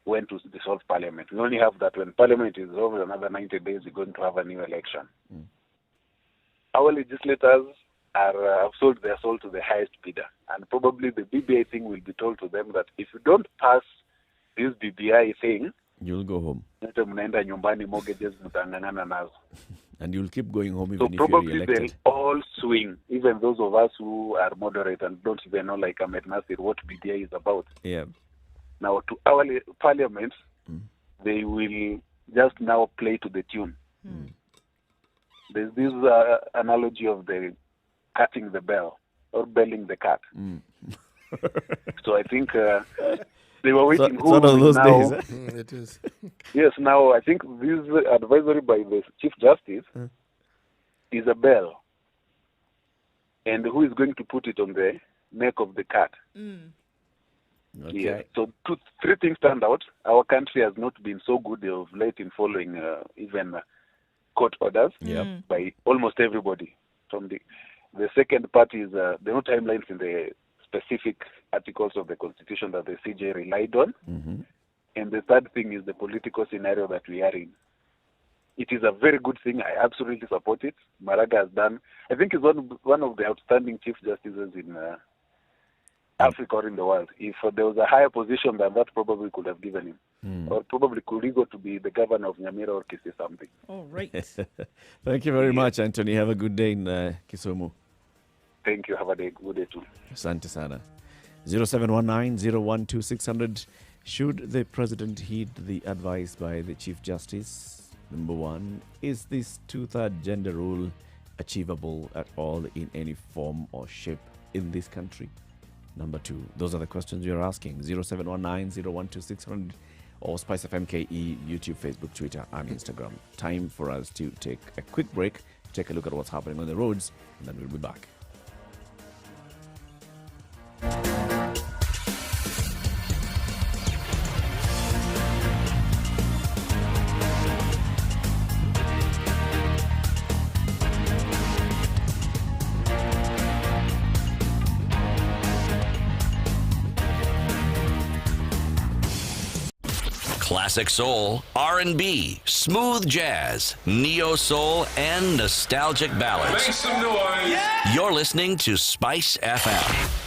when to dissolve parliament. We only have that when parliament is over another 90 days, we're going to have a new election. Our legislators have sold their soul to the highest bidder. And probably the BBI thing will be told to them that if you don't pass this BBI thing, you'll go home. Mortgages, and you'll keep going home so even if you're probably elected. they'll all swing, even those of us who are moderate and don't even know, like Ahmed Nasir, what BBI is about. Now, to our parliament, they will just now play to the tune. There's this analogy of the cutting the bell or belling the cat. So I think they were waiting. It's one of those now, days. It is. Yes, now I think this advisory by the Chief Justice is a bell. And who is going to put it on the neck of the cat? So 3 things stand out. Our country has not been so good of late in following even court orders by almost everybody. From the second part is there are no timelines in the specific articles of the Constitution that the CJ relied on. And the third thing is the political scenario that we are in. It is a very good thing. I absolutely support it. Maraga has done, I think he's one of the outstanding Chief Justices in Africa or in the world. If there was a higher position than that, probably could have given him. Or probably could he go to be the governor of Nyeri or Kisumu something. All right. Thank you very much, Anthony. Have a good day in Kisumu. Thank you. Have a good day too. Asante sana. 0719-012-600. Should the president heed the advice by the Chief Justice? Number 1, is this 2/3 gender rule achievable at all in any form or shape in this country? Number 2, those are the questions you're asking. 0719-012-600 or Spice FM KE, YouTube, Facebook, Twitter, and Instagram. Time for us to take a quick break, take a look at what's happening on the roads, and then we'll be back. Classic soul, R&B, smooth jazz, neo soul, and nostalgic ballads. Make some noise. Yeah! You're listening to Spice FM.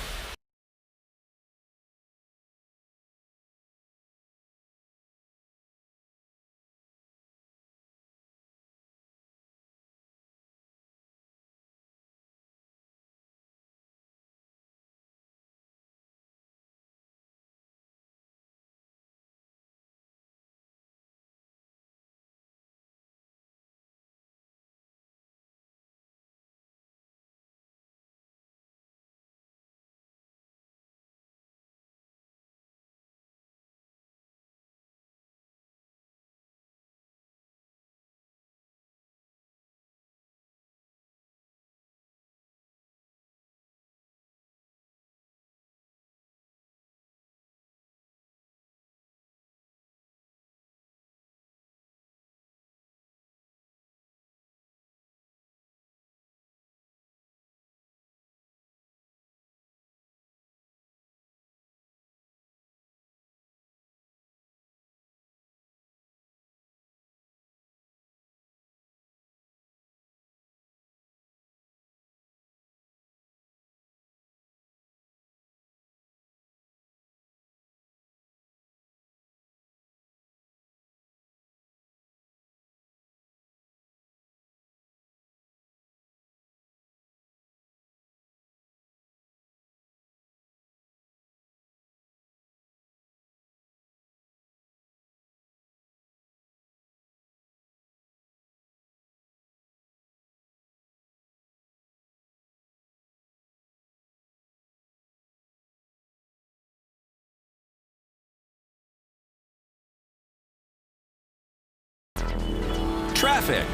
traffic.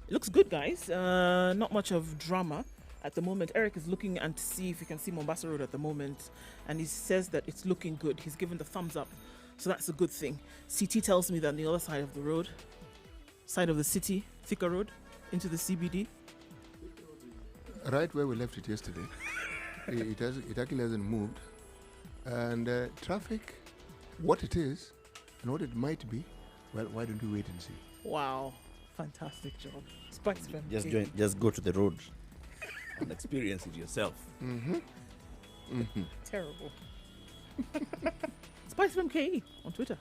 It looks good, guys. Not much of drama at the moment. Eric is looking and to see if he can see Mombasa Road at the moment, and he says that it's looking good. He's given the thumbs up, so that's a good thing. CT tells me that on the other side of the road, side of the city, Thika Road, into the CBD. Right where we left it yesterday. It actually hasn't moved. And traffic, what it is and what it might be, well, why don't we wait and see? Wow. Fantastic job. Spice FM. Just go to the road and experience it yourself. Terrible. Spice FM KE on Twitter.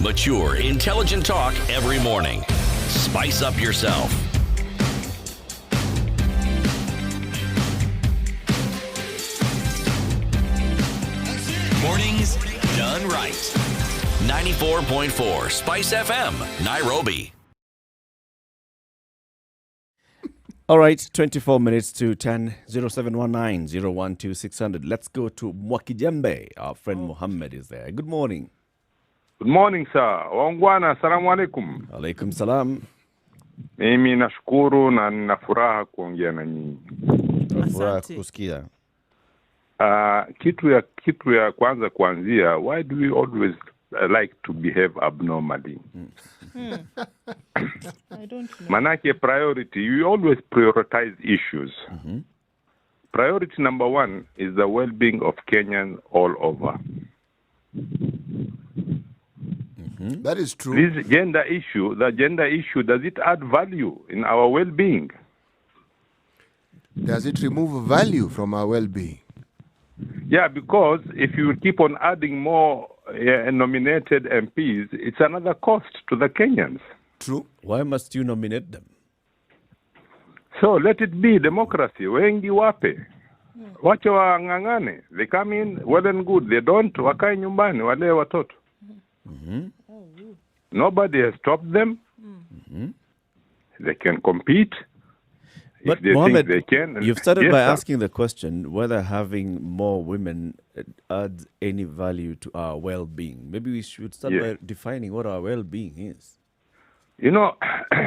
Mature, intelligent talk every morning. Spice up yourself. Mornings done right. 94.4 Spice FM, Nairobi. All right, 24 minutes to 10, 0719 012 600. Let's go to Mwakijembe. Our friend Mohammed is there. Good morning. Good morning, sir. Wangwana, assalamu alaikum. Alaikum salam. Mimi nashukuru na nina furaha kuongea na nyinyi. Furaha kusikia. Kitu ya kwanza kuanzia, why do we always like to behave abnormally? I don't know. Manake priority, you always prioritize issues. Priority number one is the well-being of Kenyans all over. That is true. This gender issue, does it add value in our well-being? Does it remove value from our well-being? Yeah, because if you keep on adding more nominated MPs, it's another cost to the Kenyans. True. Why must you nominate them? So let it be democracy. Wengi wape. Wache wang'ang'ane. They come in, well and good. They don't, wakae nyumbani, wale watoto. Nobody has stopped them. They can compete. But Mohammed, you've started by asking the question whether having more women adds any value to our well-being. Maybe we should start by defining what our well-being is. You know,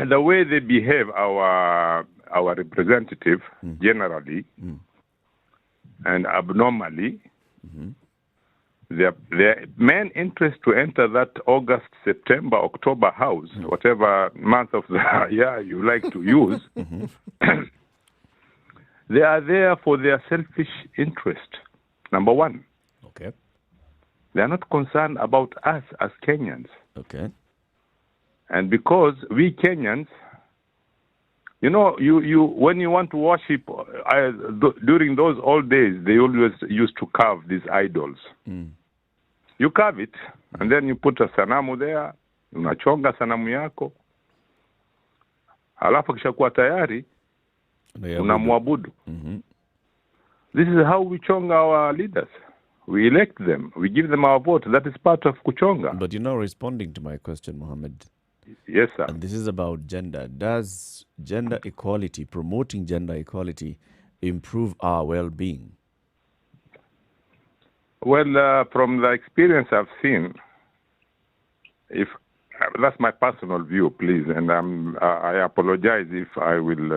the way they behave, our representative, generally, and abnormally, their main interest to enter that August, September, October house, whatever month of the year you like to use, they are there for their selfish interest, number one. Okay. They are not concerned about us as Kenyans. Okay. And because we Kenyans, you know, you when you want to worship, during those old days, they always used to carve these idols. You carve it, and then you put a sanamu there, unachonga sanamu yako, halafu kishakuwa tayari, unamwabudu. This is how we chonga our leaders. We elect them. We give them our vote. That is part of kuchonga. But you're not responding to my question, Mohammed. Yes, sir. And this is about gender. Does gender equality, promoting gender equality, improve our well-being? Well, from the experience I've seen, if that's my personal view, please, and I apologize if I will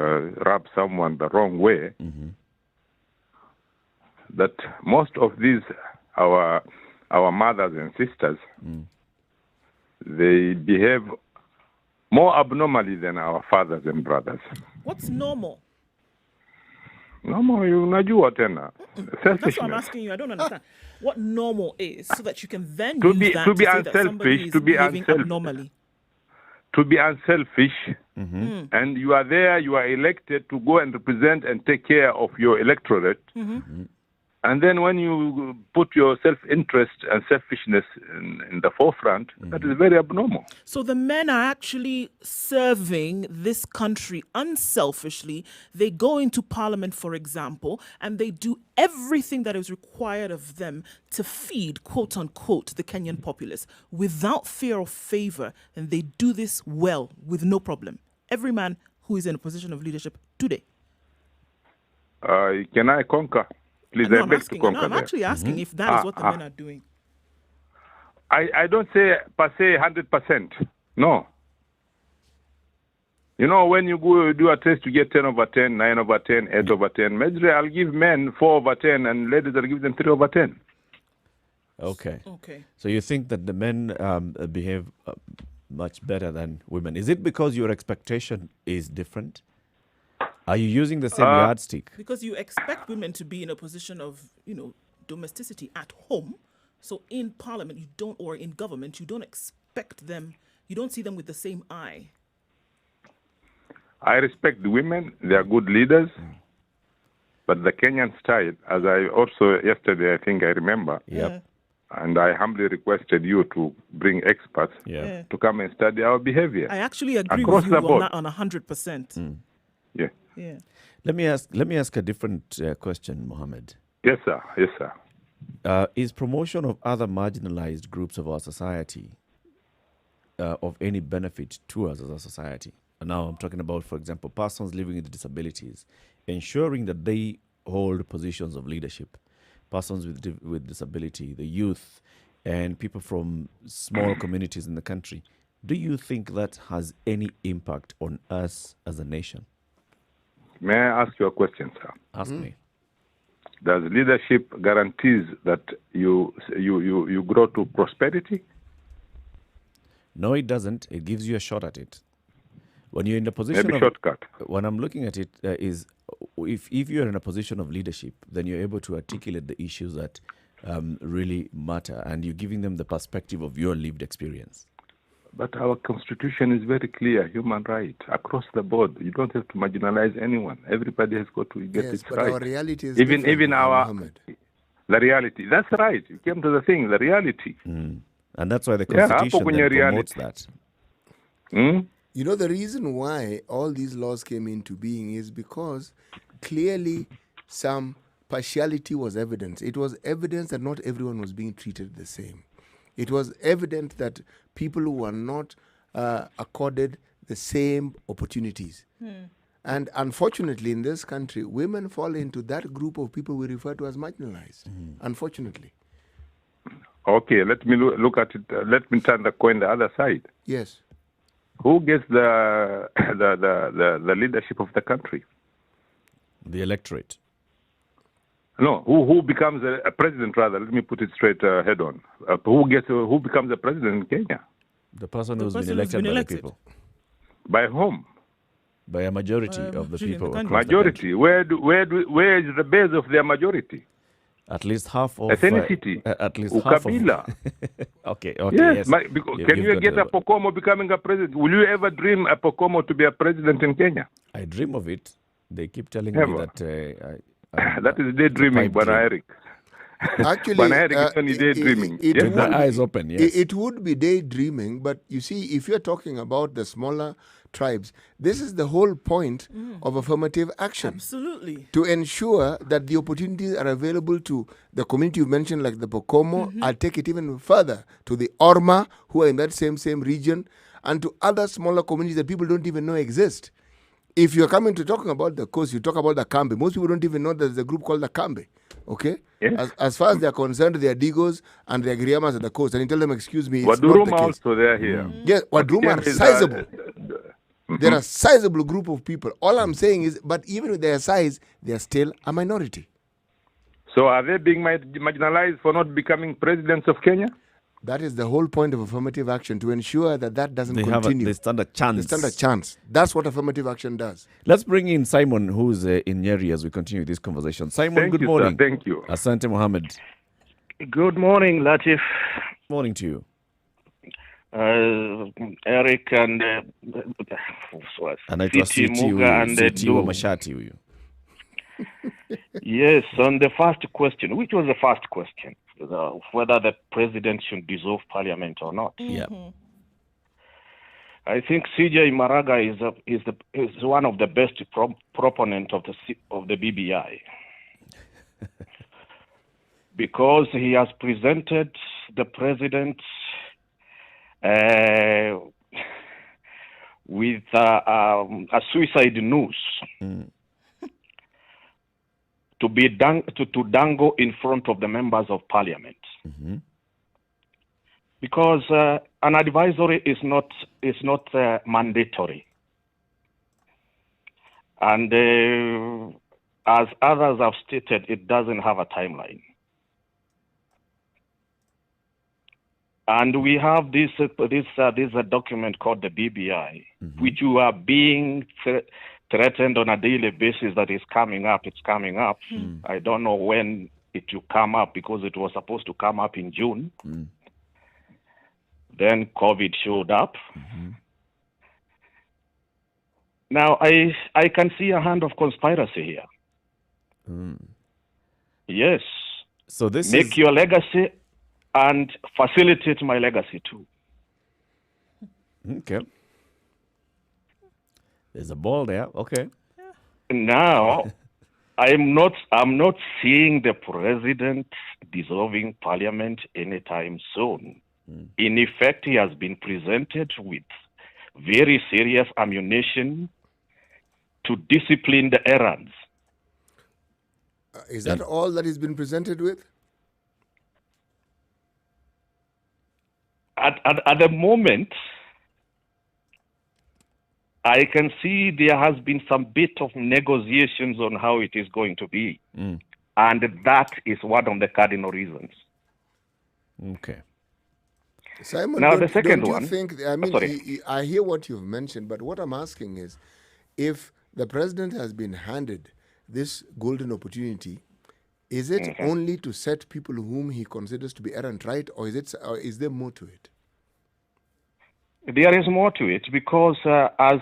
rub someone the wrong way. That most of these our mothers and sisters, they behave more abnormally than our fathers and brothers. What's normal? Normal, unajua tena. That's what I'm asking you. I don't understand what normal is, so that you can then to use be that to be say that somebody unselfish, is to be behaving unselfish, abnormally. to be unselfish, and you are there. You are elected to go and represent and take care of your electorate. And then when you put your self-interest and selfishness in the forefront, that is very abnormal. So the men are actually serving this country unselfishly. They go into parliament, for example, and they do everything that is required of them to feed, quote unquote, the Kenyan populace without fear or favor. And they do this well with no problem. Every man who is in a position of leadership Do they? Can I conquer? Please, No, I I'm beg asking. to conquer. No, I'm actually asking if that is what the men are doing. I don't say per se 100%. No. You know, when you go do a test, you get 10 over 10, 9 over 10, 8 over 10. Majorly, I'll give men 4 over 10, and ladies, I'll give them 3 over 10. Okay. Okay. So you think that the men behave much better than women. Is it because your expectation is different? Are you using the same yardstick? Because you expect women to be in a position of, domesticity at home. So in parliament, you don't, or in government, you don't expect them, you don't see them with the same eye. I respect the women. They are good leaders. But the Kenyan style, as I also yesterday, I think I remember, and I humbly requested you to bring experts to come and study our behavior. I actually agree across with you the board. on 100%. Yeah. Yeah. Let me ask a different question, Mohammed. Yes, sir. Yes, sir. Is promotion of other marginalized groups of our society of any benefit to us as a society? And now I'm talking about, for example, persons living with disabilities, ensuring that they hold positions of leadership, persons with disability, the youth, and people from small communities in the country. Do you think that has any impact on us as a nation? May I ask you a question, sir? Ask me. Does leadership guarantees that you grow to prosperity? No, it doesn't. It gives you a shot at it. When you're in a position Maybe of shortcut. When I'm looking at it, is if you're in a position of leadership, then you're able to articulate the issues that really matter, and you're giving them the perspective of your lived experience. But our constitution is very clear, human right, across the board. You don't have to marginalize anyone. Everybody has got to get its but right. our reality is even different, Mohammed. The reality. That's right. You came to the thing, the reality. And that's why the constitution then promotes that. You know, the reason why all these laws came into being is because clearly some partiality was evident. It was evidence that not everyone was being treated the same. It was evident that people who were not accorded the same opportunities. And unfortunately, in this country, women fall into that group of people we refer to as marginalized, unfortunately. Okay, let me look at it. Let me turn the coin the other side. Yes. Who gets the leadership of the country? The electorate. No, who becomes a president, rather? Let me put it straight head on. Who becomes a president in Kenya? The person who's been elected by the people. By whom? By a majority of the people. Majority. Where is the base of their majority? At least half of ethnicity. At least Ukabila. half of Okay. Yes. Can you get a Pokomo becoming a president? Will you ever dream a Pokomo to be a president in Kenya? I dream of it. They keep telling me that that is daydreaming, Bwana Eric. Actually, Bwana Eric is only daydreaming. My eyes open, yes. It would be daydreaming, but you see, if you're talking about the smaller tribes, this is the whole point of affirmative action. Absolutely. To ensure that the opportunities are available to the community you mentioned, like the Pokomo. I'll take it even further to the Orma, who are in that same region, and to other smaller communities that people don't even know exist. If you're coming to talking about the coast, you talk about the Kambe. Most people don't even know there's a group called the Kambe. Okay? Yes. As far as they're concerned, they are Digos and they are Griamas at the coast. And you tell them, excuse me, it's Waduruma not the case. also, they're here. Yes, Waduruma are sizable. They're a sizable group of people. All I'm saying is, but even with their size, they are still a minority. So are they being marginalized for not becoming presidents of Kenya? That is the whole point of affirmative action, to ensure that doesn't continue. They stand a chance. They stand a chance. That's what affirmative action does. Let's bring in Simon, who's in Nyeri, as we continue this conversation. Simon, good morning. Sir. Thank you. Asante Mohammed. Good morning, Latif. Morning to you. Eric and City Muga and City wa Mashati huyu. Yes, on the first question, which was the first question? Whether the president should dissolve parliament or not. Yeah. I think CJ Maraga is one of the best proponents of the BBI because he has presented the president with a suicide noose to be to dangle in front of the members of parliament. Because an advisory is not mandatory, and as others have stated, it doesn't have a timeline. And we have this document called the BBI, which you are being threatened on a daily basis that is coming up. It's coming up. I don't know when it will come up, because it was supposed to come up in June. Then COVID showed up. Now I can see a hand of conspiracy here. Yes. So this make your legacy and facilitate my legacy too. Okay. There's a ball there. Okay. Now, I'm not seeing the president dissolving parliament anytime soon. In effect, he has been presented with very serious ammunition to discipline the errands. Is that all that he's been presented with? At the moment, I can see there has been some bit of negotiations on how it is going to be. And that is one of the cardinal reasons. Okay. Simon, now the second don't one. You think, I mean, I hear what you've mentioned, but what I'm asking is, if the president has been handed this golden opportunity, is it only to set people whom he considers to be errant right, or is there more to it? There is more to it, because as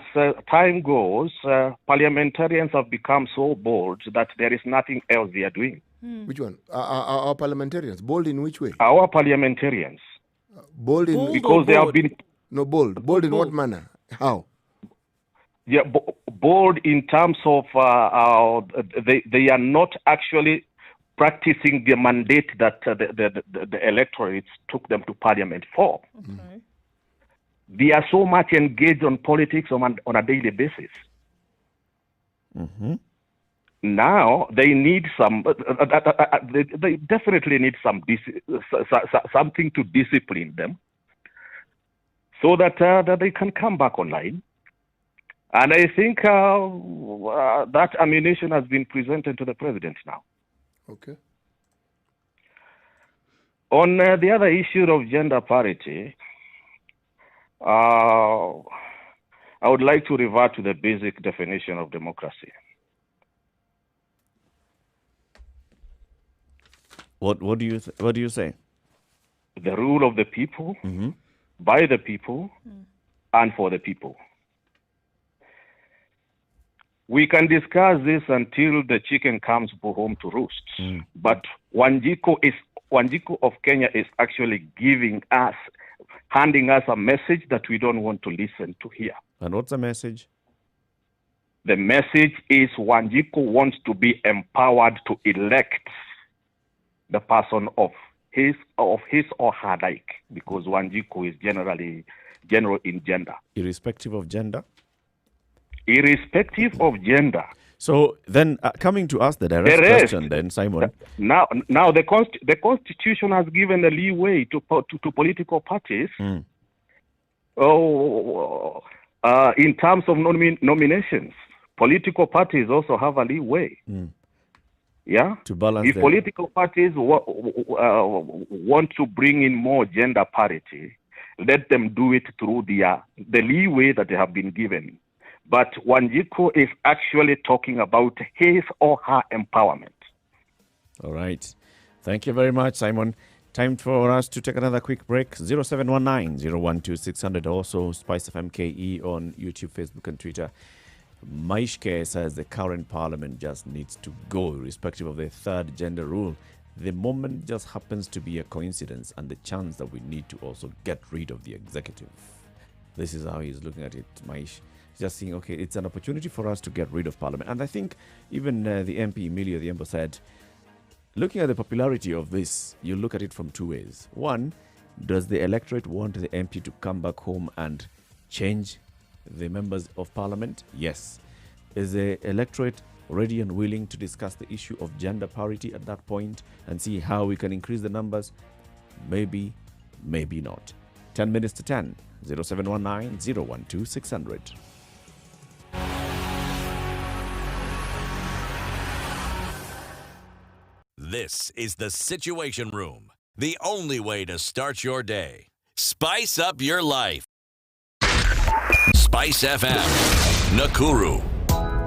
time goes, parliamentarians have become so bold that there is nothing else they are doing. Which one? Our parliamentarians? Bold in which way? Our parliamentarians. Bold in... Because they have been... No, bold. Bold in what manner? How? Yeah, bold in terms of they are not actually practicing the mandate that the electorates took them to parliament for. Okay. They are so much engaged on politics on a daily basis. Now they need some. They definitely need something to discipline them, so that they can come back online. And I think that ammunition has been presented to the president now. Okay. On the other issue of gender parity, I would like to revert to the basic definition of democracy. What do you say? The rule of the people, by the people, and for the people. We can discuss this until the chicken comes home to roost. But Wanjiku of Kenya is actually handing us a message that we don't want to listen to here. And what's the message? The message is Wanjiku wants to be empowered to elect the person of his or her like, because Wanjiku is general in gender. Irrespective of gender? Irrespective of gender. So then, coming to ask the direct question, then Simon. Now the Constitution has given a leeway to political parties. In terms of nominations, political parties also have a leeway. Yeah. To balance. If political parties want to bring in more gender parity, let them do it through the leeway that they have been given. But Wanjiku is actually talking about his or her empowerment. All right. Thank you very much, Simon. Time for us to take another quick break. 0719-012-600. Also, Spice FM KE on YouTube, Facebook, and Twitter. Maishke says the current parliament just needs to go, irrespective of the third gender rule. The moment just happens to be a coincidence, and the chance that we need to also get rid of the executive. This is how he's looking at it, Maish. Just saying, okay, it's an opportunity for us to get rid of parliament. And I think even the MP, Emilio Odhiambo, said, looking at the popularity of this, you look at it from two ways. One, does the electorate want the MP to come back home and change the members of parliament? Yes. Is the electorate ready and willing to discuss the issue of gender parity at that point and see how we can increase the numbers? Maybe, maybe not. 10 minutes to 10, 0719 012 600. This is the Situation Room, the only way to start your day. Spice up your life. Spice FM, Nakuru.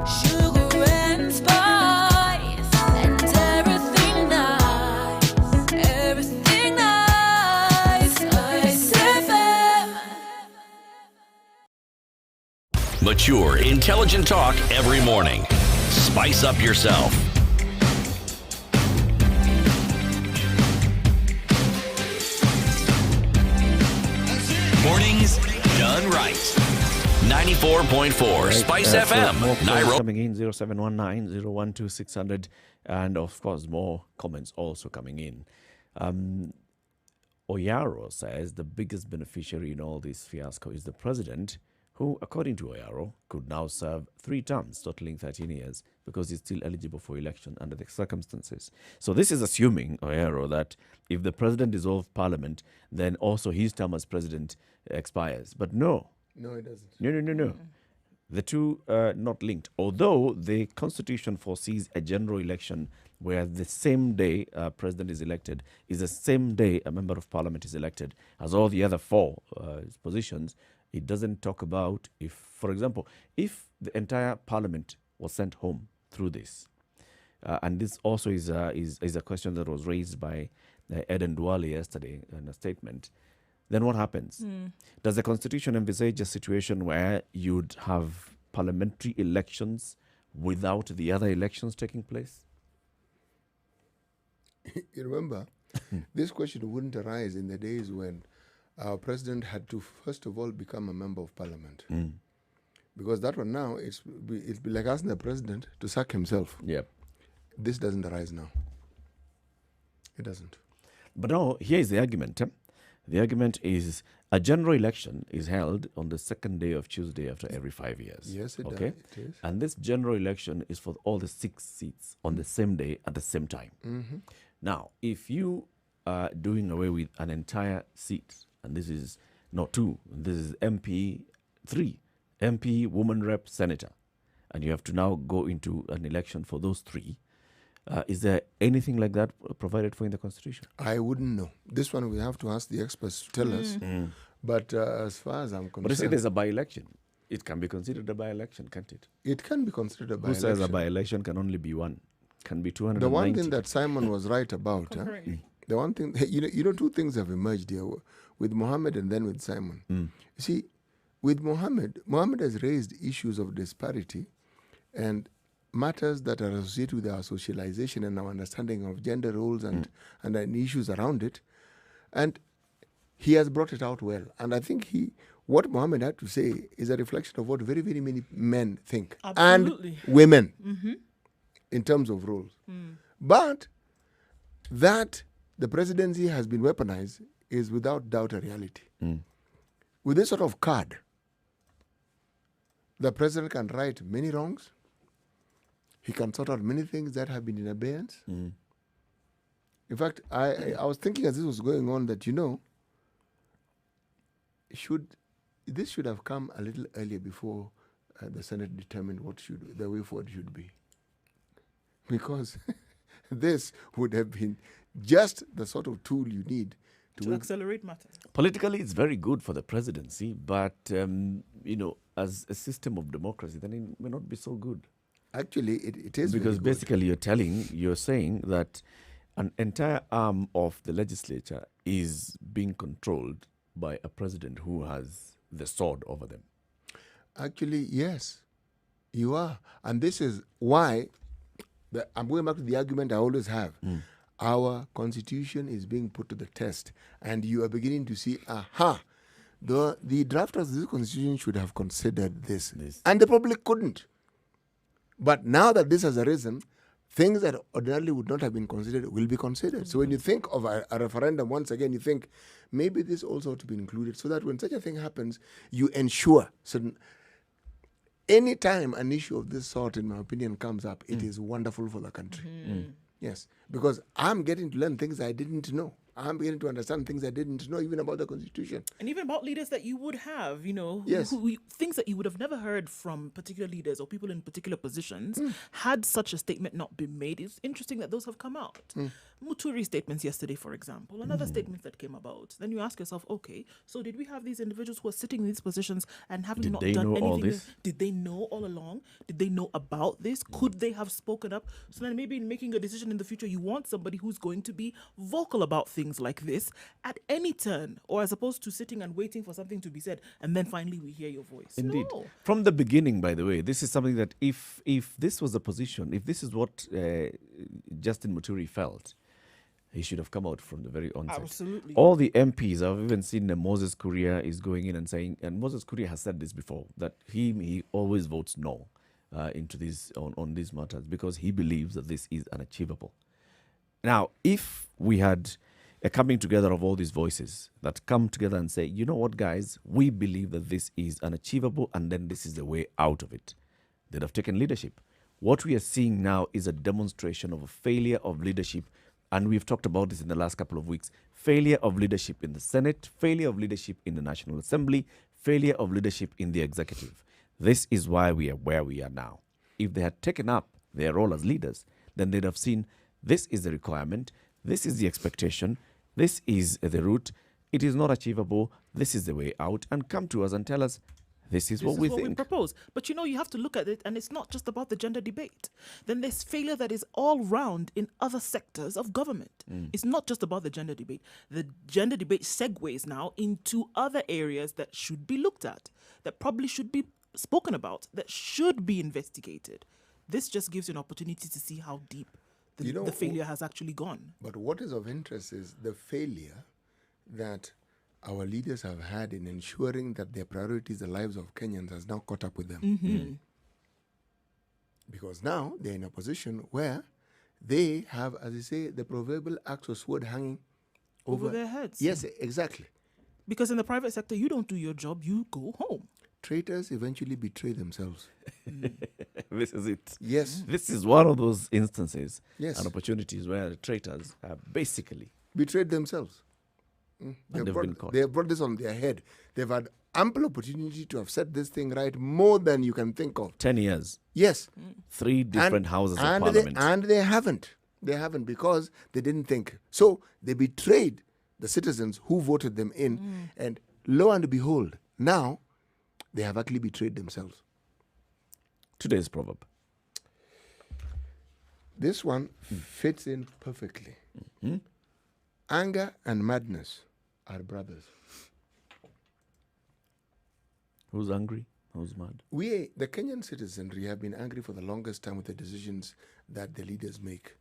Sugar and spice and everything nice, everything nice. Spice FM. Mature, intelligent talk every morning. Spice up yourself. Mornings done right. 94.4 Spice FM. More calls Nairobi. coming in 0719 012 600, and of course more comments also coming in. Oyaro says the biggest beneficiary in all this fiasco is the president, who, according to Oyaro, could now serve 3 terms, totaling 13 years, because he's still eligible for election under the circumstances. So this is assuming, Oyaro, that if the president dissolves parliament, then also his term as president expires. But no. No, it doesn't. No. The two are not linked. Although the constitution foresees a general election where the same day a president is elected is the same day a member of parliament is elected as all the other 4 positions, it doesn't talk about if, for example, if the entire parliament was sent home through this. And this also is a question that was raised by Eden Duale yesterday in a statement. Then what happens? Does the constitution envisage a situation where you'd have parliamentary elections without the other elections taking place? You remember, this question wouldn't arise in the days when our president had to, first of all, become a member of parliament. Because that one now, it'd be like asking the president to sack himself. Yep. This doesn't arise now. It doesn't. But no, here is the argument. The argument is a general election is held on the second day of Tuesday after every 5 years. Yes, it does. Okay? It is. And this general election is for all the 6 seats on the same day at the same time. Now, if you are doing away with an entire seat, and this is not 2, this is MP 3, MP, woman rep, senator, and you have to now go into an election for those 3, is there anything like that provided for in the Constitution? I wouldn't know. This one we have to ask the experts to tell us. But as far as I'm concerned... But you see, there's a by-election. It can be considered a by-election, can't it? It can be considered a by-election. Who says a by-election can only be 1? Can be 290. The one thing that Simon was right about, the one thing, you know, 2 things have emerged here, with Mohammed and then with Simon. You see, with Mohammed has raised issues of disparity and matters that are associated with our socialization and our understanding of gender roles and issues around it. And he has brought it out well. And I think what Mohammed had to say is a reflection of what very, very many men think. Absolutely. And women in terms of roles. But that the presidency has been weaponized is without doubt a reality. With this sort of card, the president can right many wrongs. He can sort out many things that have been in abeyance. In fact, I was thinking as this was going on that, you know, this should have come a little earlier before the Senate determined what the way forward should be. Because this would have been just the sort of tool you need to accelerate matters. Politically, it's very good for the presidency, but, you know, as a system of democracy, then it may not be so good. Actually, it is because basically you're saying that an entire arm of the legislature is being controlled by a president who has the sword over them. Actually, yes, you are. And this is why I'm going back to the argument I always have. Our constitution is being put to the test, and you are beginning to see, the drafters of this constitution should have considered this. And they probably couldn't. But now that this has arisen, things that ordinarily would not have been considered will be considered. So when you think of a referendum, once again, you think maybe this also ought to be included so that when such a thing happens, you ensure certain. anytime an issue of this sort, in my opinion, comes up, it is wonderful for the country. Yes, because I'm getting to learn things I didn't know. I'm beginning to understand things I didn't know, even about the Constitution. And even about leaders that you would have, Yes. things that you would have never heard from particular leaders or people in particular positions had such a statement not been made. It's interesting that those have come out. Muturi's statements yesterday, for example, and other statements that came about. Then you ask yourself, okay, so did we have these individuals who are sitting in these positions and having not done anything? All this? Did they know all along? Did they know about this? Could they have spoken up? So then maybe in making a decision in the future, you want somebody who's going to be vocal about things like this at any turn, or as opposed to sitting and waiting for something to be said and then finally we hear your voice. Indeed. No. From the beginning, by the way, this is something that if this was the position, if this is what Justin Muturi felt, he should have come out from the very onset. Absolutely. All the MPs, I've even seen Moses Kuria is going in and saying, and Moses Kuria has said this before, that he always votes no into these on these matters because he believes that this is unachievable. Now, if we had a coming together of all these voices that come together and say, you know what, guys, we believe that this is unachievable and then this is the way out of it, they'd have taken leadership. What we are seeing now is a demonstration of a failure of leadership, and we've talked about this in the last couple of weeks. Failure of leadership in the Senate, failure of leadership in the National Assembly, failure of leadership in the executive. This is why we are where we are now. If they had taken up their role as leaders, then they'd have seen this is the requirement, this is the expectation, this is the route, it is not achievable, this is the way out, and come to us and tell us this is what we think. We propose. But you have to look at it, and it's not just about the gender debate. Then there's failure that is all round in other sectors of government. It's not just about the gender debate. The gender debate segues now into other areas that should be looked at, that probably should be spoken about, that should be investigated. This just gives you an opportunity to see how deep the failure has actually gone. But what is of interest is the failure that our leaders have had in ensuring that their priorities, the lives of Kenyans, has now caught up with them. Because now they're in a position where they have, as they say, the proverbial axe or sword hanging over their heads. Yes, exactly. Because in the private sector, you don't do your job, you go home. Traitors eventually betray themselves. This is it. Yes. This is one of those instances and opportunities where the traitors have basically betrayed themselves. They have brought this on their head. They've had ample opportunity to have set this thing right more than you can think of. 10 years. Yes. 3 different houses of parliament. And they haven't. They haven't because they didn't think. So they betrayed the citizens who voted them in. And lo and behold, now they have actually betrayed themselves. Today's proverb. This one fits in perfectly. Anger and madness are brothers. Who's angry? Who's mad? We, the Kenyan citizenry, have been angry for the longest time with the decisions that the leaders make.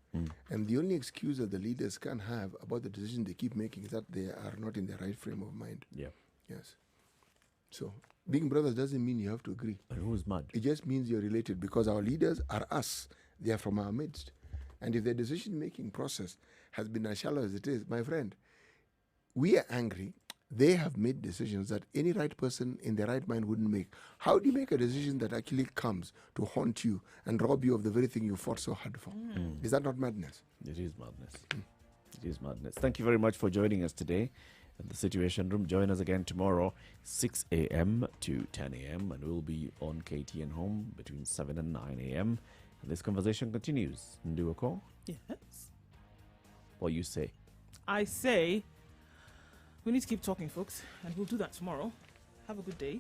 And the only excuse that the leaders can have about the decision they keep making is that they are not in the right frame of mind. Yeah. Yes. So being brothers doesn't mean you have to agree. But who's mad? It just means you're related because our leaders are us. They are from our midst. And if the decision-making process has been as shallow as it is, my friend, we are angry. They have made decisions that any right person in their right mind wouldn't make. How do you make a decision that actually comes to haunt you and rob you of the very thing you fought so hard for? Is that not madness? It is madness. It is madness. Thank you very much for joining us today at the Situation Room. Join us again tomorrow, 6 a.m. to 10 a.m. and we'll be on KTN Home between 7 and 9 a.m. And this conversation continues. Do a call? Yes. What you say? I say we need to keep talking, folks, and we'll do that tomorrow. Have a good day.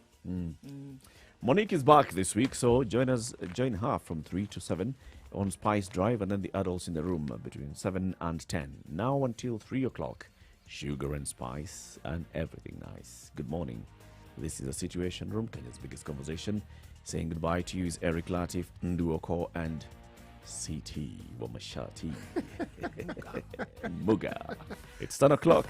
Monique is back this week, so join her from 3 to 7 on Spice Drive, and then the adults in the room between 7 and 10. Now until 3 o'clock, sugar and spice and everything nice. Good morning. This is the Situation Room, Kenya's biggest conversation. Saying goodbye to you is Eric Latif, Nduoko, and CT Wamashati. Muga. It's 10 o'clock.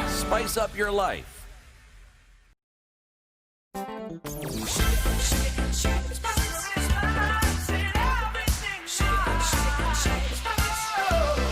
Spice up your life.